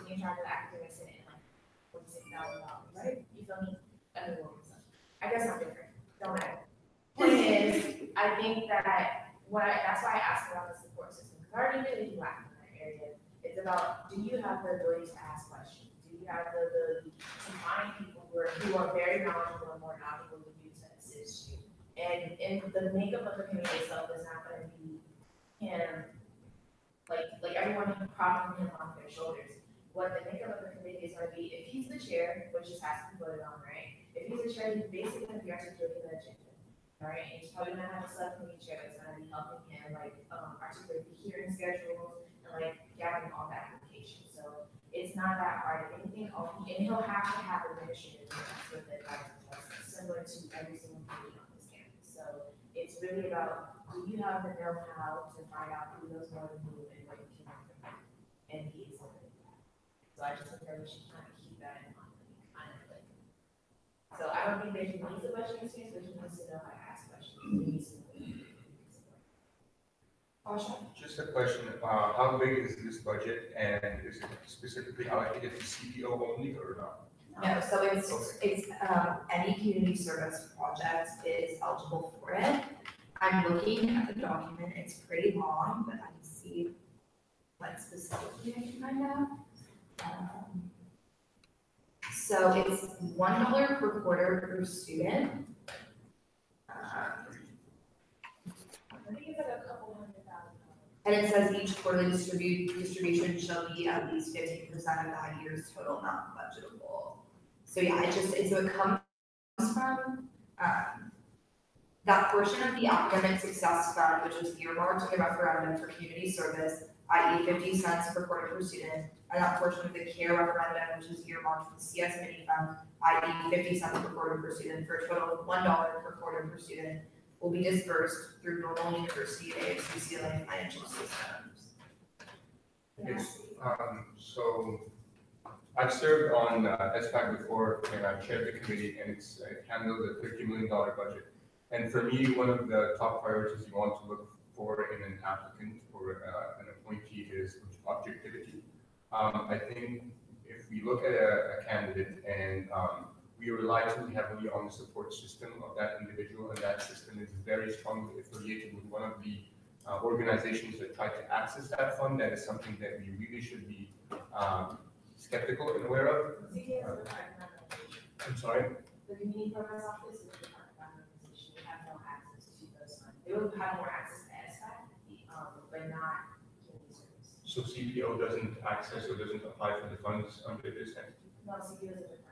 be in charge of the academic senate and $46,000, right? You feel me? I guess I'm different. Don't matter. Point is, I think that that's why I asked about the support system, because I already knew that you lack in that area. It's about, do you have the ability to ask questions? Do you have the ability to find people who are very knowledgeable and more knowledgeable than you to assist you? And the makeup of the committee itself is not going to be him, everyone propping him on their shoulders. What the makeup of the committee is going to be, if he's the chair, which just has to be voted on, right? If he's the chair, he's basically going to be articulating the agenda. All right, and he's probably gonna have a subcommittee chair that's gonna be helping him articulate the hearing schedules and gathering all the applications. So it's not that hard. If anything, and he'll have to have administrative meetings with the advisory process, similar to every single committee on this campus. So it's really about, do you have the know-how to find out who knows more than who and what you can learn from them? And he is something like that. So I just think that we should kind of keep that in mind. So I don't think that he needs a budget experience, but he needs to know how to ask questions. Just a question, how big is this budget, and is it specifically allocated to CPO only or not? No, so it's any community service project is eligible for it. I'm looking at the document, it's pretty long, but I can see what specifically I can find out. So it's $1 per quarter per student. I think it's like a couple $100,000. And it says each quarterly distribution shall be at least 15% of that year's total not budgetable. So yeah, it comes from, that portion of the academic success fund, which was earmarked in the referendum for community service, i.e. 50 cents per quarter per student, and that portion of the CARE referendum, which is earmarked for the CS mini fund, i.e. 50 cents per quarter per student, for a total of $1 per quarter per student, will be dispersed through normal university and UCLA financial systems. Yes, so I've served on SPAC before, and I've chaired the committee, and it handled a $30 million budget. And for me, one of the top priorities you want to look for in an applicant or an appointee is objectivity. I think if we look at a candidate and we rely too heavily on the support system of that individual, and that system is very strongly affiliated with one of the organizations that try to access that fund, that is something that we really should be skeptical and aware of. I'm sorry? The community programs office is a department organization, they have no access to those funds. They would have more access to SFAC, but not community service. So CPO doesn't access or doesn't apply for the funds under this entity? No, CPO is a department.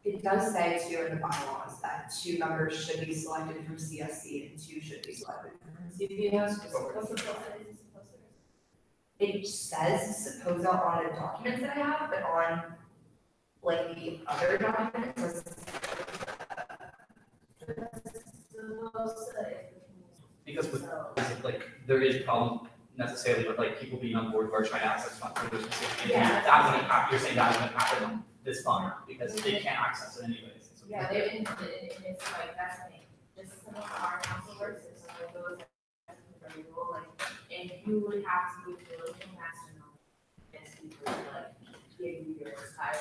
It does say too in the bylaws that 2 members should be selected from CSC and 2 should be selected from CPS. It says supposed on the documents that I have, but on like the other documents. Because with, like, there is problem necessarily with like people being on board who are trying to access funds for this specific thing. Yeah. That wouldn't happen, you're saying that wouldn't happen on this fund because they can't access it anyways. So- Yeah, they're in, and it's like, that's the thing, just some of our council works, and some of those, very low, like, and you would have to move to a little faster now. And people would like, give you your entire,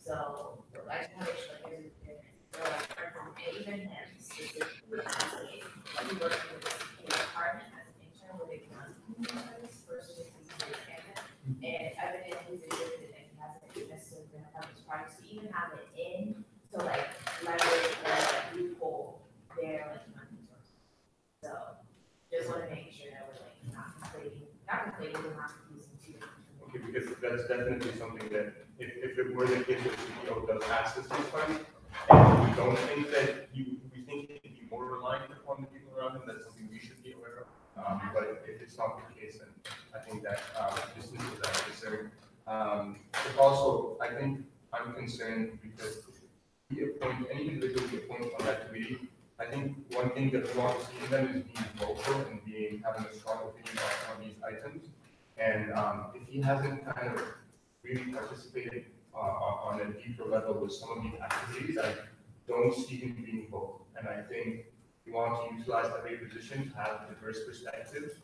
so, I just want to make sure like, there's a difference. So like, and even him specifically, like, he works with the department as an intern where they run community service versus he's a candidate. And evidently, he's exhibited and he hasn't necessarily been a part of this project, to even have it in, to like, leverage or like loophole their like money source. So, just want to make sure that we're like, not conflating, we're not confusing two different. Okay, because that's definitely something that, if it were the case that CPO does access these funds, and we don't think that we think it can be more reliant upon the people around him, that's something we should be aware of. But if it's not the case, then I think that distance is necessary. But also, I think I'm concerned because if we appoint any individual we appoint on that committee, I think one thing that we want to see in them is being vocal and having a strong opinion on some of these items. And if he hasn't kind of really participated on a deeper level with some of these activities, I don't see him being vocal. And I think we want to utilize every position to have diverse perspectives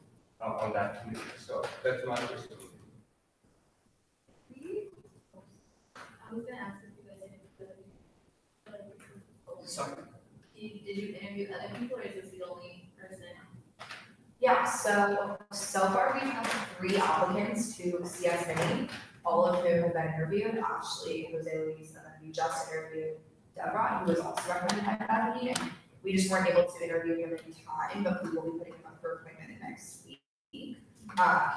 on that committee. So that's my personal opinion. I was gonna ask if you guys did. Sorry. Did you interview other people or is this the only person? Yeah, so far we've had 3 applicants to CS Mini, all of whom have been interviewed. Ashley, Jose Luis, and then we just interviewed Deborah, who was also recommended by that meeting. We just weren't able to interview him in time, but we will be putting him up for appointment next week.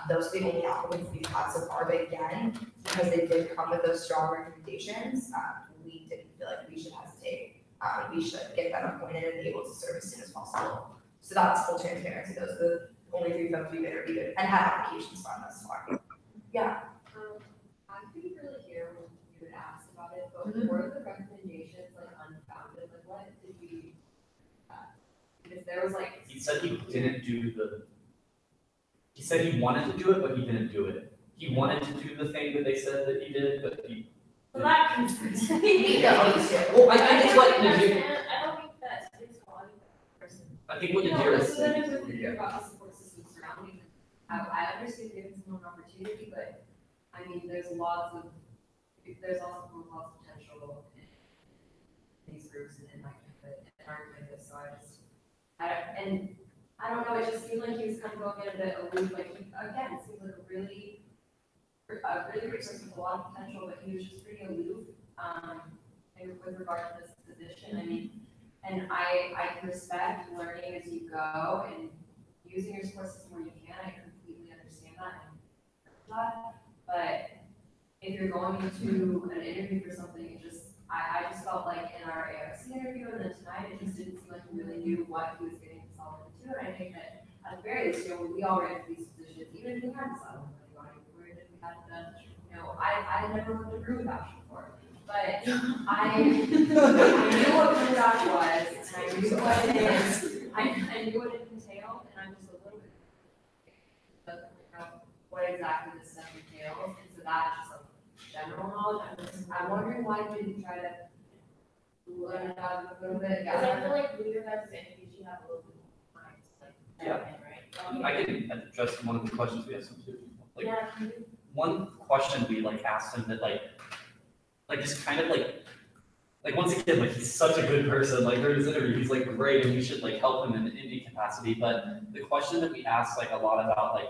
Those are the only applicants we've had so far, but again, because they did come with those strong recommendations, we didn't feel like we should hesitate. We should get them appointed and be able to serve as soon as possible. So that's full transparency. Those are the only 3 folks we've interviewed and had applications from thus far. Yeah. I couldn't really hear when you had asked about it, but Mhm. were the recommendations like unfounded? Like what did we, because there was like. He said he didn't do he said he wanted to do it, but he didn't do it. He wanted to do the thing that they said that he did, but he. Well, that concerns me. Well, I think it's what Nadir, I don't think that's his fault, person. I think what No, Nadir so is. then if we're thinking about the support system surrounding, I understand giving someone an opportunity, but I mean, there's also lots of potential in these groups and like, and our and I don't know, it just seemed like he was kind of going in a bit aloof, like he, again, seemed like a really great person with a lot of potential, but he was just pretty aloof, and with regard to this position, I mean, and I can respect learning as you go and using your support system where you can, I completely understand that and that, but if you're going into an interview for something, it just, I just felt like in our AFC interview and then tonight, it just didn't seem like he really knew what he was getting himself into, and I think that at the very least, we all ran these positions, even if we hadn't decided what we wanted, we hadn't done, I had never looked at room adoption before, but I knew what room adoption was, and I knew what it is, I knew what it entailed, and I'm just a little bit what exactly this stuff entails, and so that is just like general knowledge. I'm wondering why you didn't try to learn about it a little bit. Because I feel like when you're guys interviews, you have a little bit more time to like, Yeah. right? I can address one of the questions we asked him too. Like, Yeah. one question we like asked him that like just kind of like once again, like he's such a good person, like during this interview, he's like great and we should like help him in any capacity. But the question that we asked like a lot about like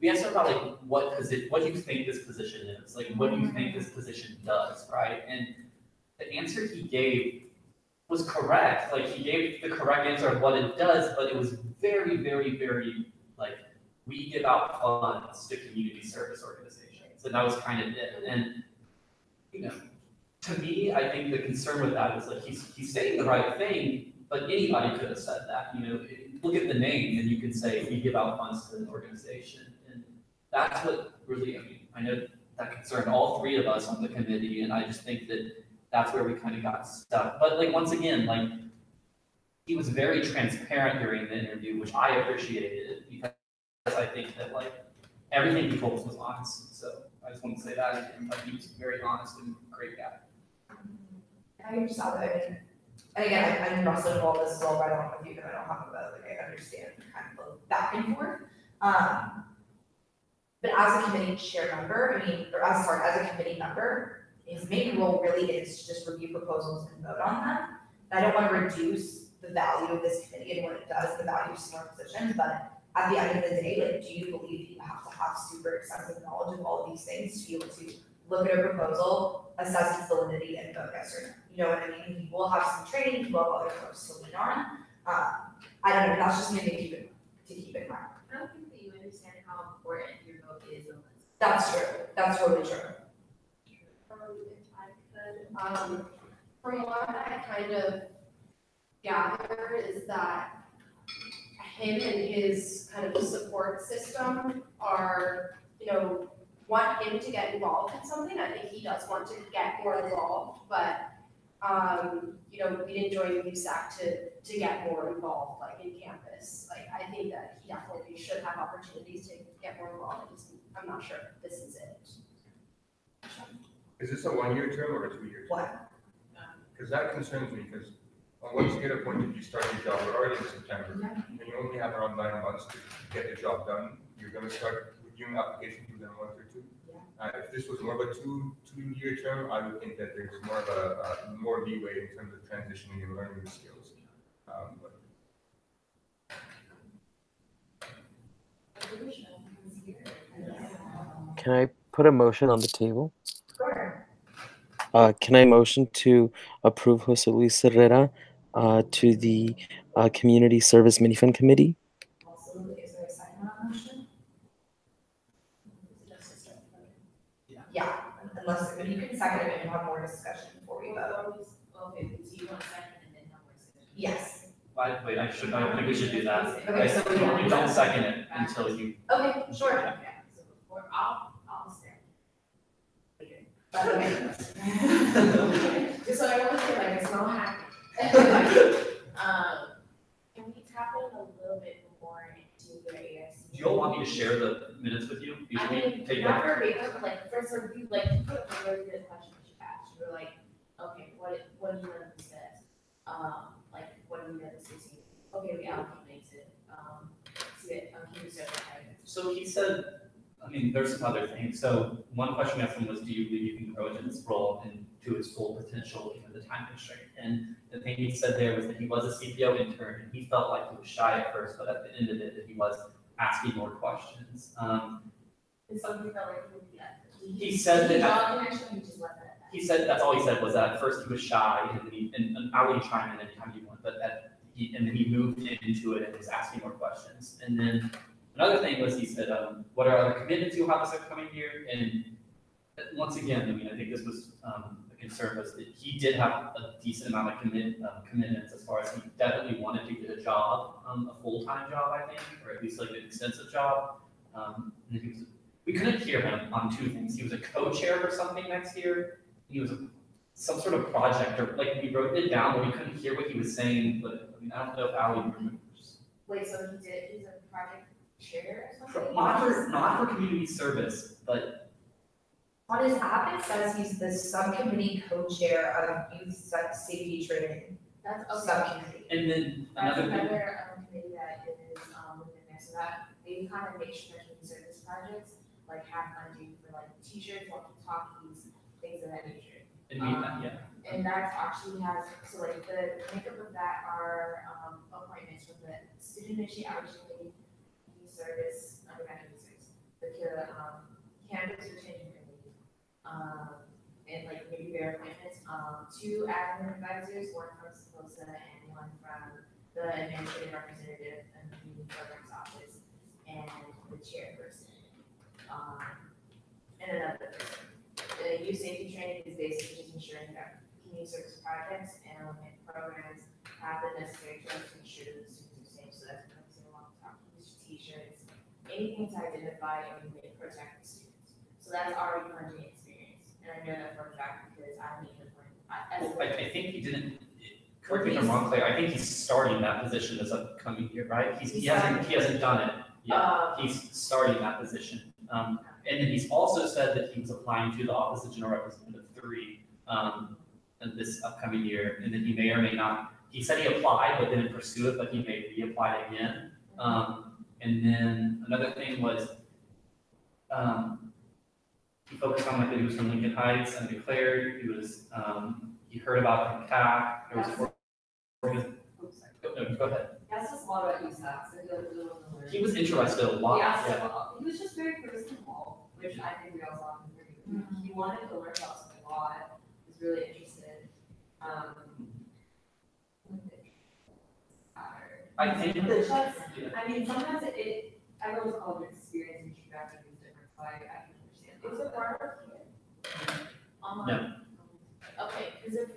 we asked him about like what do you think this position is? Like what do you think this position does, right? And the answer he gave was correct. Like he gave the correct answer of what it does, but it was very, very, very like we give out funds to community service organizations. And that was kind of it. And to me, I think the concern with that is like he's saying the right thing, but anybody could have said that. Look at the name and you can say we give out funds to an organization. And that's what really, I know that concerned all three of us on the committee, and I just think that that's where we kind of got stuck. But like once again, like he was very transparent during the interview, which I appreciated because I think that like everything he told us was honest. So I just want to say that again. Like he was very honest and great guy. I can just add that, and again, I'm wrestling with all this as well, but I don't know if you can, I don't have about, like, I understand kind of the back and forth. But as a committee chair member, as a committee member, his main role really is to just review proposals and vote on them. And I don't want to reduce the value of this committee and what it does, the value of senior positions, but at the end of the day, like, do you believe you have to have super extensive knowledge of all of these things to be able to look at a proposal, assess its validity, and vote yes or no? You know what I mean? You will have some training, you will have other folks to lean on. I don't know, that's just something to keep in mind. I don't think that you understand how important your vote is on this. That's true. That's totally true. If I could, from what I kind of gather is that him and his kind of support system are, want him to get involved in something. I think he does want to get more involved, but we didn't join USAC to get more involved, like in campus. Like I think that he definitely should have opportunities to get more involved. I'm not sure if this is it. Is this a 1-year term or a 2-year term? What? Because that concerns me, because once you get appointed, you start your job, we're already in September, and you only have around 9 months to get the job done. You're gonna start reviewing applications within a month or two. If this was more of a two-year term, I would think that there's more of a more leeway in terms of transitioning and learning the skills. Can I put a motion on the table? Sure. Can I motion to approve Jose Luis Herrera to the Community Service Minifund Committee? Absolutely. Is there a second on that motion? Yeah, unless, but you can second it and have more discussion before we vote. Okay, so you want to second and then have more discussion? Yes. I don't think we should do that. Okay, so we You don't second it until you. Okay, sure. Okay, so before, I'll stay. Just so I want to say, like, it's not happy. Can we tap in a little bit more into your ASC? Do you all want me to share the minutes with you? I mean, not verbatim, but like first review, like you put a really good question that you asked. You were like, okay, what do you know this says? Like what do you know this is? Okay, we allocate it. See it. Can you say that? So he said, I mean, there's some other things. So one question we asked him was, do you believe you can grow into this role and to its full potential given the time constraint? And the thing he said there was that he was a CPO intern and he felt like he was shy at first, but at the end of it, that he was asking more questions. And so he felt like he would be at. He said that. He just left it at that. He said that's all he said was that at first he was shy and then I wouldn't chime in anytime you want, but and then he moved into it and was asking more questions. And then another thing was he said, what are other commitments you'll have this upcoming year? And once again, I mean, I think this was a concern was that he did have a decent amount of commitments as far as he definitely wanted to get a job, a full-time job, I think, or at least like an extensive job. And we couldn't hear him on two things. He was a co-chair for something next year. He was some sort of project, or like we wrote it down, but we couldn't hear what he was saying. But I mean, I don't know if Allie remembers. Wait, so he's a project chair or something? Not for community service, but On his app, it says he's the subcommittee co-chair of youth safety training. That's okay. Subcommittee. and then That's another thing. another committee that is within there, so that they kind of make sure that community service projects like have funding for like t-shirts, walkie-talkies, things of that nature. And we, yeah. And that actually has, so like the makeup of that are appointments with the student initiated outreach committee, youth service, undergraduate service, the cannabis retention committee, and like maybe their appointments, 2 admin advisors, 1 from SPOSA and 1 from the administrative representative and the community programs office, and the chairperson, and another person. The youth safety training is basically just ensuring that community service projects and programs have the necessary tools to ensure that the students are safe. So that's focusing on talkies, t-shirts, anything to identify and protect the students. So that's already funding experience. And I know that for a fact because I need to learn. I think he didn't. Correct me if I'm wrong, Claire. I think he's starting that position this upcoming year, right? He hasn't done it yet. He's starting that position. And then he's also said that he was applying to the Office of General Representative 3 this upcoming year, and then he may or may not. He said he applied, but didn't pursue it, but he may reapply again. And then another thing was he focused on like that he was from Lincoln Heights and declared he was he heard about the CAC. There was go ahead. That's just a lot about USAC, so He was interested a lot. Yeah, he was just very personable, which I think we all saw him very. He wanted to learn about something a lot. He was really interested. I think. I mean, sometimes everyone's called an experience and feedback is different, so I can understand. Is it part of it? No. Okay, because if,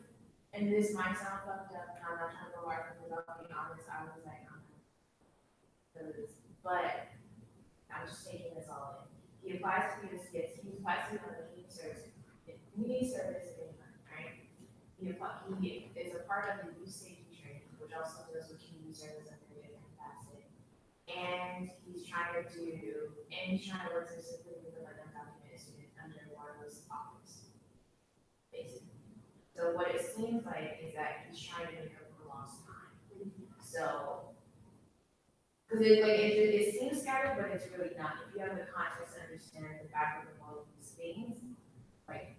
and this might sound fucked up, and I'm not trying to go hard, because I'll be honest, I was like, but I'm just taking this all in. He applies to be he applies to be on the community service agreement, right? He is a part of the youth safety training, which also deals with community service under a different facet. And he's trying to work specifically with an undocumented student under Warren's office, basically. So what it seems like is that he's trying to make up for lost time. So, because it seems scattered, but it's really not. If you have the context to understand the background of all of these things, like,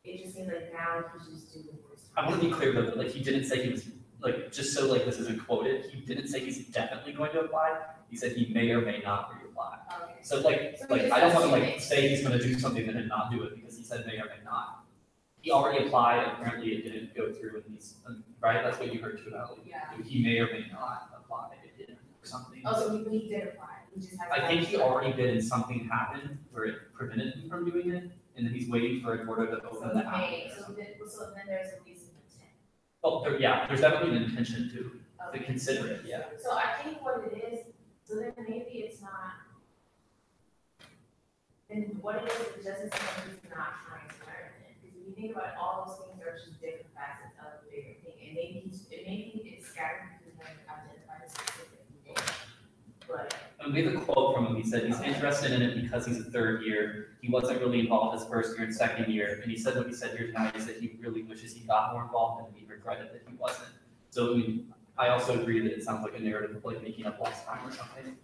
it just seems like now he's just doing this. I want to be clear though, like he didn't say he was like, just so like this isn't quoted, he didn't say he's definitely going to apply. He said he may or may not reapply. Okay. So like I don't want to like say he's going to do something and then not do it because he said may or may not. He already applied, apparently it didn't go through and he's, right? That's what you heard too, Allie. Yeah. He may or may not apply, it didn't, or something. Oh, so he did apply, he just has. I think he already did and something happened where it prevented him from doing it, and then he's waiting for an order to open the app. So then there's a reason to attend. Oh, there's definitely an intention to consider it, yeah. So I think what it is, so then maybe it's not, then what it is, it doesn't seem like he's not trying to learn it. Because if you think about it, all those things are just different facets of the bigger thing. And maybe it's scattered because he hasn't identified a specific thing. But And we have a quote from him. He said he's interested in it because he's a third year. He wasn't really involved his first year and second year. And he said what he said here tonight is that he really wishes he got more involved and he regretted that he wasn't. So I mean, I also agree that it sounds like a narrative of like making up lost time or something.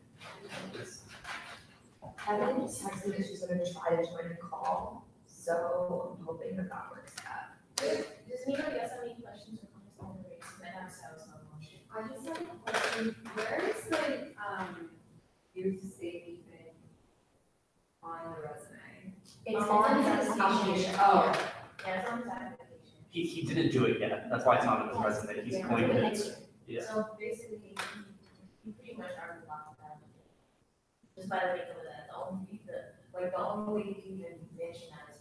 Kevin just texted me that she's gonna try to join the call, so I'm hoping that that works out. Does anybody else have any questions or comments on the race? That have sounds on motion. I just have a question, where is the, youth safety thing on the resume? It's on on his his application. application. Oh, Yeah, it's on his application. He didn't do it yet. That's why it's not on his resume. He's going to. Yeah. So basically, you pretty much already locked that. Just by the way, that the only way you can even mention that is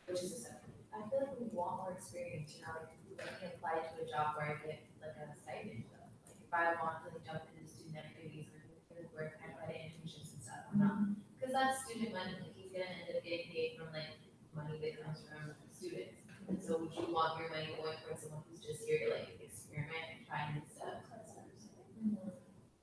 which is acceptable. I feel like we want more experience, you know, like I can apply to a job where I get like a stipend. Like if I want to like, jump into student activities or work, I apply to internships and stuff. Because that's student money. Like he's gonna end up getting paid from like money that comes from students. And so would you want your money going towards someone who's just here to like experiment and try new stuff?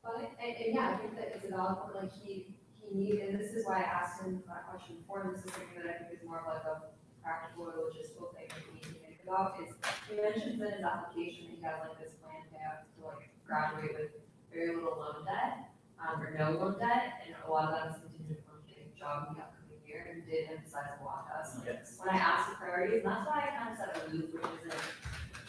But, and yeah, I think that it's a valid point, like he needed, and this is why I asked him that question before, and this is something that I think is more of like a practical or logistical thing that we need to think about, is he mentions in his application that he has like this plan to have to like graduate with very little loan debt, or no loan debt, and a lot of that is contingent on getting a job in the upcoming year, and did emphasize a lot to us. Yes. When I asked the priorities, and that's why I kind of said a loop, which isn't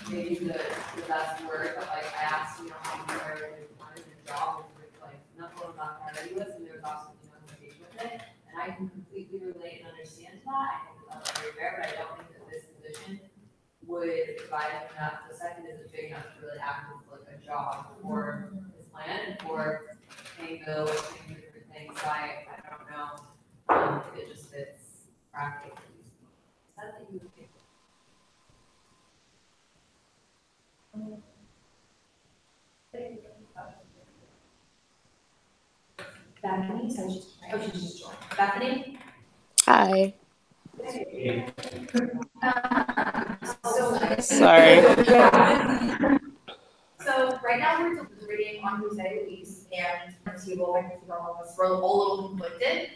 maybe the best word, but like I asked, you know, how you prioritize finding a job, and like nothing was on priority list, and there was also no motivation with it, and I can completely relate and understand that. I think that's very fair, but I don't think that this position would provide him enough. The second isn't big enough to really act as like a job for his plan and for paying bills, paying different things. So I don't know if it just fits practically. Is that you would think? Bethany, so she's just joined. Bethany? Hi. So, Sorry. So right now we're deliberating on Jose Luis and we're all a little conflicted.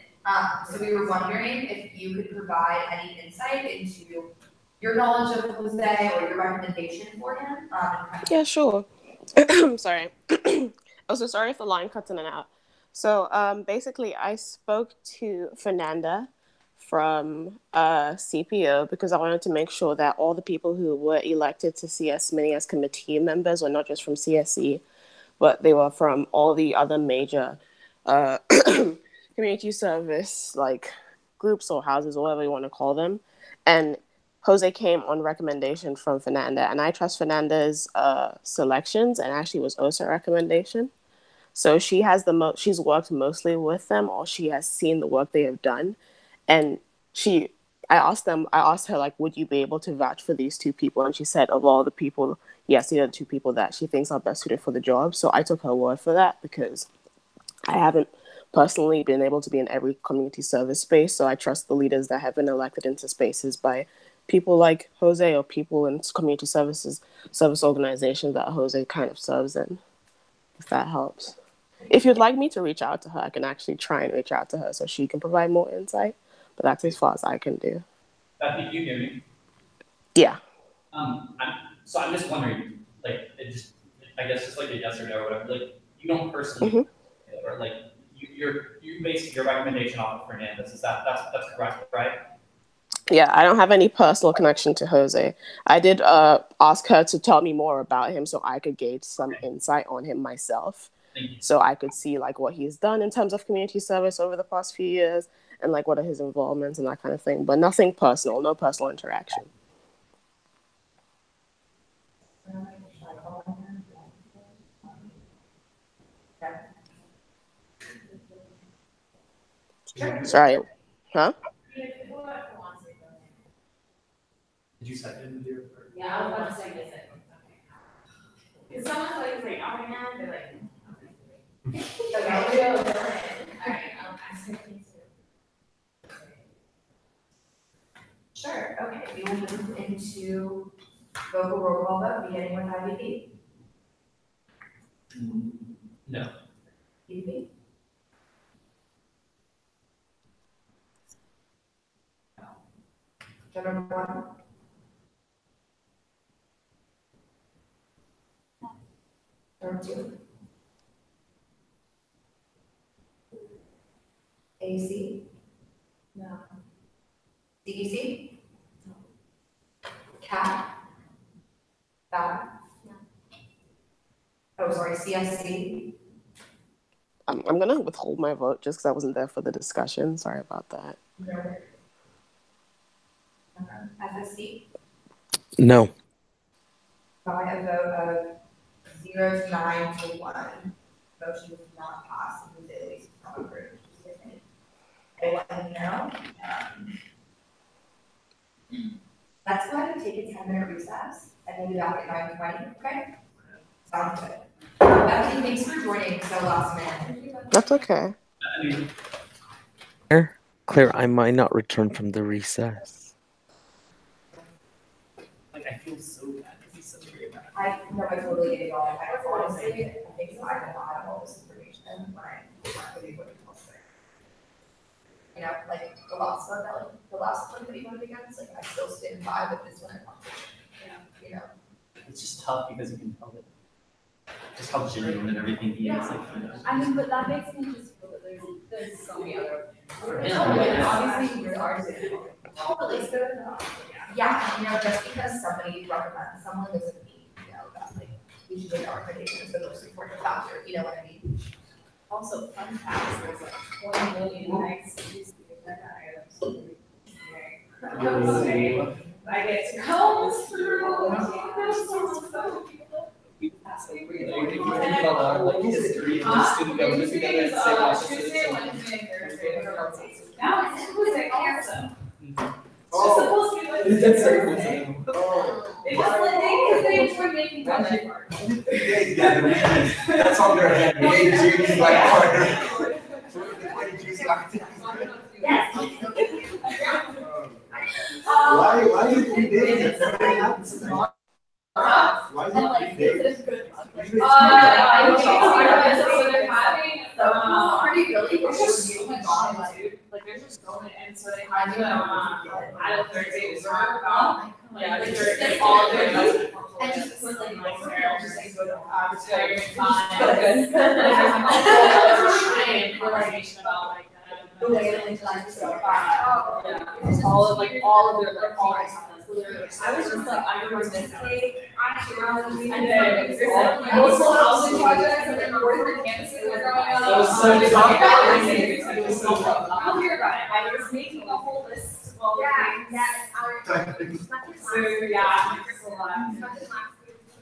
So we were wondering if you could provide any insight into your knowledge of Jose or your recommendation for him. Yeah, sure. Sorry. Also, sorry if the line cuts in and out. So basically, I spoke to Fernanda from CPO because I wanted to make sure that all the people who were elected to CS Mini as committee members were not just from CSE, but they were from all the other major community service like groups or houses or whatever you want to call them. And Jose came on recommendation from Fernanda, and I trust Fernanda's selections, and actually was also a recommendation. So she has she's worked mostly with them, or she has seen the work they have done. And I asked her, like, would you be able to vouch for these two people? And she said, of all the people, yes, these are the two people that she thinks are best suited for the job. So I took her word for that because I haven't personally been able to be in every community service space. So I trust the leaders that have been elected into spaces by people like Jose or people in community service organizations that Jose kind of serves in, if that helps. If you'd like me to reach out to her, I can actually try and reach out to her so she can provide more insight. But that's as far as I can do. Bethany, can you hear me? Yeah. I'm just wondering, like, I guess just like a yes or no or whatever. Like, you don't personally, or like, you base your recommendation off of Fernandez. That's correct, right? Yeah, I don't have any personal connection to Jose. I did ask her to tell me more about him so I could gauge some insight on him myself. So I could see like what he's done in terms of community service over the past few years and like what are his involvements and that kind of thing. But nothing personal, no personal interaction. Sorry. Huh? Did you second your? Yeah, I was about to say this. Because someone's like, oh man, they're like, okay, we'll go ahead. All right, I'll ask you. Sure, okay, we will move into vocal roll call vote, beginning with IVP. No. EVP? No. General one? Number two? AC? No. DEC? No. CAT? BAT? No. Oh, sorry, CSC? I'm gonna withhold my vote just because I wasn't there for the discussion. Sorry about that. No. FSC? No. By a vote of 0 to 9 to 1, motion does not pass, and the daily is not approved. I will let you know. Let's go ahead and take a 10-minute recess, and we'll be back at 9:20, okay? Sounds good. Bethany, thanks for joining so last minute. That's okay. Claire, I might not return from the recess. Like, I feel so bad because he's such a great guy. I totally get it all. I honestly, I think so. I don't have all this information when I'm really putting it there. You know, like the last one that he voted against, like I still stand by with this one. Yeah. You know. It's just tough because you can tell it. Just how genuine and everything he is. Like, you know. I mean, but that makes me just feel that there's so many other. Obviously, yours are totally good enough. Yeah, you know, just because somebody recommends someone doesn't mean, you know, that like usually our recommendation is the most important factor, you know what I mean? Also, fun facts, there's like 20 million nights to use agenda items. I get to comb through. If you think about like history and student government together at the same offices. Now it's Tuesday also. Oh, supposed to be like. that's very coincidental. It's just like they enjoy making fun of it. Yeah, the reasons. That's on their head. They juice like water. Yes. Why you 3 days? Why is it 3 days? I don't know. So they're having, Pretty really. like they're just going, and so they had to, at a Thursday to start about, like Thursday, all of their best. And just put like Just like go to retiring fund. And information about like the way that they like to all of their like all their stuff. I was just like, I remember this cake, and then multiple housing projects, and then the campuses were growing up. That was so tough. It was so tough. I'll hear about it. I was making a whole list of all the things. So yeah, it's a lot.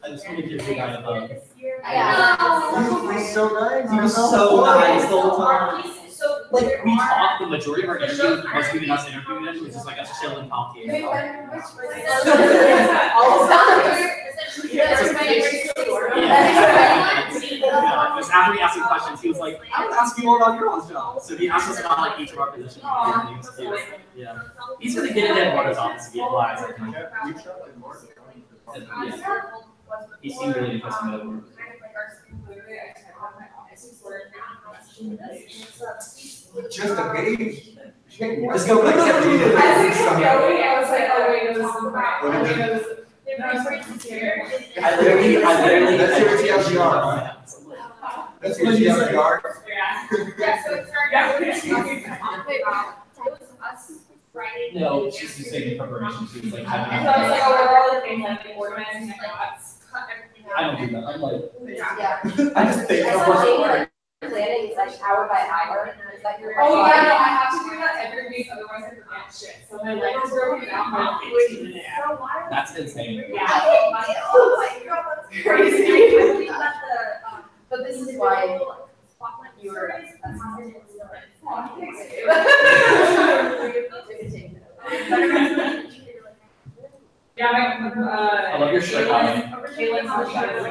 I just want to give the guy a hug. He was so nice. He was so nice the whole time. Like, we talked, the majority of our interview was even us interviewing him, which is like us chilling talking. Just after he asked me questions, he was like, I want to ask you more about your own job. So he asked us about like each of our positions. Yeah. He's gonna get it in Marta's office to get live. Yeah. He seemed really impressed with my work. Just a baby. Let's go like I was like, oh wait, it was I literally, That's your TLDR. That's your TLDR. Yeah, so it started. No, she's just taking preparation. She was like, And so I was like, oh, what are all the things like the organizing my thoughts? I don't do that. I'm like, Yeah. I just think. Planning is like hour by hour. Is that your? Oh yeah, no, I have to do that every week, otherwise I forget shit. So my life is broken down by 15 minutes. That's insane. Yeah. Oh my god, that's crazy. But this is why you were. Yeah, I love your shirt. Caitlin's the shadow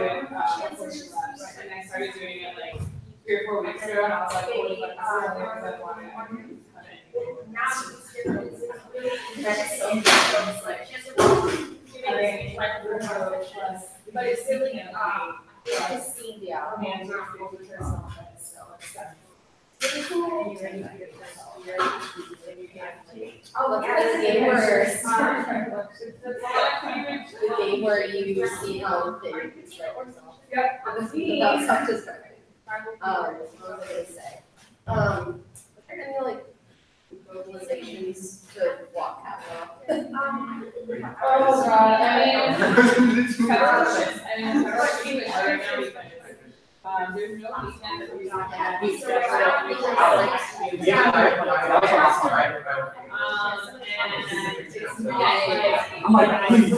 and I started doing it like 3 or 4 weeks ago, and I was like, holy fuck, I want it. But it's really it's seen the hands are filled with yourself, so it's Oh, look at the game where you see how things Yep. that's not just perfect. What was I gonna say? They're gonna like mobilizations to block capital? Oh god, I mean, federal team is right now because, there's no weekend that we don't have. We schedule it. Yeah, that was awesome, right? And it's not I'm like, please.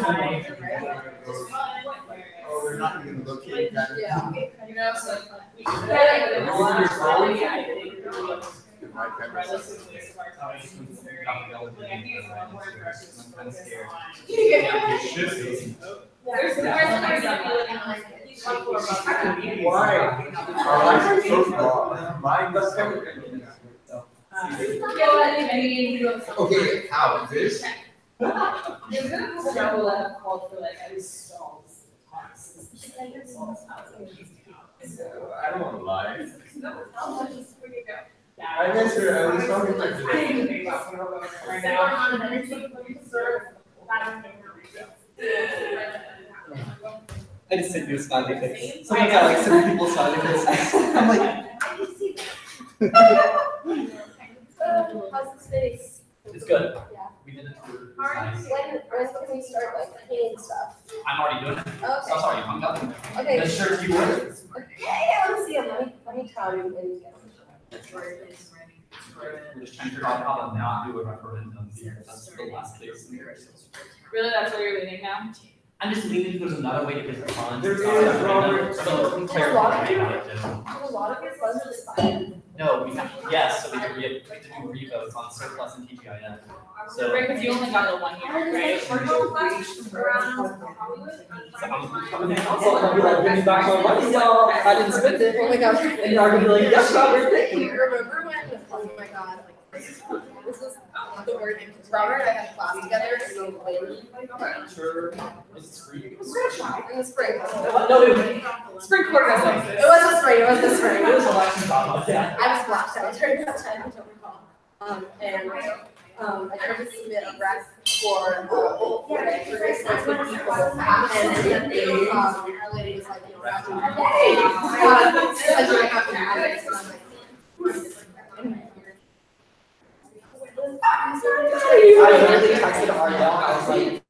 Oh, we're not even looking at. Yeah, you know, so we can get it, but in the last rally, I think relatively smart times. Like, I think it's one word versus focus on. There's Why? Our lives are so small. Mine does everything. Okay, how this? There's gonna be several that have called for like at least stalls. So, I don't want to lie. No, I'll just bring it down. I guess I was talking I didn't even think about what I'm right now. I just sent you a smiley face. Sometimes I like sending people smiley faces. I'm like, How's the space? it's good. Yeah. We did it. When can we start like painting stuff? I'm already doing it. So sorry, you hung up. Okay. The shirts you wore. Yeah, let me see them. Let me tell you. We're just trying to figure out how to not do a referendum here. That's the last case. Really, that's where you're leaning now? I'm just leaning there's another way to get the funds. There It's is, not a referendum. Robert. So A lot of clarify about it, too. A lot of your funds are decided. No, we have, yes, so we can do revotes on surplus and TGIN. So. Right, because you only got the 1 year, right? So I'll be like, give me back my money, y'all. I didn't spend it. Oh my gosh. And y'all gonna be like, yes, Robert, thank Do you. you remember when, oh my god, like, this was the word, Robert and I had class together, and we played. Sure. Was it spring? In the spring. No, Spring quarter. It was the spring, it was the spring. It was election drama, yeah. I was blacked out during that time, I don't recall. And I tried to submit a rec for, for people, and then they, our lady was like, you know, said you have to have it, so I'm like. I literally texted Ariel, I was like,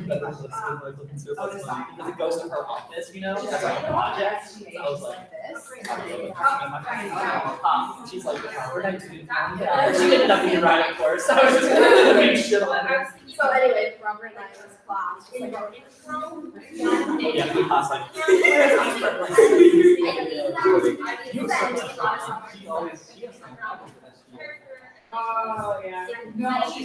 because it goes to her office, you know, as like a project. So I was like, she's like, we're not doing that. She ended up being right, of course. So I was just gonna make shit on her. So anyway, Robert and I was class, just like, Yeah, we passed like. She always, she has some problems with that. Oh, yeah. No. So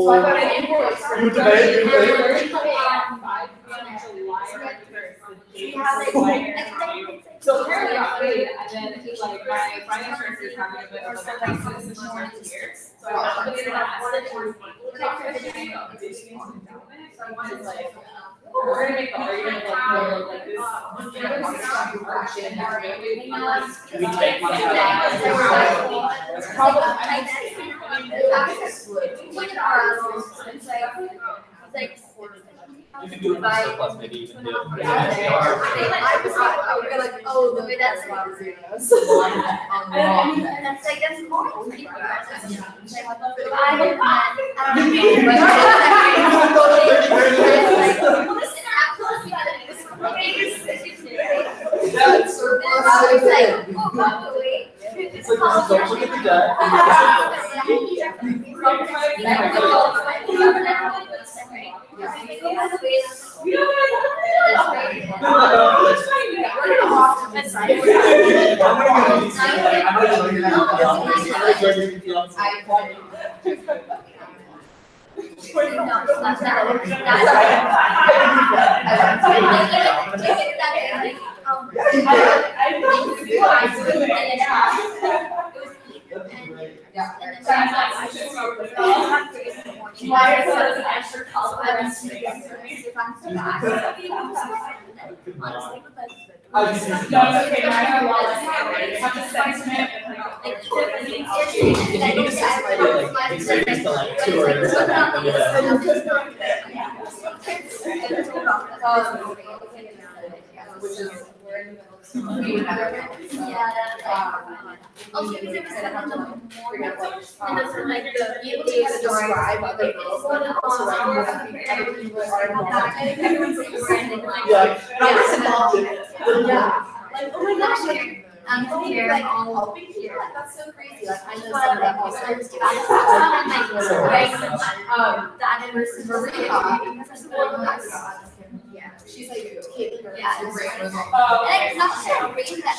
I got an invoice for You debate, you debate. So apparently I paid, and then like my finance director is having a bit of a crisis this here. So I put it on so I wanted like, we're gonna make the argument like, this. Can we take money out It's probably, You can do it for surplus, maybe you can do it. I was like, oh, the way that's Robert's zeros. that's like, that's more. That's surplus. It's like, don't look at the debt. which is we're in the middle of some we would never get. Also, because it was kind of more Bring up like and then for like the be able to kind of describe other girls, but also recognize other people are involved. Everyone's branding like yeah. Like, oh my gosh, like here, like all helping people, like that's so crazy. Like I know but some of like them also also. it's very much that versus Maria, yeah. she's like Caitlin. Yeah, and it's Brandon. and like not just a brain that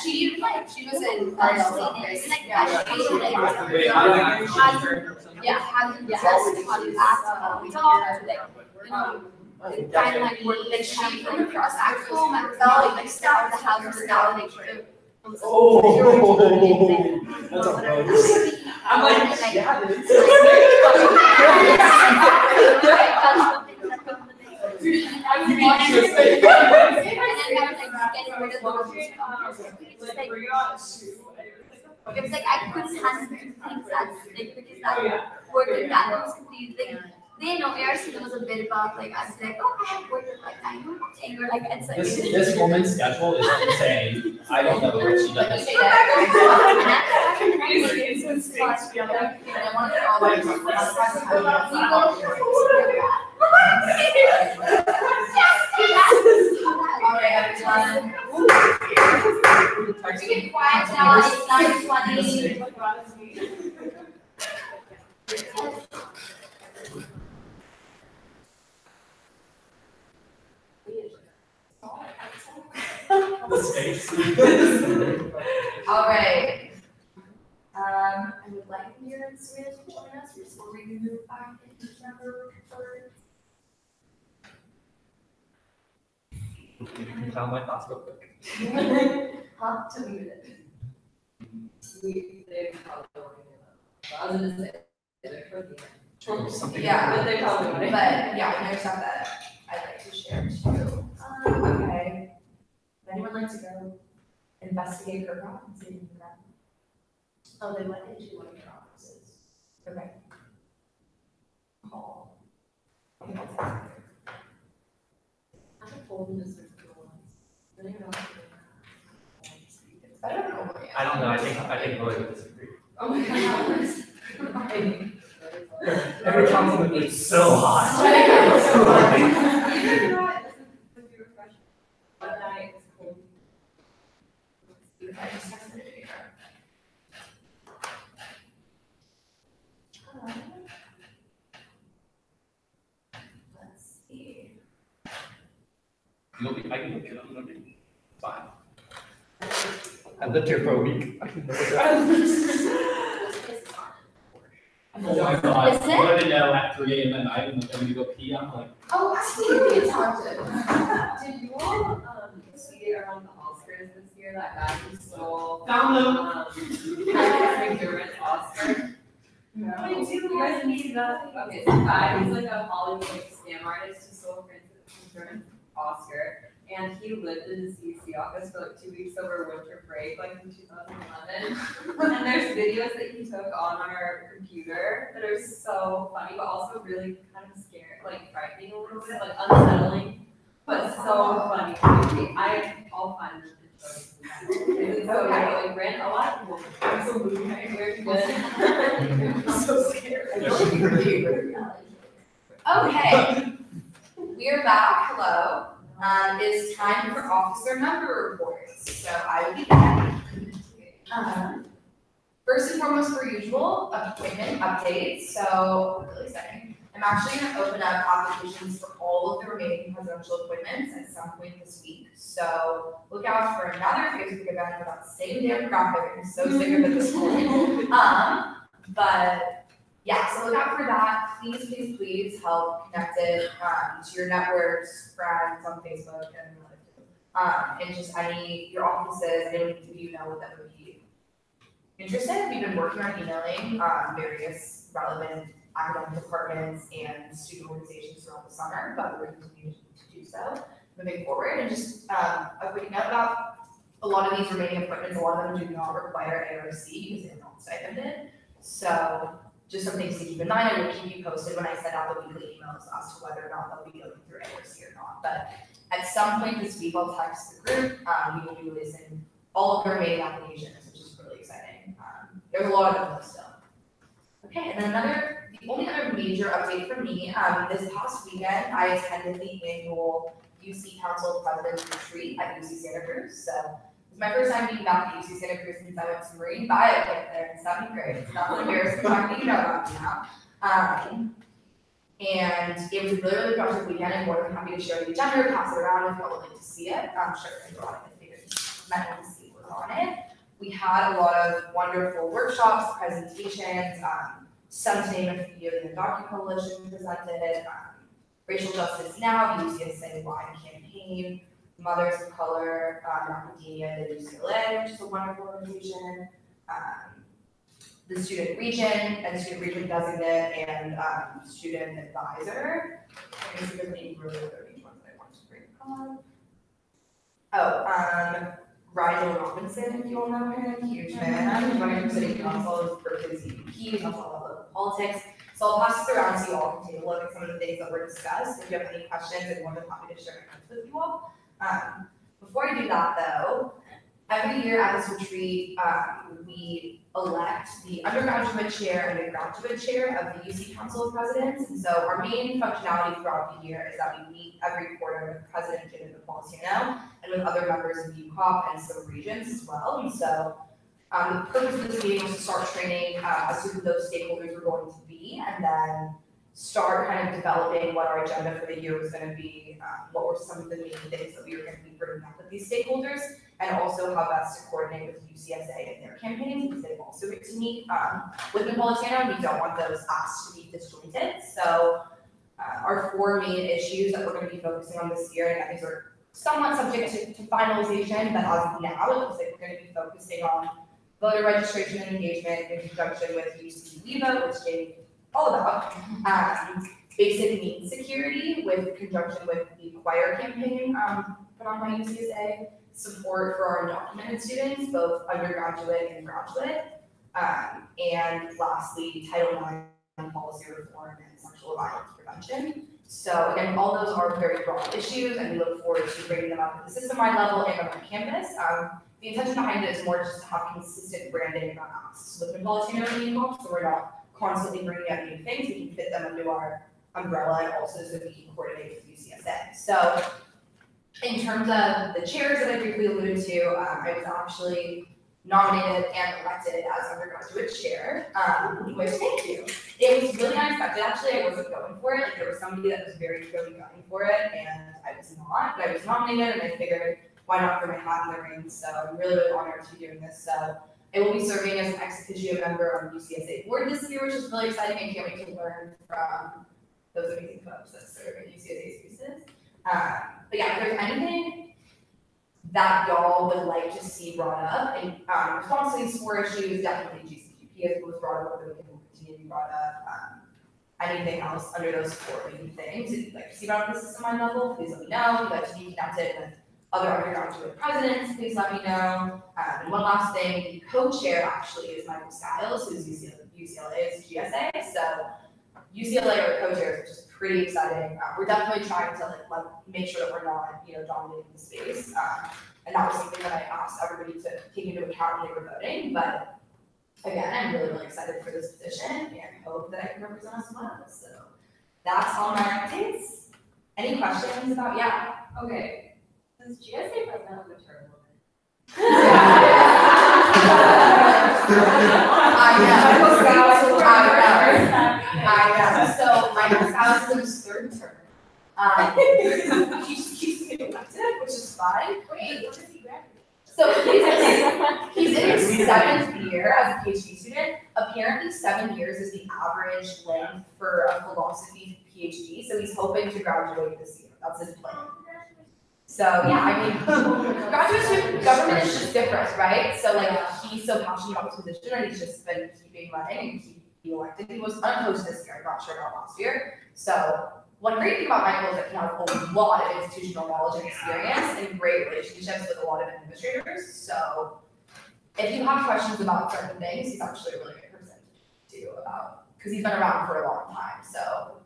She was in honestly office. like Yeah. yeah, having just contact we talked like kind of like work like she from across back home and felt like stuff the house now like Oh, that's a I'm like, yeah, it was like I couldn't handle things that like because that working that was completely like they know ARC was a bit about like I was like, oh, I have worked with like I know nothing or like it's like this woman's schedule is insane. I don't know what she does. Get quiet now, it's 9:20. All right. I would like you and Serena to join us before we move back into number 4. You can tell my thoughts real quick. Huh? To move it. They probably won't even know. I was gonna say, they're for the Something. Yeah, but they probably won't. but yeah, and there's stuff that I'd like to share too. Okay. Would anyone like to go investigate her problems? Oh, they went into one of your offices. Okay. Call. I told them this was the ones. I don't even know. I don't know. I don't know. I think Lily would disagree. Oh my god. Every compliment is so hot. One night it's cold. I just texted it to her. Let's see. I can look it up. Fine. I lived here for a week. I can look it up. Oh my god. Is it? I wanted to know at 3 a.m. at night when I'm going to go pee. I'm like, Oh, actually, we talked to. Did you all see around the Oscars this year that guy who stole found them. McDermott's Oscar? No. Wait, do you guys need that? Okay, so guy who's like a Hollywood scam artist who stole Francis McDermott's Oscar, and he lived in the CC office for like 2 weeks over winter break, like in 2011. And there's videos that he took on our computer that are so funny, but also really kind of scary, like frightening a little bit, like unsettling, but so funny. I'll find them and show you. It's so good, like ran a lot of people. Absolutely, we're good. I'm so scared. Okay. We are back. Hello. It's time for officer member reports. So I will be back. First and foremost, per usual, appointment updates. So really exciting. I'm actually going to open up applications for all of the remaining presidential appointments at some point this week. So look out for another Facebook event about the same damn graphic. I'm so sick of it this morning. But yeah, so look out for that. Please help connect it to your networks, friends on Facebook, and just your offices, anyone who you know that would be interested. We've been working on emailing various relevant academic departments and student organizations throughout the summer, but we're going to continue to do so moving forward. And just a quick note about a lot of these remaining appointments, a lot of them do not require ARC because they're not stipended. So just some things to keep in mind. I will keep you posted when I send out the weekly emails as to whether or not they'll be going through ARC or not. But At some point this week, I'll text the group. We will be releasing all of the remaining applications, which is really exciting. There's a lot of them still. Okay, and then the only other major update for me, this past weekend, I attended the annual UC Council President's Retreat at UC Santa Cruz. So it was my first time being back at UC Santa Cruz since I went to Marine Biotech there in 7th grade. It's not an embarrassing fact that you know about me now. And it was a really, really productive weekend. I'm more than happy to share the agenda, pass it around if y'all would like to see it. I'm sure everyone I figured might want to see what was on it. We had a lot of wonderful workshops, presentations, some to name a few. The Docu Coalition presented, Racial Justice Now, the UCSA Wide Campaign, Mothers of Color, Academia at UCLA, which is a wonderful organization, the Student Region, and Student Region Designate, and Student Advisor. There's really other ones that I want to bring up. Rigel Robinson, if you all know him, huge fan. He's running for city council for his EVP, he talks about local politics. So I'll pass this around so you all can take a look at some of the things that were discussed. If you have any questions, I'm more than happy to share my notes with you all. Before I do that though, every year at this retreat, we elect the undergraduate chair and the graduate chair of the UC Council of Presidents. And so our main functionality throughout the year is that we meet every quarter with President Jim Napolitano and with other members of UCOP and some regions as well. And so the purpose of this meeting was to start training as to who those stakeholders were going to be, and then start kind of developing what our agenda for the year was going to be, what were some of the main things that we were going to be bringing up with these stakeholders, and also how best to coordinate with UCSA and their campaigns, because they've also get to meet with Napolitano. We don't want those asks to be disjointed. So our 4 main issues that we're going to be focusing on this year, and these are somewhat subject to finalization, but as of now, it looks like we're going to be focusing on voter registration and engagement in conjunction with UC WeVote, which Jane all about, basic needs security with conjunction with the choir campaign put on by UCSA, support for our undocumented students, both undergraduate and graduate, and lastly, Title IX policy reform and sexual violence prevention. So again, all those are very broad issues, and we look forward to bringing them up at the system-wide level and on our campus. The intention behind it is more just to have consistent branding about us. So with Napolitano being involved, so we're not constantly bringing out new things, we can fit them under our umbrella, and also so we can coordinate with UCSA. So in terms of the chairs that I briefly alluded to, I was actually nominated and elected as undergraduate chair, which, thank you. It was really unexpected. Actually, I wasn't going for it. Like, there was somebody that was very clearly gunning for it, and I was not. But I was nominated, and I figured, why not throw my hat in the ring? So I'm really, really honored to be doing this. So I will be serving as an ex officio member on the UCSA board this year, which is really exciting. I can't wait to learn from those amazing folks that serve in UCSA spaces. But yeah, if there's anything that y'all would like to see brought up, in response to these 4 issues, definitely GCQP was brought up, and will continue to be brought up. Anything else under those 4 main things, if you'd like to see brought up at the system-wide level, please let me know. If you'd like to be connected with other undergraduate presidents, please let me know. And one last thing, the co-chair actually is Michael Skiles, who's UCLA's GSA. So UCLA or co-chairs, which is pretty exciting. We're definitely trying to make sure that we're not, dominating the space. And that was something that I asked everybody to take into account when they were voting. But again, I'm really, really excited for this position and hope that I can represent us well. So that's all my updates. Any questions about, Okay. Does GSA president have a term limit? I know. So my spouse is in his 3rd term. He just keeps getting elected, which is fine. Wait, what does he graduate? So he's in his 7th year as a PhD student. Apparently 7 years is the average length for a philosophy PhD. So he's hoping to graduate this year. That's his plan. So yeah, I mean, graduate student government is just different, right? So he's so passionate about this position, and he's just been keeping running and keep being elected. He was unopposed this year, I'm not sure about last year. So one great thing about Michael is that he has a lot of institutional knowledge and experience and great relationships with a lot of administrators. So if you have questions about certain things, he's actually a really good person to do about, because he's been around for a long time. So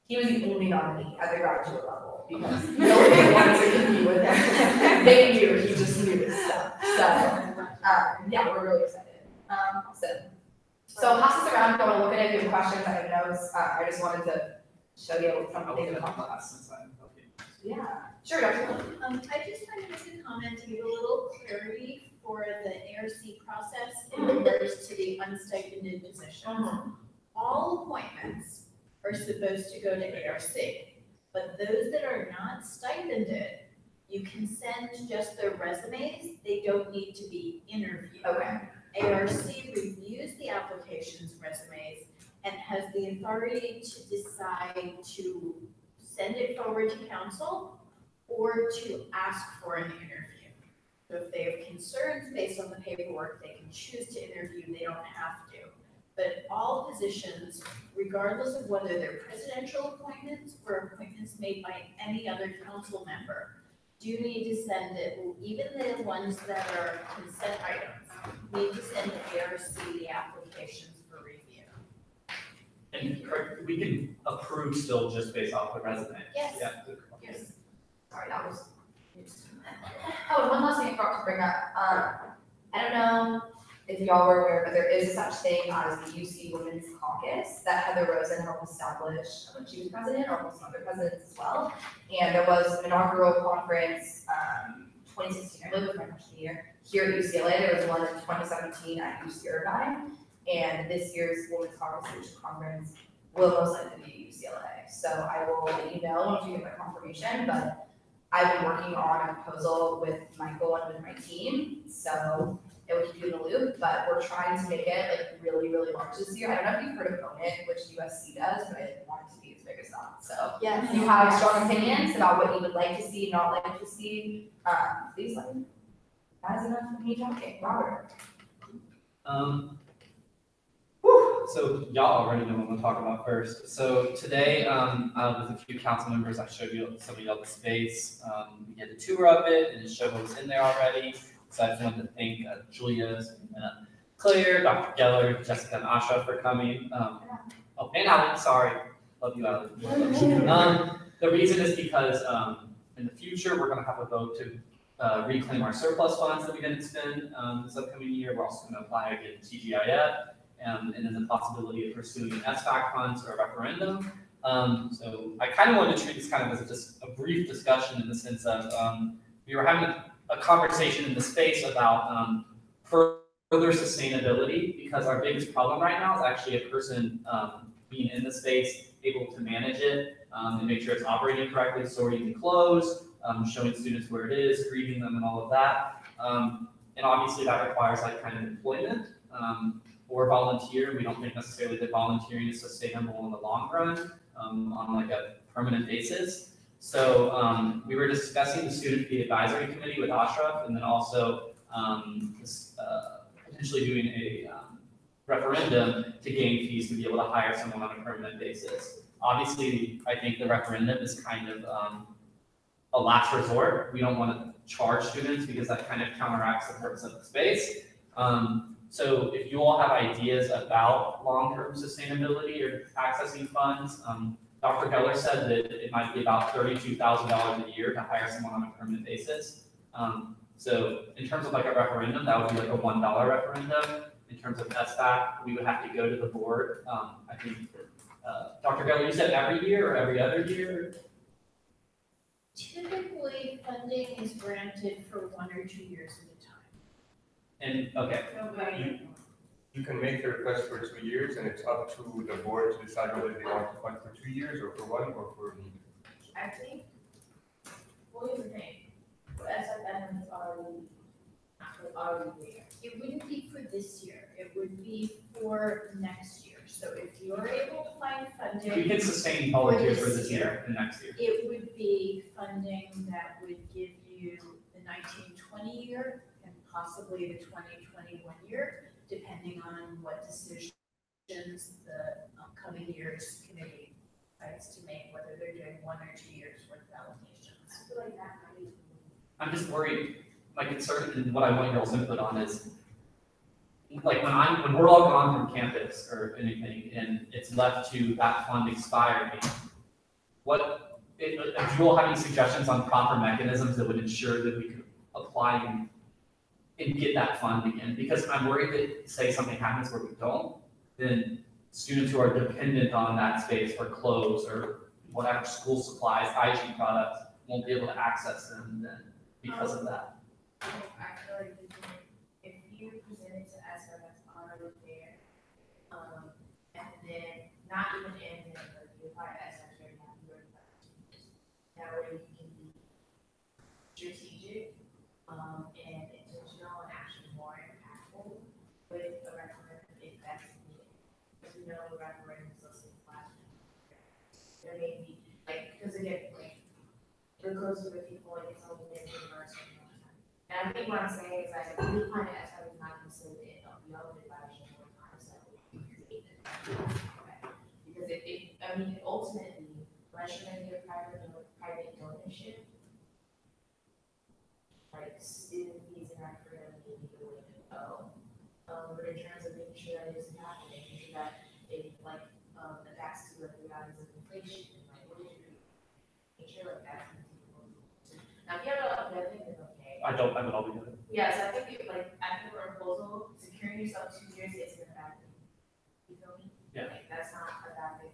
he was the only nominee at the graduate level because nobody wanted to compete with him. They knew he just knew his stuff. So, yeah, we're really excited. So I'll pass this around, go and look at it, if you have questions, I have notes. I just wanted to show you something to talk about. Yeah, sure, Dr. I just wanted to make a comment to give a little clarity for the ARC process in regards to the unstipended positions. All appointments are supposed to go to ARC, but those that are not stipended, you can send just their resumes. They don't need to be interviewed. Okay. ARC reviews the applications, resumes, and has the authority to decide to send it forward to council or to ask for an interview. So if they have concerns based on the paperwork, they can choose to interview, they don't have to. But all positions, regardless of whether they're presidential appointments or appointments made by any other council member, do need to send it, even the ones that are consent items, need to send to ARC the applications for review. And we can approve still just based off the resume. Yes. Yeah. Yes. Sorry, that was. Oh, one last thing I forgot to bring up. I don't know if y'all were aware, but there is such thing as the UC Women's Caucus that Heather Rosen helped establish when she was president, or with some other presidents as well. And there was an inaugural conference, 2016, I believe it was my freshman year, here at UCLA. There was one in 2017 at UC Irvine. And this year's Women's Caucus Leadership Conference will most likely be at UCLA. So I will let you know once we get my confirmation, but I've been working on a proposal with Michael and with my team, so it will keep you in the loop, but we're trying to make it like really, really large this year. I don't know if you've heard of Own It, which USC does, but I didn't want it to be as big as that. So if you have strong opinions about what you would like to see, not like to see, please let me know. That is enough for me talking. Robert. So y'all already know what I'm gonna talk about first. So today, with a few council members, I showed you some of y'all the space. We did a tour of it and it showed what was in there already. So I just wanted to thank Julia, Claire, Dr. Geller, Jessica, and Asha for coming. And Alan, sorry. Love you, Alan. The reason is because in the future, we're gonna have a vote to reclaim our surplus funds that we didn't spend this upcoming year. We're also gonna apply again to TGIF. And then the possibility of pursuing SBAC funds or a referendum. So I kind of wanted to treat this kind of as just a brief discussion in the sense of we were having a conversation in the space about further sustainability, because our biggest problem right now is actually a person being in the space, able to manage it and make sure it's operating correctly, sorting and close, showing students where it is, greeting them and all of that. And obviously that requires like kind of employment. Or volunteer. We don't think necessarily that volunteering is sustainable in the long run on like a permanent basis. So we were discussing the student fee advisory committee with Ashraf, and then also potentially doing a referendum to gain fees to be able to hire someone on a permanent basis. Obviously, I think the referendum is kind of a last resort. We don't want to charge students because that kind of counteracts the purpose of the space. So if you all have ideas about long-term sustainability or accessing funds, Dr. Geller said that it might be about $32,000 a year to hire someone on a permanent basis. So in terms of like a referendum, that would be like a $1 referendum. In terms of SBAC, we would have to go to the board. I think, Dr. Geller, you said every year or every other year? Typically, funding is granted for 1 or 2 years at a time. And, okay. You can make the request for 2 years, and it's up to the board to decide whether they want to fund for 2 years or for 1 or for neither. I think, what do you think? SFM is already there. It wouldn't be for this year, it would be for next year. So if you're able to find funding. We can sustain volunteers for this year and next year. It would be funding that would give you the 19-20 year and possibly the 2021 year, depending on what decisions the coming years committee decides to make, whether they're doing 1 or 2 years worth of allocations. I feel like that might be. I'm just worried. My concern and what I want y'all's input on is, like when we're all gone from campus or anything, and it's left to that fund expiring, what if you all have any suggestions on proper mechanisms that would ensure that we could apply and get that funding in, because I'm worried that, say something happens where we don't, then students who are dependent on that space for clothes or whatever, school supplies, hygiene products, won't be able to access them then because of that. I feel like if you present it to us that's already there, and then not even in there, but you apply to us right now, that way you can be strategic, and intentional and actually more impactful with a referendum if that's needed. Because we know the referendum is listed last year. There may be, like, because again, like, we're close to the people, like, it's only been reversed. And I think what I'm saying is that if we find it as having not considered it, we all did last year more times that we create it. Because I mean, ultimately, unless you're gonna get private donorship, like student fees and referendum may be the way to go. But in terms of making sure that it isn't happening, making sure that it like adapts to like the values of inflation, like what do you make sure like that's now if you have a thing is okay. I would all be good. Yes, I think for a proposal, securing yourself 2 years isn't a bad thing. You feel me? Yeah. Like that's not a bad thing.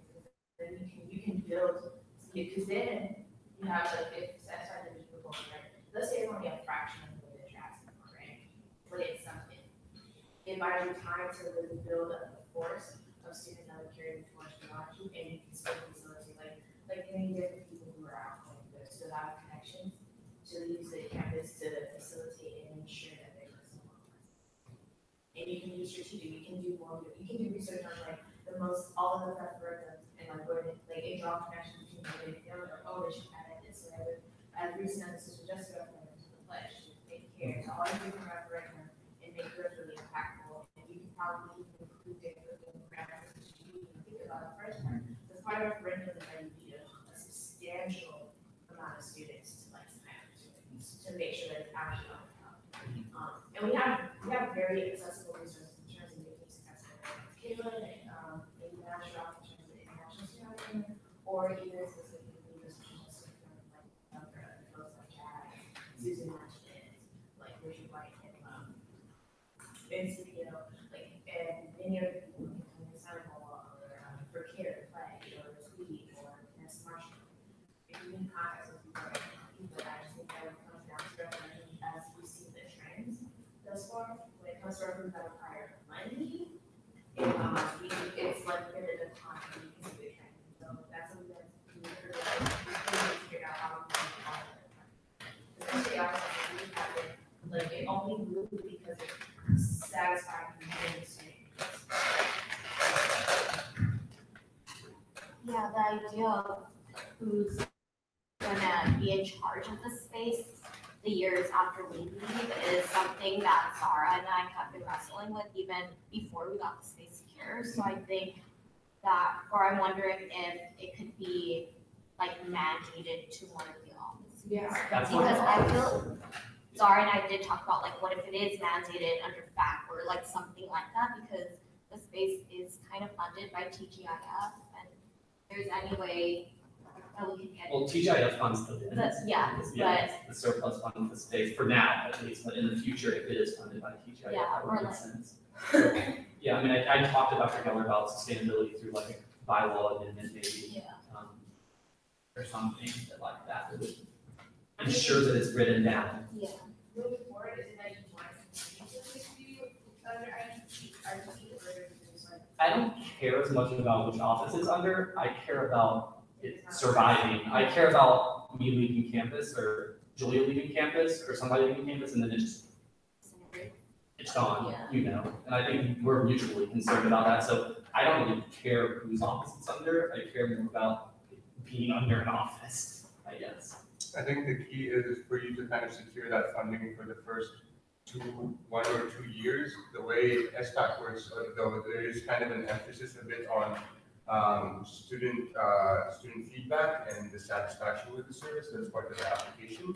Then you can build, because then you have like if that's how the proposal, right? Let's say it's only a fraction of the way that you're asking for, right? But it's something. It buys you time to really build a force of students that would carry too much beyond you, and you can still facilitate like many different people who are out like this, still have connections to use the campus to facilitate and ensure that they listen. And you can be strategic, you can do more, you can do research on like all of the referendums and like where it draw connections between what they feel like, oh, they should add this, whatever. As recent as this was just a referendum to the pledge, to take care to all the different referendum and make yours really impactful. And you can probably even include different parameters that you even think about the first part. Because part of referendum is that you need a substantial amount of students to like sign up to make sure that it's actually on the top. And we have very accessible resources in terms of making it accessible. Caitlin, maybe national in terms of international student, or even specifically just like folks like Chad, Susan Martinez, like Richard White, and Vince, like, and many other people can come to sign or for care, play, or tweet, or Miss Marshall. If you can contact with people, I just think that it comes down to referendum as we see the trends thus far. When it comes to referendum that require money, it's like a bit of a time you can see the trend. So that's something that we need to figure out how we can follow it. Especially after we have it, like it only moved because it satisfied the students. Yeah, the idea of who's gonna be in charge of the space the years after we leave is something that Zara and I have been wrestling with even before we got the space secure. So I think that, or I'm wondering if it could be like mandated to one of the offices. Yeah. Because I feel Zara and I did talk about like what if it is mandated under FAC or like something like that, because the space is kind of funded by TGIF, and there's any way that we can get. Well, TGIF funds the but the surplus fund of the space for now, at least, but in the future, if it is funded by TGIF, that would make sense. Yeah, I mean, I talked to Dr. Geller about sustainability through like a bylaw amendment maybe, or something like that would ensure that it's written down. Yeah. Moving forward, is it that you want to be under IGT, or just like? I don't care as much about which office it's under. I care about it surviving. I care about me leaving campus or Julia leaving campus or somebody leaving campus and then it's gone, And I think we're mutually concerned about that. So I don't really care whose office it's under. I care more about being under an office, I guess. I think the key is for you to kind of secure that funding for the first 1 or 2 years. The way SPAC works, though, there is kind of an emphasis a bit on student feedback and the satisfaction with the service as part of the application.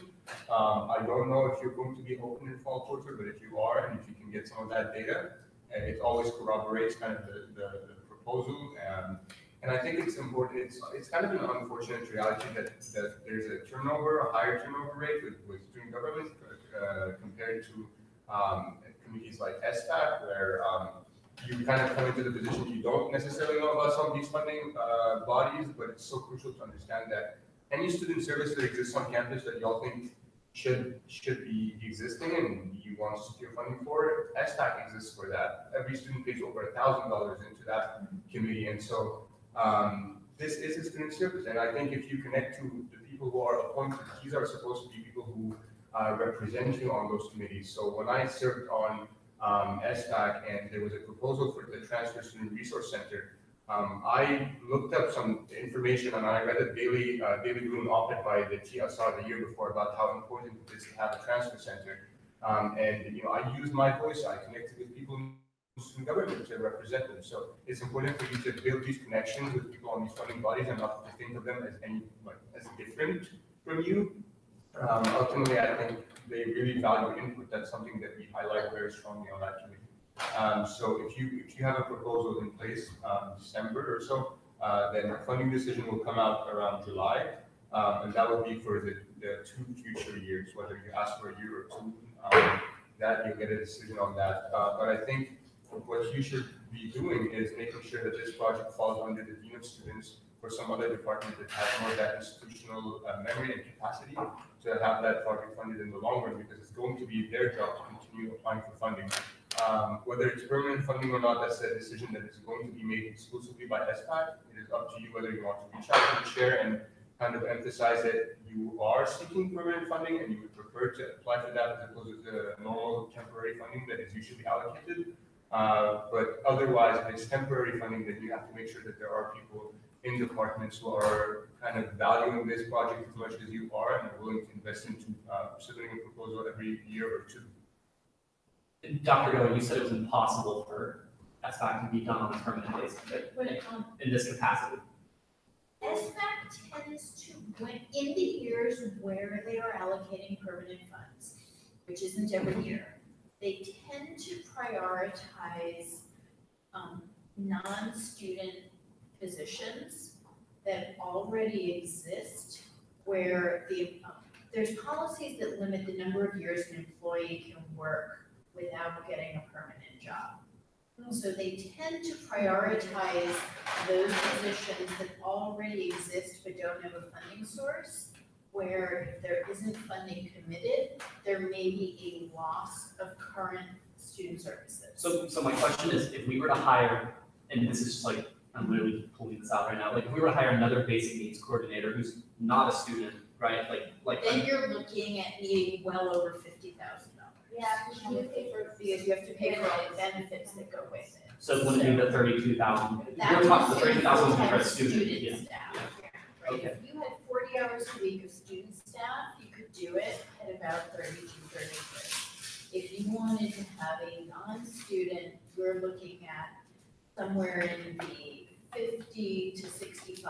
I don't know if you're going to be open in fall quarter, but if you are, and if you can get some of that data, it always corroborates kind of the proposal. And I think it's important, it's kind of an unfortunate reality that there's a higher turnover rate with student government compared to committees like SFAC, where you kind of come into the position you don't necessarily know about some of these funding bodies, but it's so crucial to understand that any student service that exists on campus that y'all think should be existing and you want to secure funding for, SFAC exists for that. Every student pays over $1,000 into that committee, and so this is a student service. And I think if you connect to the people who are appointed, these are supposed to be people who represent you on those committees. So when I served on SFAC and there was a proposal for the Transfer Student Resource Center, I looked up some information and I read a Daily Green op-ed by the TSR the year before about how important it is to have a transfer center. And I used my voice, I connected with people in student government to represent them. So it's important for you to build these connections with people on these funding bodies and not to think of them as as different from you. Ultimately, I think they really value input. That's something that we highlight very strongly on that committee. So if you have a proposal in place December or so, then a funding decision will come out around July, and that will be for the 2 future years, whether you ask for a year or 2, that you'll get a decision on that. But I think what you should be doing is making sure that this project falls under the Dean of Students or some other department that has more of that institutional memory and capacity to have that project funded in the long run, because it's going to be their job to continue applying for funding. Whether it's permanent funding or not, that's a decision that is going to be made exclusively by SPAC. It is up to you whether you want to reach out to the chair and kind of emphasize that you are seeking permanent funding and you would prefer to apply for that as opposed to the normal temporary funding that is usually allocated. But otherwise, if it's temporary funding, then you have to make sure that there are people in departments who are kind of valuing this project as much as you are and are willing to invest into submitting a proposal every year or 2. Dr. Doe, you said it was impossible for SFAC to be done on a permanent basis, in this capacity. SFAC tends to, when in the years where they are allocating permanent funds, which isn't every year, they tend to prioritize non-student positions that already exist, where there's policies that limit the number of years an employee can work without getting a permanent job. So they tend to prioritize those positions that already exist but don't have a funding source, where if there isn't funding committed, there may be a loss of current student services. So my question is, if we were to hire, and this is just like, I'm literally pulling this out right now, like if we were to hire another basic needs coordinator who's not a student, right? Then you're looking at needing well over $50,000. Yeah, because you have to pay for all the benefits that go with it. So wouldn't it be the 32,000? We're talking the 32,000 for a student. Staff. Yeah. Right? Okay. If you had 40 hours a week of student staff, you could do it at about 32, 33. If you wanted to have a non-student, you're looking at somewhere in the $50,000 to $65,000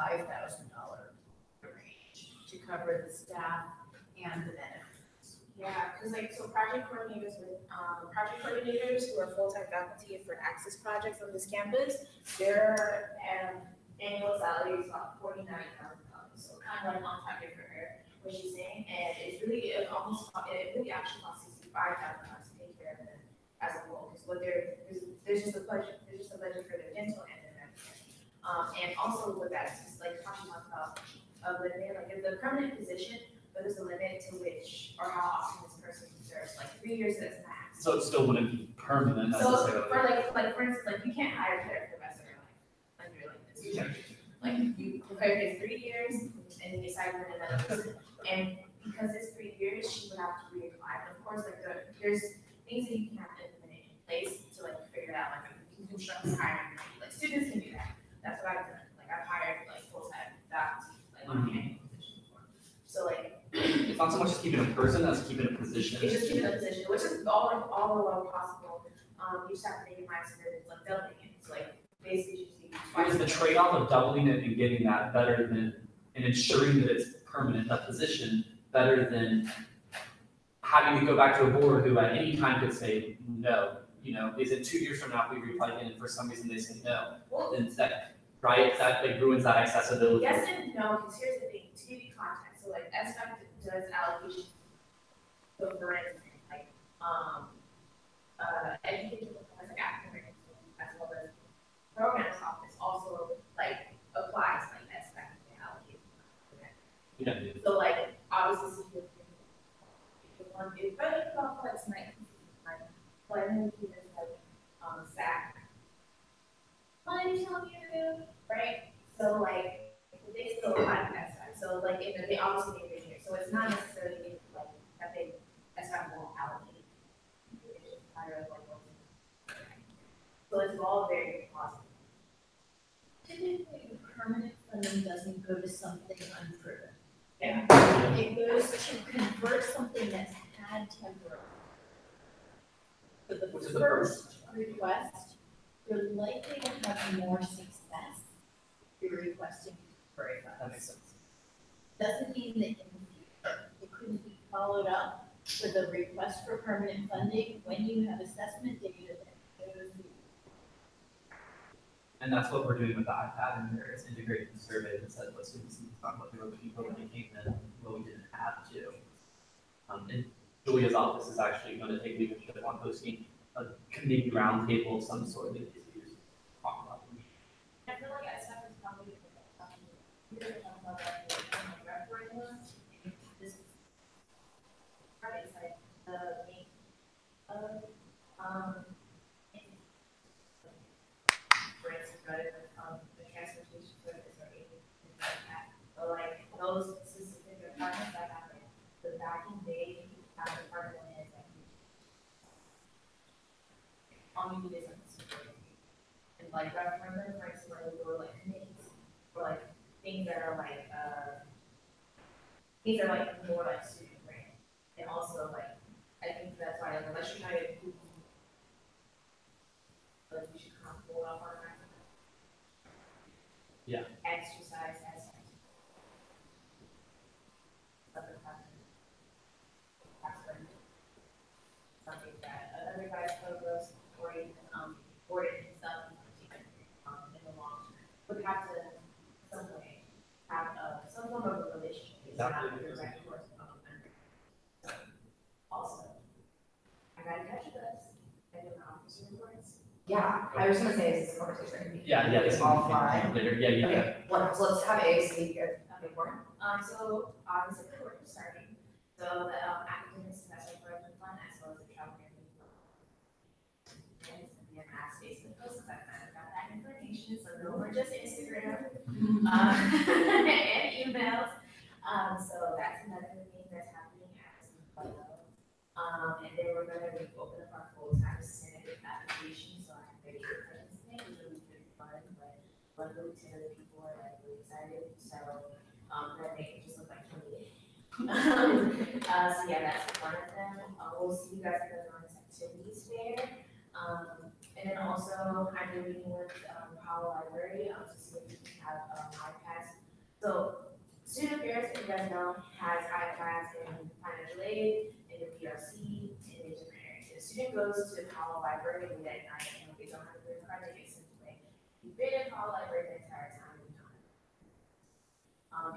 range to cover the staff and the benefits. Yeah, because so project coordinators who are full-time faculty for access projects on this campus, their annual salary is about $49,000. So kind of like on target for her, what she's saying, and it really actually costs $65,000 to take care of them as a whole. Because there's just a budget for their dental and their medical. And also with that, it's just like talking about a limit, like if the permanent position, but there's a limit to which or how often this person deserves, like 3 years as max. So it still wouldn't be permanent So necessarily. for instance, you can't hire her for the rest of your life under this. Yeah. You prepare for 3 years and you decide on another person. And because it's 3 years, she would have to reapply. Of course, there's things that you can have to implement in place to figure it out. You can construct hiring. Students can do that. That's what I've done. I've hired full-time faculty on an annual position before. So it's not so much as keeping a person as keeping a position. It's just keeping a position, which is all possible. You just have to make it mind so that it's doubling it. It's basically just Is the trade-off of doubling it and getting that better than, and ensuring that it's permanent, that position, better than having to go back to a board who at any time could say no? Is it 2 years from now if we reapply again and for some reason they say no? Well, then it's that. right? That like ruins that accessibility. Yes and no, because here's the thing, to give you context, so like SFAC does allocation. So for instance, like, education as like academic as well as programs office also like applies like SFAC allocation. Yeah. So like, obviously, it's very complex, right? But then there's like, SAC. What are you telling me to do, right? So like, they still apply to SFAC. So like, they obviously make it here. So it's not necessarily like that they SFAC won't allocate. It's just kind of like, so it's all very positive. Typically, permanent funding doesn't go to something unproven. Yeah. It goes to convert something that's had temporary. For the Which is the first request, you're likely to have more success if you're requesting temporary funds. That makes sense. Doesn't mean that in the future, it couldn't be followed up with a request for permanent funding when you have assessment data that shows you. And that's what we're doing with the iPad, and there is integrated the survey that says what students need to talk about their people when they came in, what we didn't have to. And Julia's office is actually going to take leadership on hosting a committee roundtable of some sort that is used to talk about them. I feel like SFAC is probably you're going to talk about like referendum. This is right. It's like the main for instance, rather than the transportation service or anything like that. But like those specific departments that have like the backing, they have department heads that all you need is like support. And like referendum, for instance, where we go like committees or like things that are like these are like more like student grant. And also like I think that's why like, unless you're trying to like we should kind of pull up our exercise as something that other guys programs or even or it itself in the long term would have to some way have some form of a relationship. Also, I gotta catch this. I do an officer reports. Yeah, I was gonna say, is this conversation? Yeah, this all one fine. later. Yeah. Okay, well, so let's have AAC here. So obviously we're starting. So the academic semester program fund as well as the travel management fund. And it's gonna be a math space with those, because I kind of got that information, so no more just Instagram. And emails. So that's another thing that's happening as well. And then we're gonna open up our full-time Senate application, so I have 30 friends today, which will be pretty fun, but luckily 10 of the people are like really excited, so that make it just look like 28. So yeah, that's one of them. We'll see you guys at the Norris Activities Fair. And then also I'm meeting with Powell Library to see if we can have iPads. So Student Affairs, as you guys know, has iPads in financial aid, in the PRC, and in different areas. If a student goes to Powell Library and at night, and they don't have a credit card, they get sent away. You've been in Powell Library the entire time.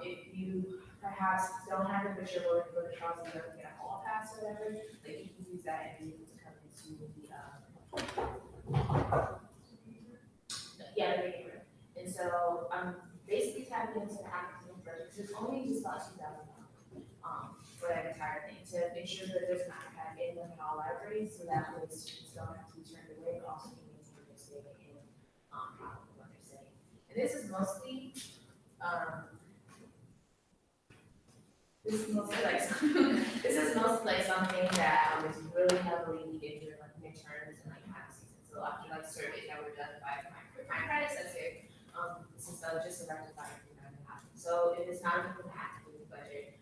If you perhaps don't have it, but you're willing to go to Charles and get a hall pass or whatever, like you can use that and be able to come into the meeting room. And so I'm basically tapping into the academic budget, which is only just about $2,000 for that entire thing, to make sure that there's an iPad in the Hall Library, so that way students don't have to be turned away, but also can use what they're saying in what they're saying. And this is mostly something that is really heavily needed during like midterms and like half season. So after like surveys that were done by my predecessor, this is just a rectify everything that happened. So if it's not a good active budget,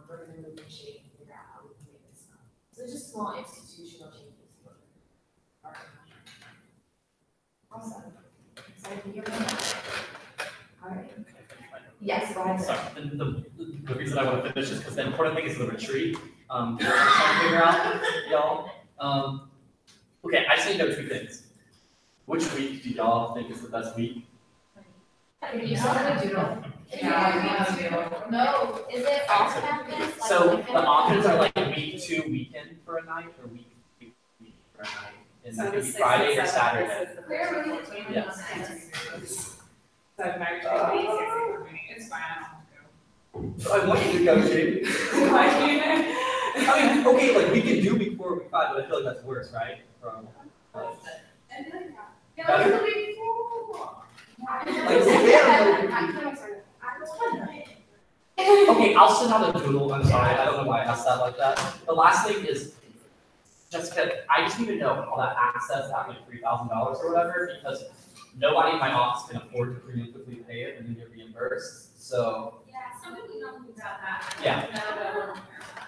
we're going to really shape and figure out how we can make this up. So it's just small institutional changes. All right. Awesome. Excited to hear from you. All right. Yes, go ahead. Sorry, the reason I want to finish is because the important thing is the retreat. We're trying to figure out, y'all. Okay, I just need to know two things. Which week do y'all think is the best week? Can you send a doodle? No, is it off campus? Like, So weekend? the options are like week 2 weekend for a night or week 3 week for a night. And So that could the be 6th Friday and or 7th Saturday. versus the 1st and 14th. Yes. So I'm actually the easiest thing for me. It's fine, I don't have to go. I want you to go, Jake. I mean, okay, like we can do week 4 or week 5, but I feel like that's worse, right? From better? Okay, I'll send out a doodle. I'm sorry, I don't know why I asked that like that. The last thing is, Jessica, I just need to know how that access that like $3,000 or whatever, because nobody in my office can afford to preemptively pay it and then get reimbursed. So Yeah, somebody knows about that. yeah,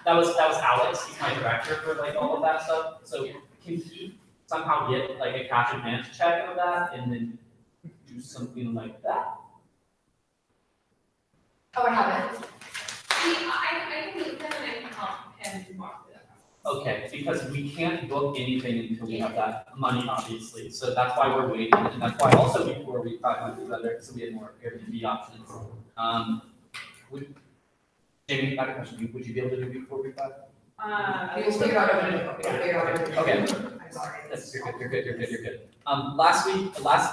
that was Alex. He's my director for like all of that stuff. So can he somehow get like a cash advance check of that and then do something like that? Oh, I have it. See, I can meet them and I can help him walk through that. Okay, because we can't book anything until we have that money, obviously. So that's why we're waiting, and that's why also before we thought might be better, so we had more Airbnb options. Jamie, I have a question. Would you be able to do before week 5? We'll figure out everything. Okay. I'm sorry. Yes, you're good. The last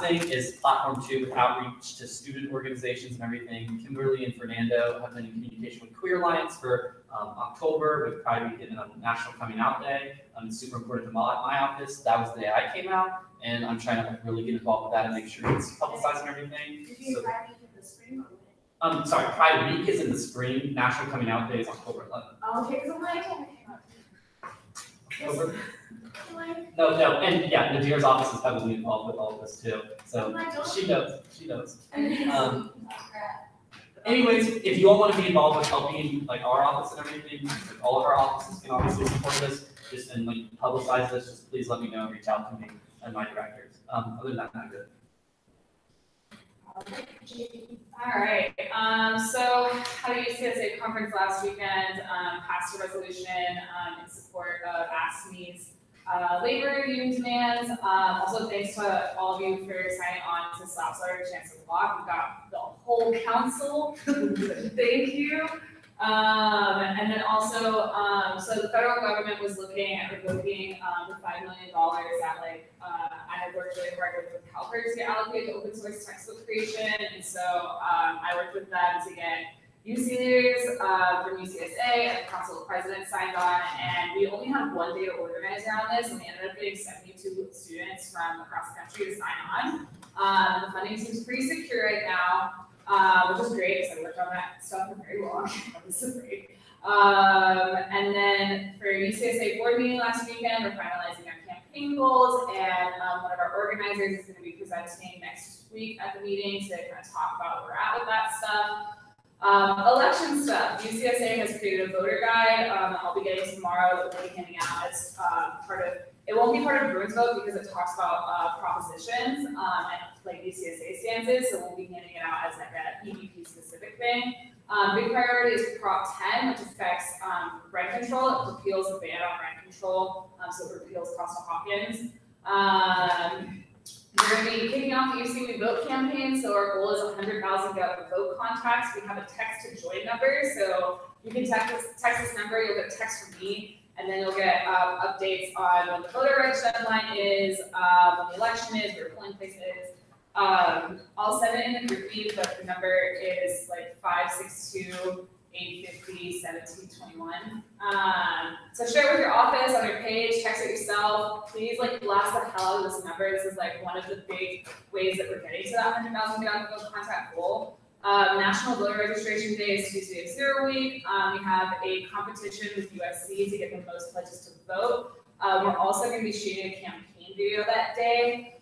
thing is platform 2 with outreach to student organizations and everything. Kimberly and Fernando have been in communication with Queer Alliance for October with Pride Week and National Coming Out Day. It's super important to my office. That was the day I came out, and I'm trying to like really get involved with that and make sure it's publicized and everything. Did you Pride Week in the spring or when? Sorry, Pride Week is in the spring. National Coming Out Day is October 11th. Okay, because I'm like, October? No, and yeah, Nadir's office is heavily involved with all of this too, so she knows. Anyways, if you all want to be involved with helping like our office and everything, like, all of our offices can obviously support this, just and like publicize this, just please let me know and reach out to me and my directors. Other than that, I'm good. All right, so had a UCSA conference last weekend, passed a resolution in support of ASME's labor union demands. Also thanks to all of you for signing on to Slaps Our Chance to Walk. We got the whole council, thank you. And then also, so the federal government was looking at revoking the $5 million that like I had worked really hard with CalPERS to get allocated to open source textbook creation, and so I worked with them to get UC leaders from UCSA and the Council of Presidents signed on, and we only had one day to organize around this, and we ended up getting 72 students from across the country to sign on. The funding seems pretty secure right now. Which is great because I worked on that stuff for very long. That was so great. And then for UCSA board meeting last weekend, we're finalizing our campaign goals, and one of our organizers is going to be presenting next week at the meeting to kind of talk about where we're at with that stuff. Election stuff. UCSA has created a voter guide that I'll be getting tomorrow that we'll be handing out as part of. It won't be part of Bruins vote because it talks about propositions and like UCSA stances, so we'll be handing it out as like an EVP specific thing. Big priority is Prop 10, which affects rent control. It repeals the ban on rent control, so it repeals Costa-Hawkins. We're going to be kicking off the UC We Vote campaign, so our goal is 100,000 vote contacts. We have a text to join number, so you can text this number, you'll get a text from me, and then you'll get updates on when the voter registration deadline is, when the election is, where your polling place is. I'll send it in the group feed, but the number is like 562-850-1721. So share it with your office, on your page, text it yourself. Please like blast the hell out of this number. This is like one of the big ways that we're getting to that 100,000 vote contact goal. National Voter Registration Day is Tuesday of Zero Week. We have a competition with USC to get the most pledges to vote. We're also going to be shooting a campaign video that day.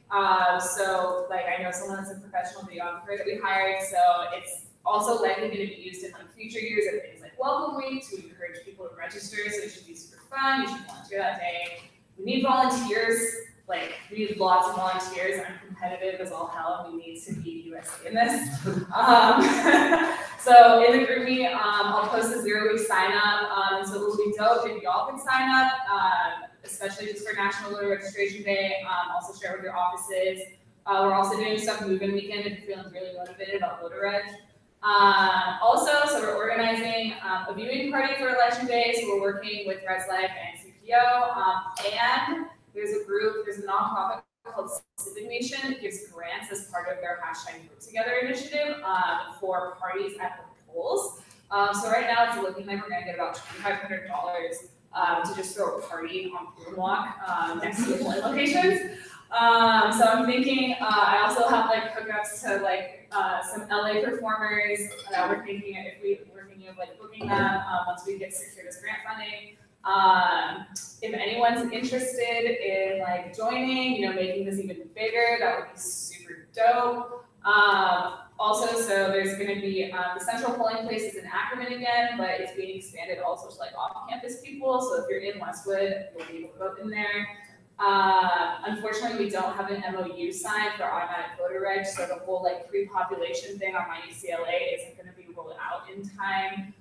So like I know someone that's a professional videographer that we hired, so it's also likely going to be used in like future years at things like Welcome Week to encourage people to register. So it should be super fun. You should volunteer that day. We need volunteers. Like we need lots of volunteers. I'm competitive as all hell, and we need to be USC in this. So in the group meet, I'll post a 0 week sign up, and so it will be dope if y'all can sign up, especially just for National Voter Registration Day. Also share with your offices. We're also doing stuff move-in weekend if you're feeling really motivated about voter reg. Also, so we're organizing a viewing party for Election Day, so we're working with Res Life and CPO, and there's a nonprofit called Civic Nation that gives grants as part of their #VoteTogether initiative for parties at the polls. So right now it's looking like we're gonna get about $2,500 to just throw a party on Boardwalk next to the polling locations. So I'm thinking, I also have like hookups to like some LA performers. We're thinking of like booking them once we get secured this grant funding. If anyone's interested in like joining, making this even bigger, that would be super dope. Also, so there's going to be the central polling place is in Ackerman again, but it's being expanded also to like off-campus people. So if you're in Westwood, you'll be able to vote in there. Unfortunately, we don't have an MOU signed for automatic voter reg, so the whole like pre-population thing on my UCLA isn't going to be rolled out in time.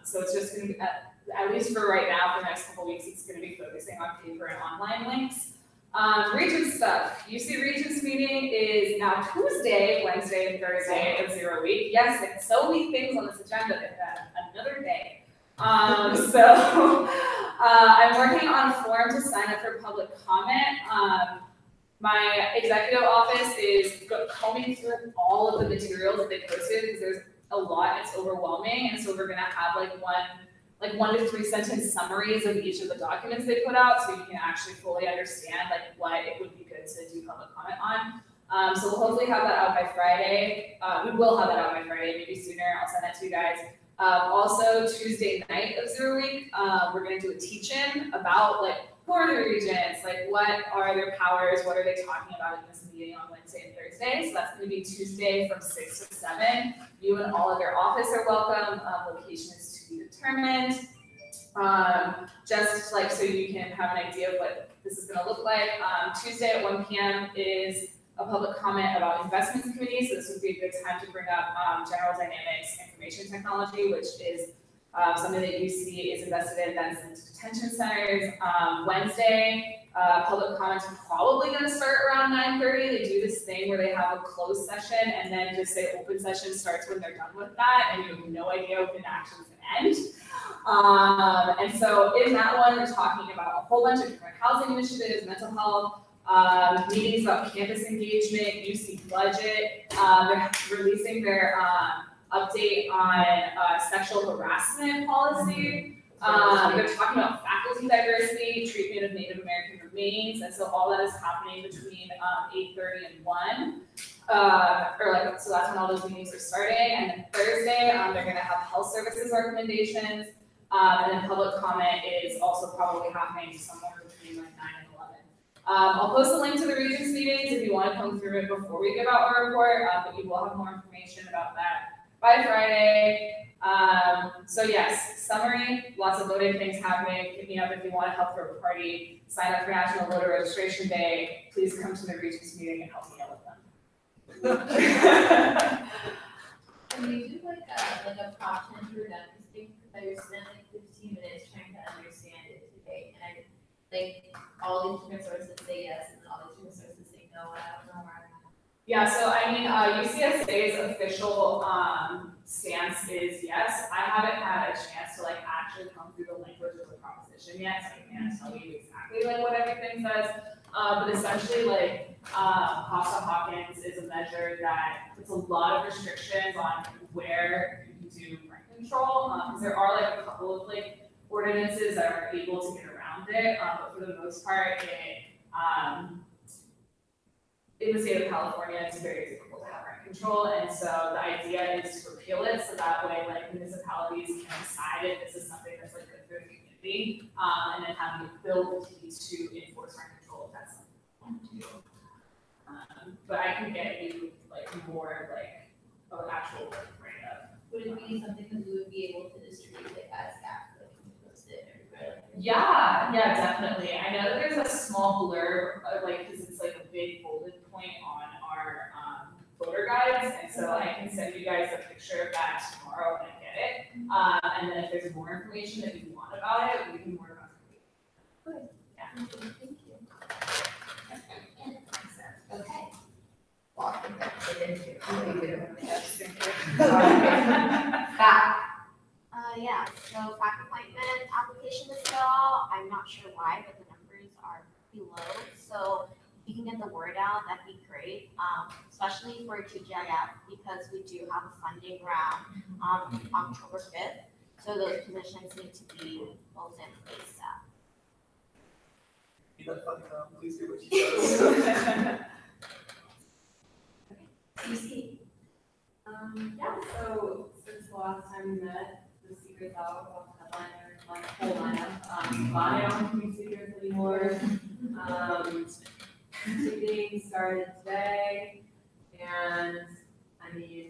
So it's just going to be, at least for right now, for the next couple weeks, it's going to be focusing on paper and online links. Regents stuff. UC Regents meeting is now Tuesday, Wednesday, and Thursday of 0 week. Yes, and so many things on this agenda that another day. So I'm working on a form to sign up for public comment. My executive office is combing through all of the materials that they posted because there's a lot, it's overwhelming, and so we're gonna have like 1 to 3 sentence summaries of each of the documents they put out, so you can actually fully understand like what it would be good to do public comment on. So we'll hopefully have that out by Friday. We will have that out by Friday, maybe sooner. I'll send that to you guys. Also, Tuesday night of 0 week, we're going to do a teach-in about like who are the regents, like what are their powers, what are they talking about in this meeting on Wednesday and Thursday. So that's going to be Tuesday from 6 to 7. You and all of your office are welcome. Location is to be determined. Just like so you can have an idea of what this is going to look like. Tuesday at 1 p.m. is a public comment about investments committee. So this would be a good time to bring up General Dynamics information technology, which is something that UC is invested in, that's into detention centers. Wednesday, public comments are probably going to start around 9:30. They do this thing where they have a closed session and then just say open session starts when they're done with that, and you have no idea when action's going to end. And so in that one, we're talking about a whole bunch of different housing initiatives, mental health, meetings about campus engagement, UC budget. They're releasing their update on sexual harassment policy. They're talking about faculty diversity, treatment of Native American remains, and so all that is happening between 8:30 and 1. So that's when all those meetings are starting. And then Thursday, they're going to have health services recommendations, and then public comment is also probably happening somewhere between like 9 and 11. I'll post a link to the Regents meetings if you want to come through it before we give out our report, but you will have more information about that by Friday. So yes, summary, lots of voting things happening. Hit me up if you want to help throw a party, sign up for National Voter Registration Day. Please come to the Regents meeting and help me out with them. Can you do like a prop 10 to redundancy thing? Because I spent like 15 minutes trying to understand it today, and like all these different sources say yes, and all these different sources say no, and I don't know where I'm at. Yeah, so I mean, UCSA's official stance is yes. I haven't had a chance to like actually come through the language of the proposition yet, so I can't tell you exactly like what everything says. But essentially, like Costa-Hawkins is a measure that puts a lot of restrictions on where you can do rent control. Because there are like a couple of like ordinances that are able to get around it, but for the most part, in the state of California, it's very difficult to have rent control, and so the idea is to repeal it, so that way, like municipalities can decide if this is something that's like good for the community, and then have the ability to enforce rent control if that's something you want to do. But I can get you like more like of an actual write up. Would it be something that we would be able to distribute like as staff, like post it everywhere? Yeah, definitely. I know that there's a small blurb, like, because it's like a big bullet point on our voter guides, and so I can send you guys a picture of that tomorrow when I get it. And then if there's more information that you want about it, we can work on it. Good. Yeah. Thank you. Okay. Lock them up, so thank you. Yes, thank you. Fat. Yeah, so fact appointment application is still out. I'm not sure why, but the numbers are pretty low. So if you can get the word out, that'd be great. Especially for TGIF because we do have a funding round on October 5th. So those positions need to be filled in ASAP. Please do what she does. CC. Yeah, so since the last time we met, the secret's out of the headliner, like whole lineup. I don't keep secrets anymore. Ticketing started today, and I mean,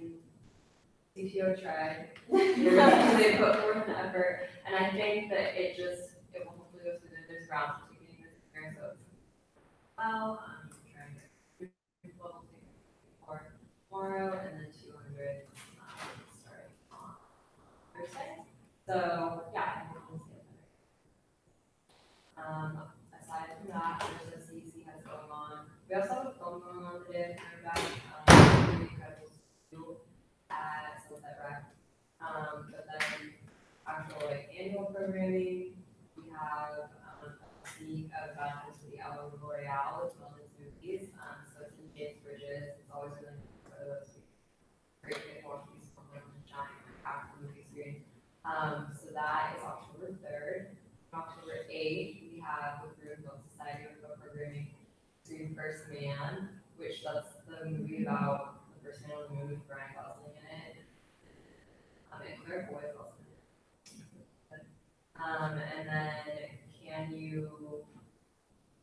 CTO tried. They put forth an effort, and I think that it will hopefully go through this round of ticketing this year, so it's well, I'm trying to for tomorrow, and then 200 starting on Thursday. So yeah, I think we'll see it better. Aside from that, there's a CEC has going on. We also have a film going on today. Coming back, really incredible school at Sunset Rec. But then actual annual programming, we have a week of Bachelors of the Hour L'Oreal as well as movies. So it's in James Bridges. It's always really nice for those great to watch these from like the giant half the movie screen. So that is October 3rd. October 8th, we have the Bruin Film Society with programming Screen First Man, which that's the movie about the first man on the moon with Ryan Gosling in it. And Claire Foy is also in it. And then I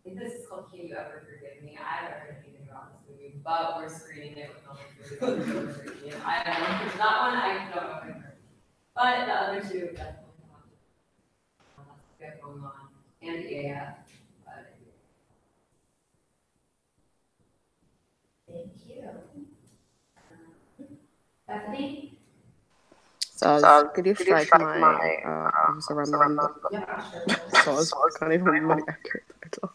think this is called Can You Ever Forgive Me? I haven't heard anything about this movie, but we're screening it with Melanie. I don't know if that one, I don't know if I've heard. But the other two, definitely going on, and AF. Thank you. Bethany? So could you strike my Officer Ramon? Yeah, sure. So I can't even remember the accurate title.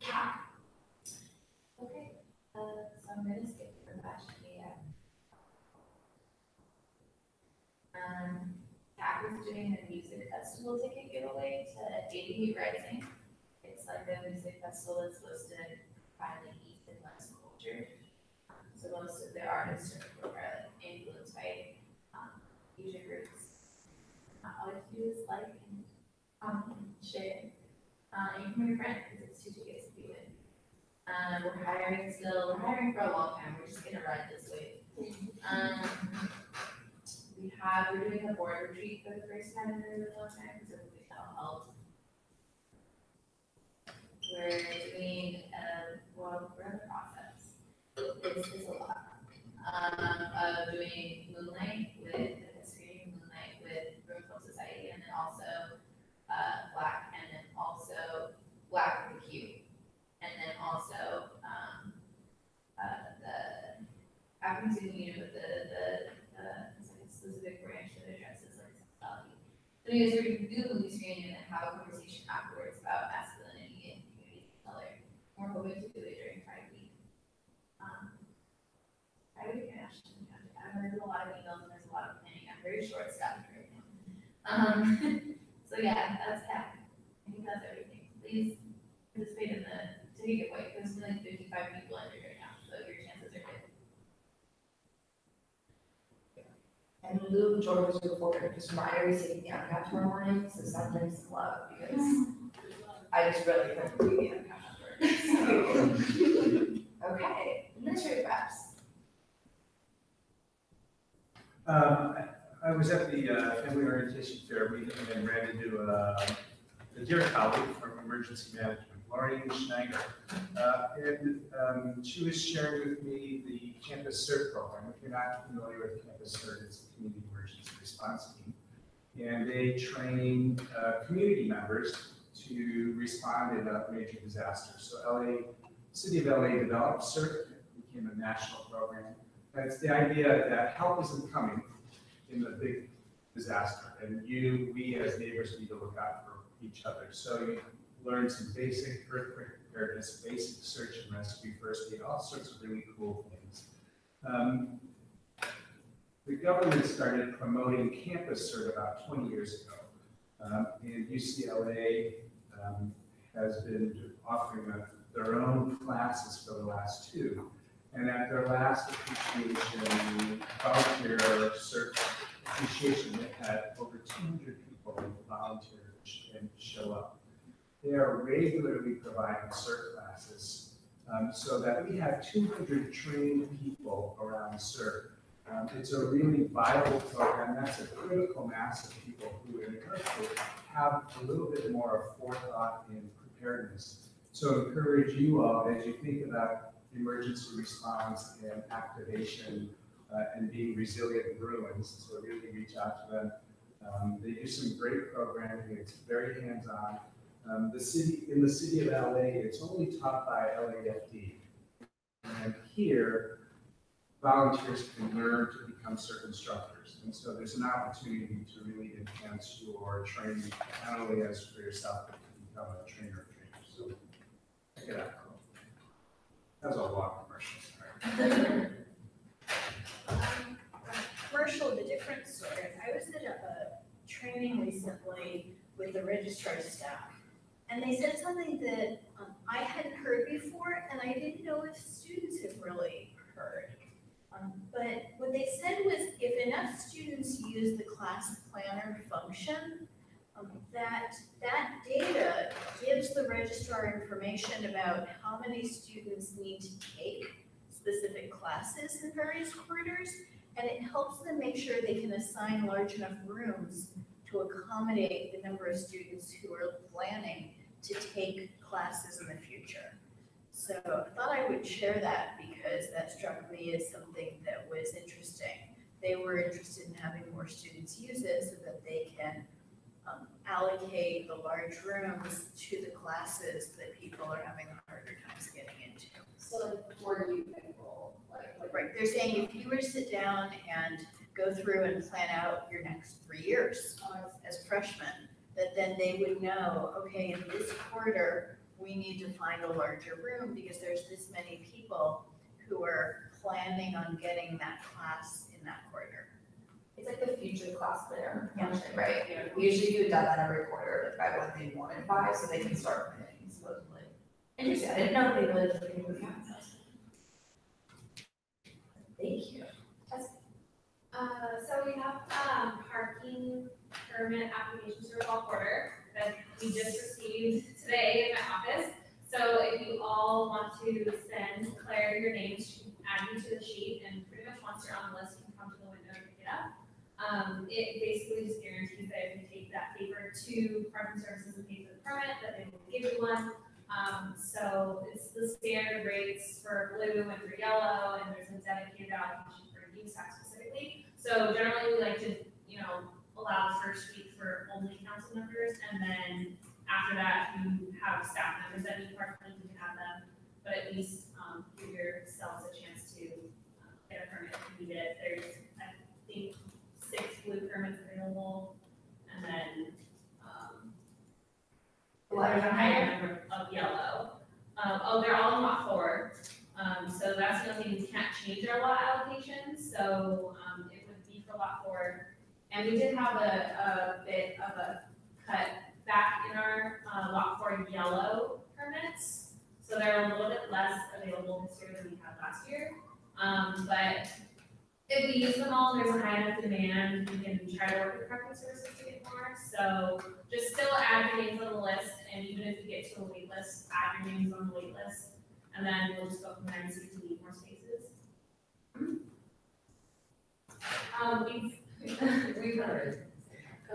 Cat. Okay, so I'm gonna skip for batch data. Cat is doing a music festival ticket giveaway to 88 Rising. It's like a music festival that's hosted by the East and West culture. So most of the artists are like influenced by Asian groups. All you do is like and share. You can bring a friend because it's 2 tickets to be with. We're hiring for a long time. We're just gonna ride this wave. We're doing a board retreat for the first time in a really long time, so we that'll help. We're doing we're in the process. It's a lot. Of doing Moonlight with the history, Moonlight with Room Film Society, and then also Black, and then also Black with the Q, and then also the African student union with the specific branch that addresses like sexuality. So you guys are going to do the movie screening and then have a conversation afterwards about masculinity and communities of color. We're hoping to do it during Pride Week. Pride Week and Ashton County. I've heard a lot of emails and there's a lot of planning. I'm very short staffed right now. So yeah, that's that. I think that's everything. Please participate in the ticket giveaway. There's only 55 people entered right now, so your chances are good. And Lou George was before because Ryder is taking the MCAT tomorrow morning, so sometimes it's love because I just really couldn't do the MCAT. So. Okay, administrative reps. I was at the family orientation fair meeting and ran into a dear colleague from emergency management, Laurie Schneider. And she was sharing with me the Campus CERT program. If you're not familiar with Campus CERT, it's the Community Emergency Response Team. And they train community members to respond in a major disaster. So City of LA developed CERT, it became a national program. And it's the idea that help isn't coming in the big disaster, and we as neighbors need to look out for each other. So you learn some basic earthquake preparedness, basic search and rescue, first aid, all sorts of really cool things. The government started promoting campus CERT about 20 years ago. And UCLA has been offering their own classes for the last 2. And at their last appreciation, volunteer CERT appreciation, they had over 200 people volunteer and show up. They are regularly providing CERT classes so that we have 200 trained people around CERT. It's a really viable program. That's a critical mass of people who in order to have a little bit more forethought in preparedness. So encourage you all as you think about emergency response and activation and being resilient in ruins, so really reach out to them. They do some great programming. It's very hands-on. In the city of LA, it's only taught by LAFD. And here, volunteers can learn to become CERT instructors. And so there's an opportunity to really enhance your training, not only as for yourself, but to become a trainer. So check it out. That was a long commercial, sorry. Commercial of a different sort. I was at a training recently with the registrar staff, and they said something that I hadn't heard before, and I didn't know if students have really heard. But what they said was if enough students use the class planner function, that data gives the registrar information about how many students need to take specific classes in various quarters, and it helps them make sure they can assign large enough rooms to accommodate the number of students who are planning to take classes in the future. So I thought I would share that because that struck me as something that was interesting. They were interested in having more students use it so that they can allocate the large rooms to the classes that people are having a harder times getting into. So like where do you enroll? Right, they're saying if you were to sit down and go through and plan out your next 3 years as a freshman, that then they would know, okay, in this quarter, we need to find a larger room because there's this many people who are planning on getting that class in that quarter. It's like the future class planner function, right? You know, we usually do that every quarter, like by what they want and by, so they can start planning supposedly. Interesting, I didn't know they really took into account that. Thank you. So we have parking permit applications for fall quarter that we just received today in my office. So if you all want to send Claire your names, she can add you to the sheet, and pretty much once you're on the list, you can come to the window and pick it up. It basically just guarantees that if you take that paper to Parking Services and pay for the permit, that they will give you one. So it's the standard rates for blue and for yellow, and there's a dedicated allocation for USAC specifically. So generally we like to, allow the first week for only council members, and then after that, you have staff members that need parking, you can have them, but at least give yourselves a chance to get a permit if you need it. There's, I think, 6 blue permits available, and then there's a higher number of yellow. They're all in lot 4. So that's the only thing, we can't change our lot allocations, so it would be for lot 4. And we did have a bit of a cut back in our lot 4 yellow permits. So they're a little bit less available this year than we had last year. But if we use them all, there's a high enough demand, we can try to work with Parking Services to get more. So just still add your names on the list, and even if you get to a wait list, add your names on the wait list, and then we'll just go from there and see if we need more spaces. We've heard.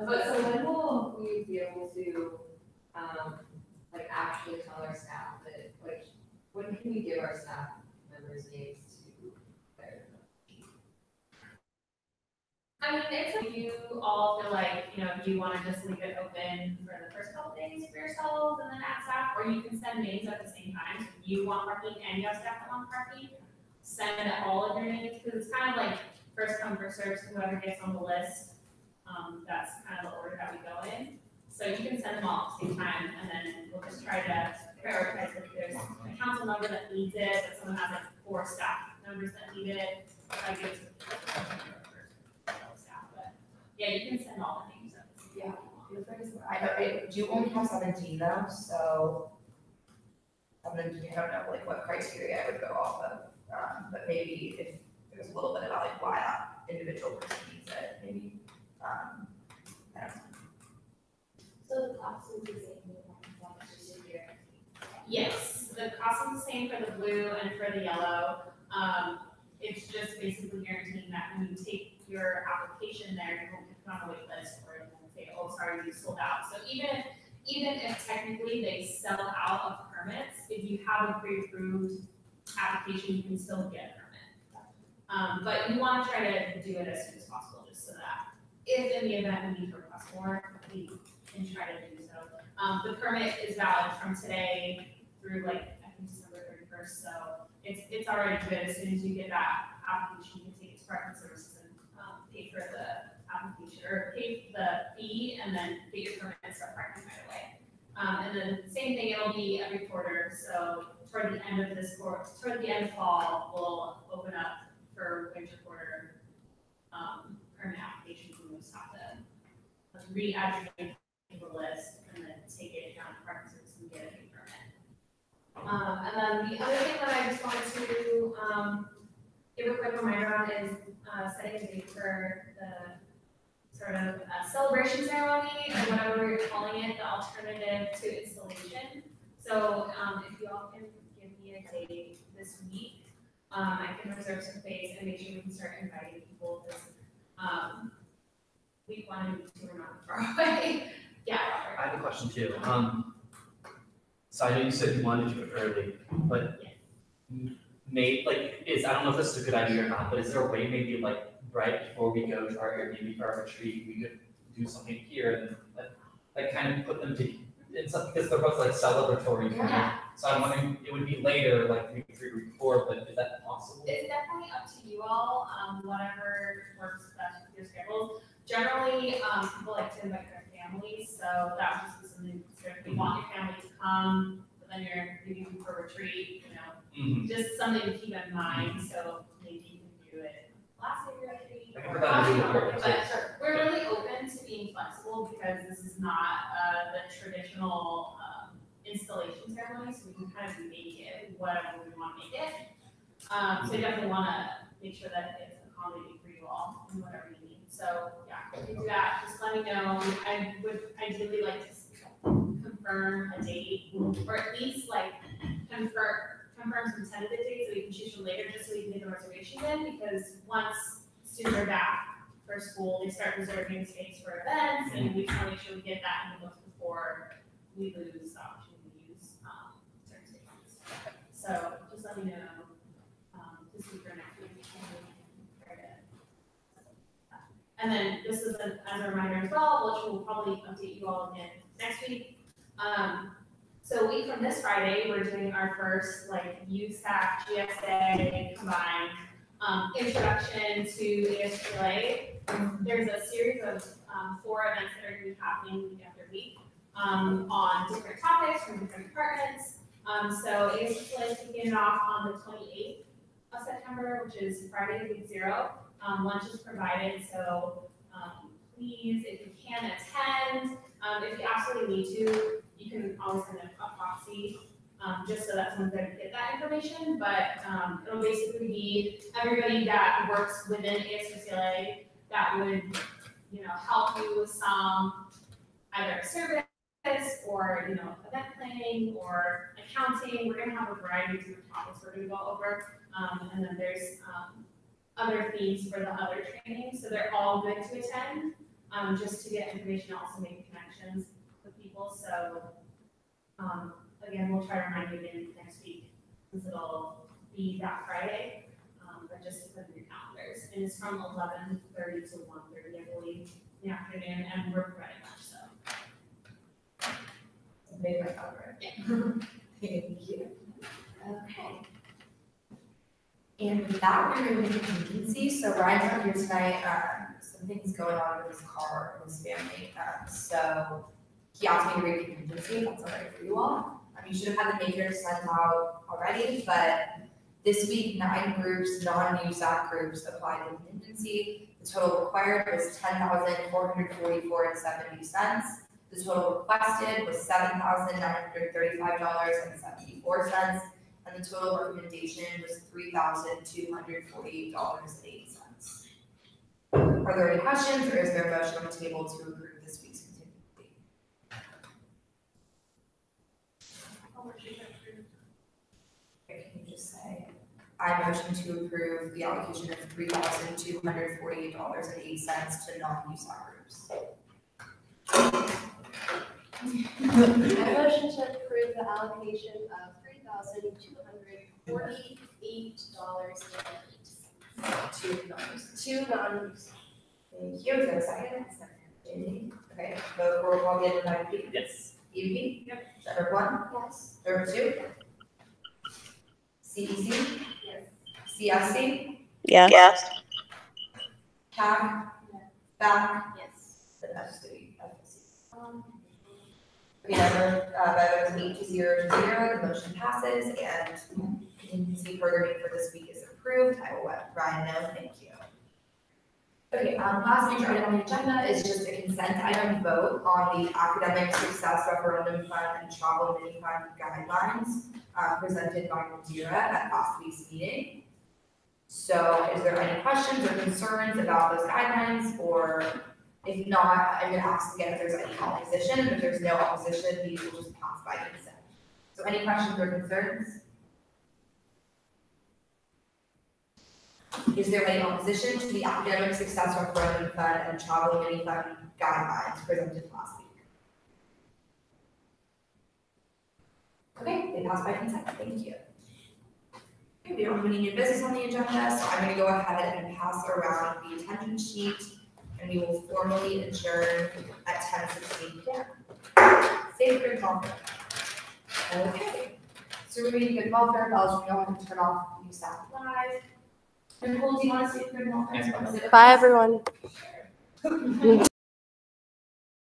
But so when will we be able to, actually tell our staff that, when can we give our staff members names to their? I mean, it's if you all feel like, if you want to just leave it open for the first couple days for yourselves and then add staff, or you can send names at the same time. So if you want parking and you have staff that want parking, send all of your names, because it's kind of like first come, first served, so whoever gets on the list, that's kind of the order that we go in. So you can send them all at the same time, and then we'll just try to prioritize if there's a council member that needs it, but someone has like 4 staff members that need it, I give it to the staff, but yeah, you can send all the names up. Yeah. I do only have 17 though, so 17, I don't know like what criteria I would go off of, but maybe if there's a little bit about like why that individual person needs it, maybe, I don't know. So the cost is the same, just a year. Yes, the cost is the same for the blue and for the yellow. It's just basically guaranteeing that when you take your application there, you won't get put on a wait list or it won't say, oh, sorry, you sold out. So even if technically they sell out of permits, if you have a pre-approved application, you can still get a permit. But you want to try to do it as soon as possible, just so that if in the event we need to request more, we can try to do so. The permit is valid from today through like, I think December 31st, so it's already good. As soon as you get that application, you can take it to Department of Services and pay for the application, or pay the fee, and then get your permit and start parking right away. And then same thing, it'll be every quarter, so toward the end of toward the end of fall, we'll open up for winter quarter permit applications, and we'll just have to re-add the list and then take it down to Department of Services and get a new permit. And then the other thing that I just wanted to give a quick reminder on is setting a date for the sort of celebration ceremony, or whatever you're calling it, the alternative to installation. So if you all can give me a date this week, I can reserve some space and make sure we can start inviting people, because week 1 and week 2 are not far away. Yeah, Robert. I have a question too. So I know you said you wanted to do it early, but maybe I don't know if this is a good idea or not, but is there a way maybe like right before we go to our Airbnb for our retreat, we could do something here and like kind of put them to, it's because they're both like celebratory for me. So I'm wondering, it would be later, like week 3, week 4, but is that possible? It's definitely up to you all, whatever works best with your schedules. Generally, people like to invite their families, so that would just be something to consider. If you want your family to come, but then you're leaving for a retreat, just something to keep in mind, so maybe you can do it last year retreat. But we're really open to being flexible, because this is not the traditional installation ceremony, so we can kind of make it whatever we want to make it. So we definitely want to make sure that it's accommodating for you all and whatever you need. So yeah, if you do that, just let me know. I would ideally like to confirm a date, or at least like confirm some tentative dates so we can choose from later, just so we can get the reservations in, because once students are back for school, they start reserving space for events, and we just want to make sure we get that in the books before we lose the opportunity to use certain spaces. So just let me know this week or next week. And then this is as a reminder as well, which we'll probably update you all again next week. So a week from this Friday, we're doing our first like USAC, GSA combined introduction to ASGLA. There's a series of 4 events that are going to be happening week after week on different topics from different departments. So ASGLA is kicking off on the 28th of September, which is Friday, week 0. Lunch is provided, so please, if you can attend, if you absolutely need to, you can always send a proxy, just so that someone's there to get that information. But it'll basically be everybody that works within ASUCLA that would, help you with some either service or event planning or accounting. We're going to have a variety of different topics we're going to go over, and then there's other themes for the other trainings, so they're all good to attend, just to get information, also make connections with people. So again, we'll try to remind you again next week, since it'll be that Friday, but just to put in your calendars. And it's from 11:30 to 1:30, I believe, in the afternoon, and we're providing lunch, so. Made my calendar. Yeah. Thank you. Okay. And with that, we're going to move to contingency. So Ryan's not here tonight. Some things going on with his car and his family. So he asked me to read contingency, if that's all right for you all. You should have had the matrix sent out already, but this week, 9 groups, non-USAC groups applied contingency. The total required was $10,444.70. The total requested was $7,935.74, and the total recommendation was $3,248.08. Are there any questions, or is there a motion on the table to approve this week's contingency? Okay, can you just say, I motion to approve the allocation of $3,248.08 to non-USAC groups. I motion to approve the allocation of $3,248.08 to non-use. Thank you. Is there a second? Jamie? Okay, vote roll call again by Pete. Yes. Evie? Yep. Number 1? Yes. Number 2? CEC? Yes. CSC? Yes. Yes. CAG? BAC? Yes. The FSC. Okay, number, that was 8-0, the motion passes, and contingency programming for this week is approved. I will let Ryan know, thank you. Okay, last major item on the agenda is just a consent item vote on the academic success referendum fund and travel mini fund guidelines presented by Nadira at last week's meeting. So is there any questions or concerns about those guidelines, or if not, I'm gonna ask again if there's any opposition, and if there's no opposition, these will just pass by consent. So any questions or concerns? Is there any opposition to the academic success referendum fund and travel mini fund guidelines presented last week? Okay, they pass by consent, thank you. Okay, we don't have any new business on the agenda, so I'm gonna go ahead and pass around the attendance sheet, and we will formally adjourn at 10:16 p.m. Safe grid welfare. Okay, so we're reading good welfare bells, we don't have to turn off USAC Live. Nicole, do you want to say good welfare? Bye, everyone.